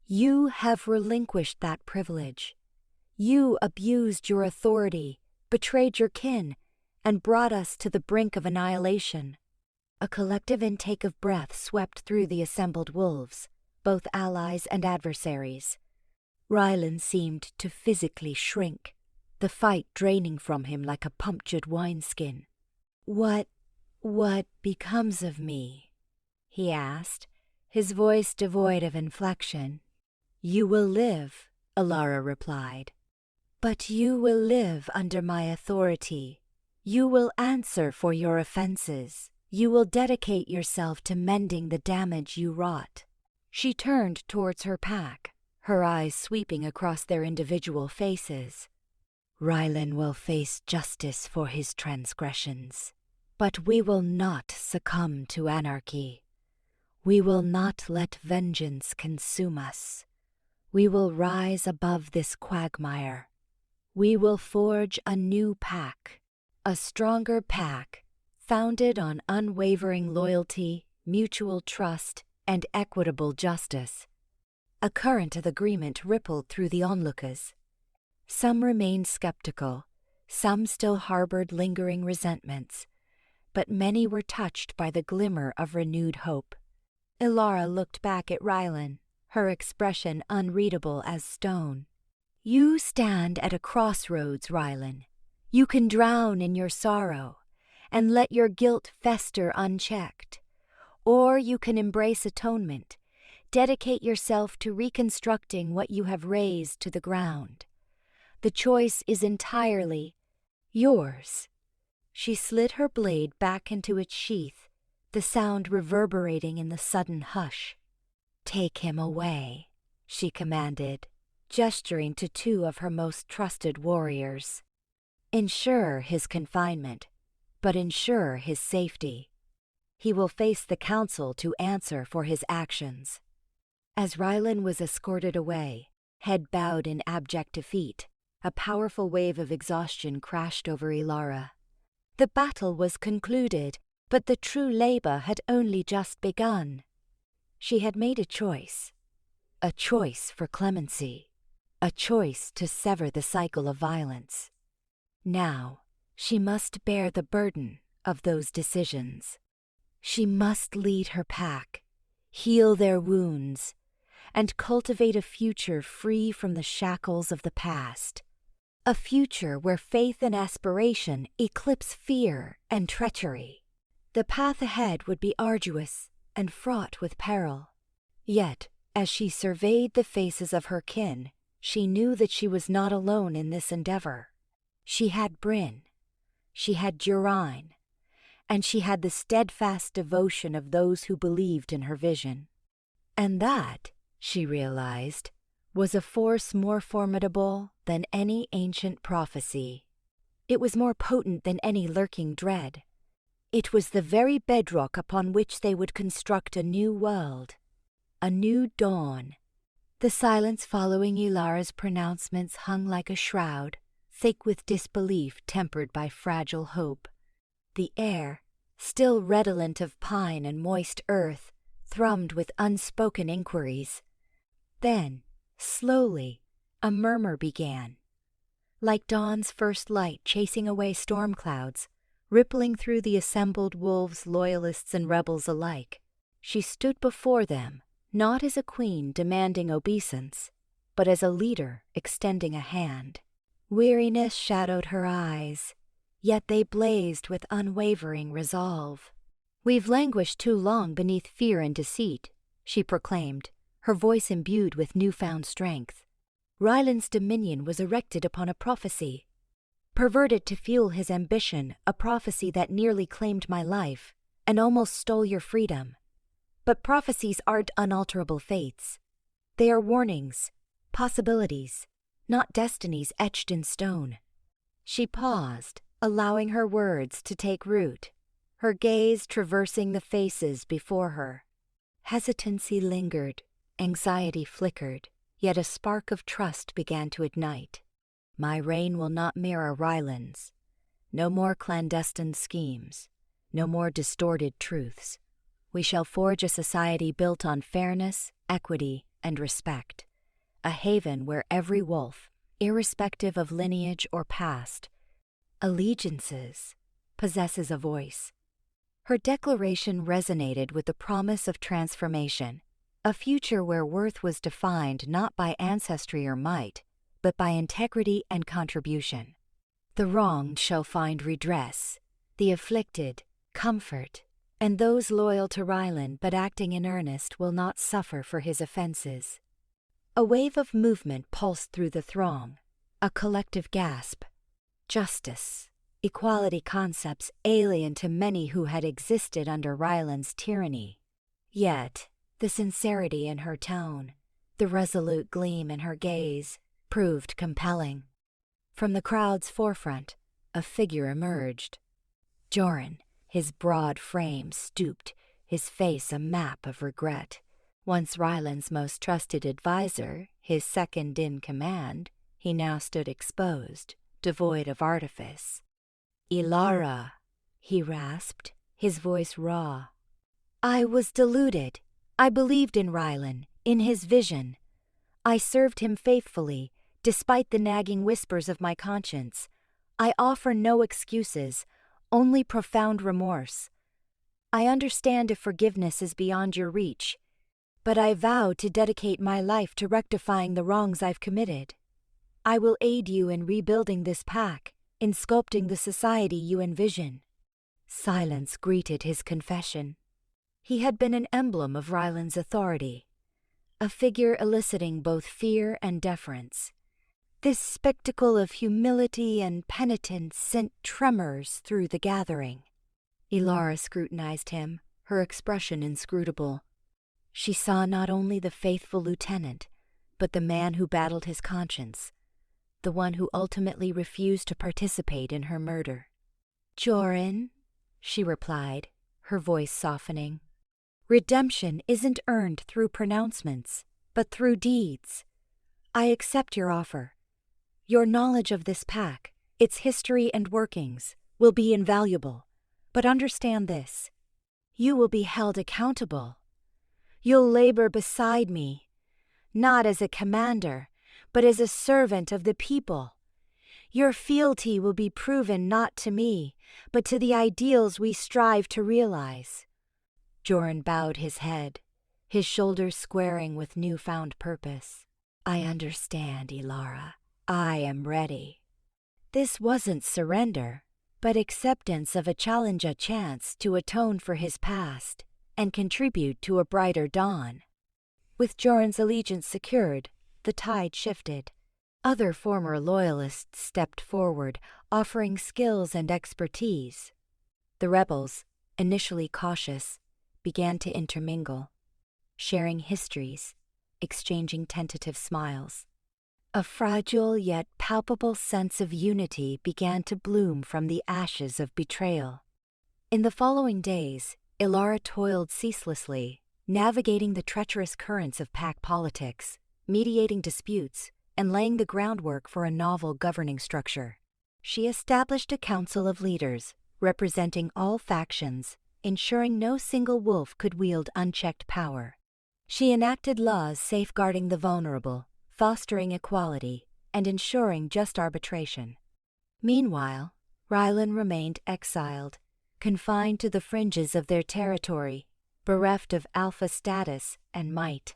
You have relinquished that privilege. You abused your authority, betrayed your kin, and brought us to the brink of annihilation. A collective intake of breath swept through the assembled wolves, both allies and adversaries. Rylan seemed to physically shrink, the fight draining from him like a punctured wineskin. What becomes of me? He asked, his voice devoid of inflection. You will live, Elara replied. But you will live under my authority. You will answer for your offenses. You will dedicate yourself to mending the damage you wrought. She turned towards her pack, her eyes sweeping across their individual faces. Rylan will face justice for his transgressions, But we will not succumb to anarchy. We will not let vengeance consume us. We will rise above this quagmire. We will forge a new pack, a stronger pack, founded on unwavering loyalty, mutual trust, and equitable justice. A current of agreement rippled through the onlookers. Some remained skeptical, some still harbored lingering resentments, but many were touched by the glimmer of renewed hope. Elara looked back at Rylan, her expression unreadable as stone. You stand at a crossroads, Rylan. You can drown in your sorrow and let your guilt fester unchecked. Or you can embrace atonement, dedicate yourself to reconstructing what you have razed to the ground. The choice is entirely yours. She slid her blade back into its sheath, the sound reverberating in the sudden hush. Take him away, she commanded, gesturing to two of her most trusted warriors. Ensure his confinement, but ensure his safety. He will face the council to answer for his actions. As Rylan was escorted away, head bowed in abject defeat, a powerful wave of exhaustion crashed over Elara. The battle was concluded, but the true labor had only just begun. She had made a choice for clemency, a choice to sever the cycle of violence. Now, she must bear the burden of those decisions. She must lead her pack, heal their wounds, and cultivate a future free from the shackles of the past. A future where faith and aspiration eclipse fear and treachery. The path ahead would be arduous and fraught with peril. Yet, as she surveyed the faces of her kin, she knew that she was not alone in this endeavor. She had Bryn, she had Durine, and she had the steadfast devotion of those who believed in her vision. And that, she realized, was a force more formidable than any ancient prophecy. It was more potent than any lurking dread. It was the very bedrock upon which they would construct a new world, a new dawn. The silence following Elara's pronouncements hung like a shroud, thick with disbelief tempered by fragile hope. The air, still redolent of pine and moist earth, thrummed with unspoken inquiries. Then, slowly, a murmur began. Like dawn's first light chasing away storm clouds, rippling through the assembled wolves, loyalists, and rebels alike, she stood before them, not as a queen demanding obeisance, but as a leader extending a hand. Weariness shadowed her eyes, yet they blazed with unwavering resolve. We've languished too long beneath fear and deceit, she proclaimed, her voice imbued with newfound strength. Rylan's dominion was erected upon a prophecy, perverted to fuel his ambition, a prophecy that nearly claimed my life and almost stole your freedom. But prophecies aren't unalterable fates. They are warnings, possibilities, not destinies etched in stone. She paused, allowing her words to take root, her gaze traversing the faces before her. Hesitancy lingered, anxiety flickered, yet a spark of trust began to ignite. My reign will not mirror Rylan's. No more clandestine schemes, no more distorted truths. We shall forge a society built on fairness, equity, and respect. A haven where every wolf, irrespective of lineage or past, allegiances, possesses a voice. Her declaration resonated with the promise of transformation, a future where worth was defined not by ancestry or might, but by integrity and contribution. The wronged shall find redress, the afflicted, comfort, and those loyal to Rylan but acting in earnest will not suffer for his offenses. A wave of movement pulsed through the throng, a collective gasp. Justice, equality concepts alien to many who had existed under Rylan's tyranny. Yet, the sincerity in her tone, the resolute gleam in her gaze, proved compelling. From the crowd's forefront, a figure emerged. Joran, his broad frame stooped, his face a map of regret. Once Rylan's most trusted adviser, his second in command, he now stood exposed, devoid of artifice. "Elara," he rasped, his voice raw. "I was deluded. I believed in Rylan, in his vision. I served him faithfully, despite the nagging whispers of my conscience. I offer no excuses, only profound remorse. I understand if forgiveness is beyond your reach, but I vow to dedicate my life to rectifying the wrongs I've committed. I will aid you in rebuilding this pack, in sculpting the society you envision." Silence greeted his confession. He had been an emblem of Rylan's authority, a figure eliciting both fear and deference. This spectacle of humility and penitence sent tremors through the gathering. Elara scrutinized him, her expression inscrutable. She saw not only the faithful lieutenant, but the man who battled his conscience, the one who ultimately refused to participate in her murder. "Joran," she replied, her voice softening. "Redemption isn't earned through pronouncements, but through deeds. I accept your offer. Your knowledge of this pack, its history and workings, will be invaluable. But understand this: you will be held accountable. You'll labor beside me, not as a commander, but as a servant of the people. Your fealty will be proven not to me, but to the ideals we strive to realize." Joran bowed his head, his shoulders squaring with newfound purpose. "I understand, Elara. I am ready." This wasn't surrender, but acceptance of a chance to atone for his past and contribute to a brighter dawn. With Joran's allegiance secured, the tide shifted. Other former loyalists stepped forward, offering skills and expertise. The rebels, initially cautious, began to intermingle, sharing histories, exchanging tentative smiles. A fragile yet palpable sense of unity began to bloom from the ashes of betrayal. In the following days, Elara toiled ceaselessly, navigating the treacherous currents of pack politics, mediating disputes, and laying the groundwork for a novel governing structure. She established a council of leaders, representing all factions, ensuring no single wolf could wield unchecked power. She enacted laws safeguarding the vulnerable, fostering equality, and ensuring just arbitration. Meanwhile, Rylan remained exiled, confined to the fringes of their territory, bereft of alpha status and might.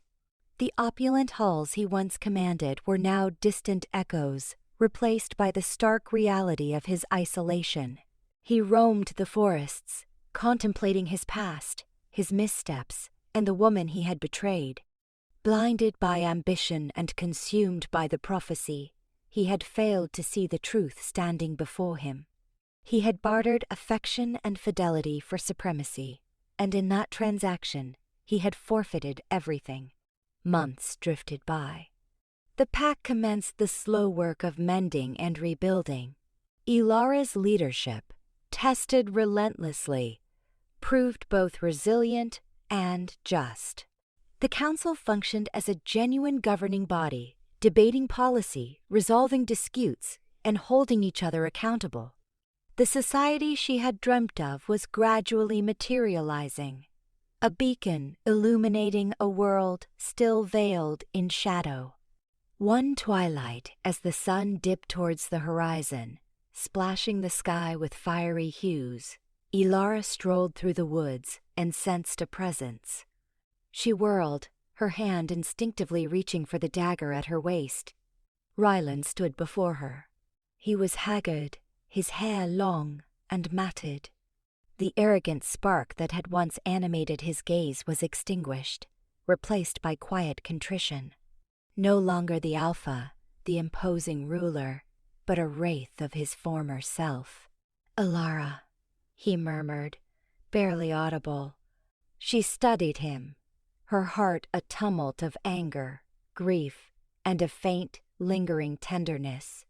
The opulent halls he once commanded were now distant echoes, replaced by the stark reality of his isolation. He roamed the forests, contemplating his past, his missteps, and the woman he had betrayed. Blinded by ambition and consumed by the prophecy, he had failed to see the truth standing before him. He had bartered affection and fidelity for supremacy, and in that transaction he had forfeited everything. Months drifted by. The pack commenced the slow work of mending and rebuilding. Elara's leadership, tested relentlessly, proved both resilient and just. The council functioned as a genuine governing body, debating policy, resolving disputes, and holding each other accountable. The society she had dreamt of was gradually materializing, a beacon illuminating a world still veiled in shadow. One twilight, as the sun dipped towards the horizon, splashing the sky with fiery hues, Elara strolled through the woods and sensed a presence. She whirled, her hand instinctively reaching for the dagger at her waist. Rylan stood before her. He was haggard, his hair long and matted. The arrogant spark that had once animated his gaze was extinguished, replaced by quiet contrition. No longer the Alpha, the imposing ruler, but a wraith of his former self. "Elara," he murmured, barely audible. She studied him, her heart a tumult of anger, grief, and a faint, lingering tenderness.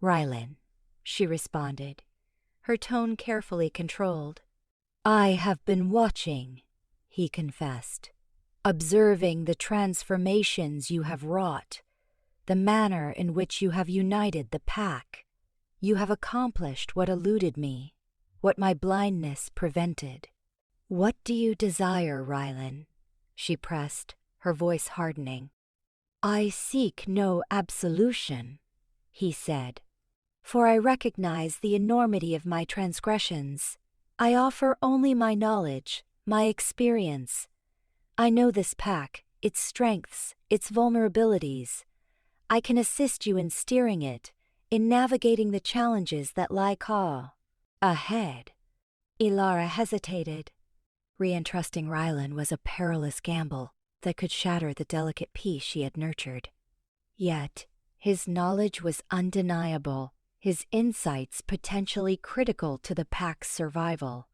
"Rylan," she responded, her tone carefully controlled. I have been watching, he confessed, observing the transformations you have wrought, the manner in which you have united the pack. You have accomplished what eluded me, what my blindness prevented. What do you desire, Rylan? She pressed, her voice hardening. I seek no absolution, he said, for I recognize the enormity of my transgressions. I offer only my knowledge, my experience. I know this pack, its strengths, its vulnerabilities. I can assist you in steering it, in navigating the challenges that lie ahead. Elara hesitated. Reentrusting Rylan was a perilous gamble that could shatter the delicate peace she had nurtured. Yet, his knowledge was undeniable, his insights potentially critical to the pack's survival.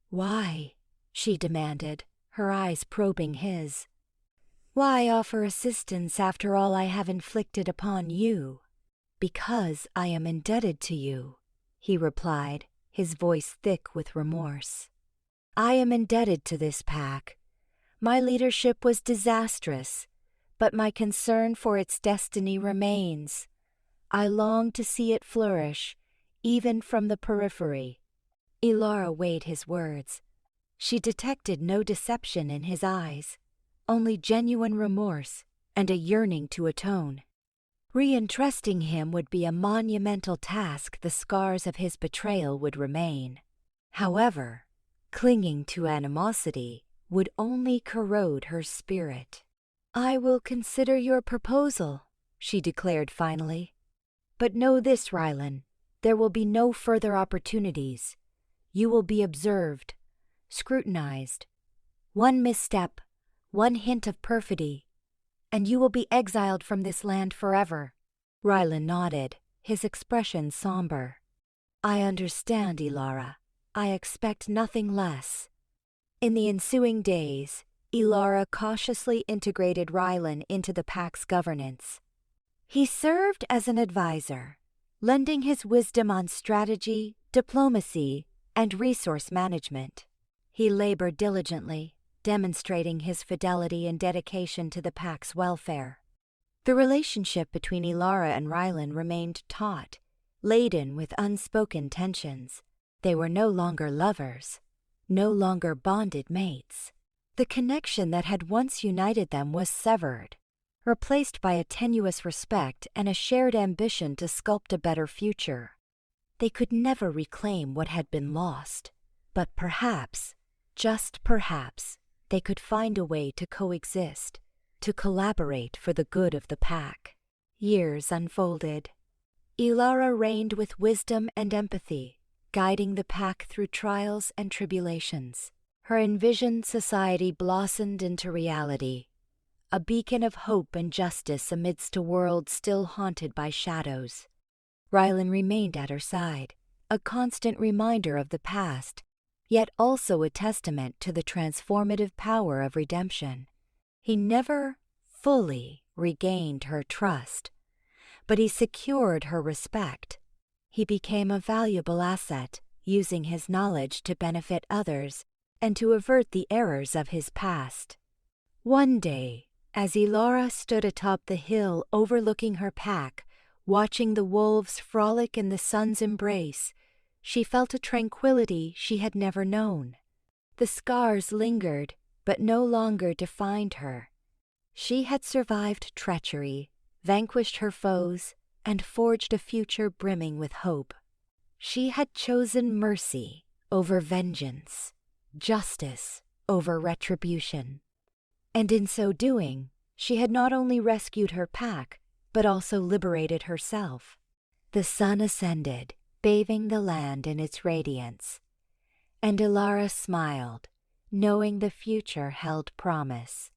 Why? She demanded, her eyes probing his. Why offer assistance after all I have inflicted upon you? Because I am indebted to you, he replied, his voice thick with remorse. I am indebted to this pack. My leadership was disastrous, but my concern for its destiny remains. I long to see it flourish, even from the periphery. Elara weighed his words. She detected no deception in his eyes, only genuine remorse and a yearning to atone. Reentrusting him would be a monumental task. The scars of his betrayal would remain. However, clinging to animosity would only corrode her spirit. I will consider your proposal, she declared finally. But know this, Rylan, there will be no further opportunities. You will be observed, scrutinized. One misstep, one hint of perfidy, and you will be exiled from this land forever. Rylan nodded, his expression somber. I understand, Elara. I expect nothing less. In the ensuing days, Elara cautiously integrated Rylan into the pack's governance. He served as an advisor, lending his wisdom on strategy, diplomacy, and resource management. He labored diligently, demonstrating his fidelity and dedication to the pack's welfare. The relationship between Elara and Rylan remained taut, laden with unspoken tensions. They were no longer lovers, no longer bonded mates. The connection that had once united them was severed, replaced by a tenuous respect and a shared ambition to sculpt a better future. They could never reclaim what had been lost, but perhaps, just perhaps, they could find a way to coexist, to collaborate for the good of the pack. Years unfolded. Elara reigned with wisdom and empathy, guiding the pack through trials and tribulations. Her envisioned society blossomed into reality, a beacon of hope and justice amidst a world still haunted by shadows. Rylan remained at her side, a constant reminder of the past, yet also a testament to the transformative power of redemption. He never fully regained her trust, but he secured her respect. He became a valuable asset, using his knowledge to benefit others and to avert the errors of his past. One day, as Elara stood atop the hill overlooking her pack, watching the wolves frolic in the sun's embrace, she felt a tranquility she had never known. The scars lingered, but no longer defined her. She had survived treachery, vanquished her foes, and forged a future brimming with hope. She had chosen mercy over vengeance, justice over retribution. And in so doing, she had not only rescued her pack, but also liberated herself. The sun ascended, bathing the land in its radiance, and Elara smiled, knowing the future held promise.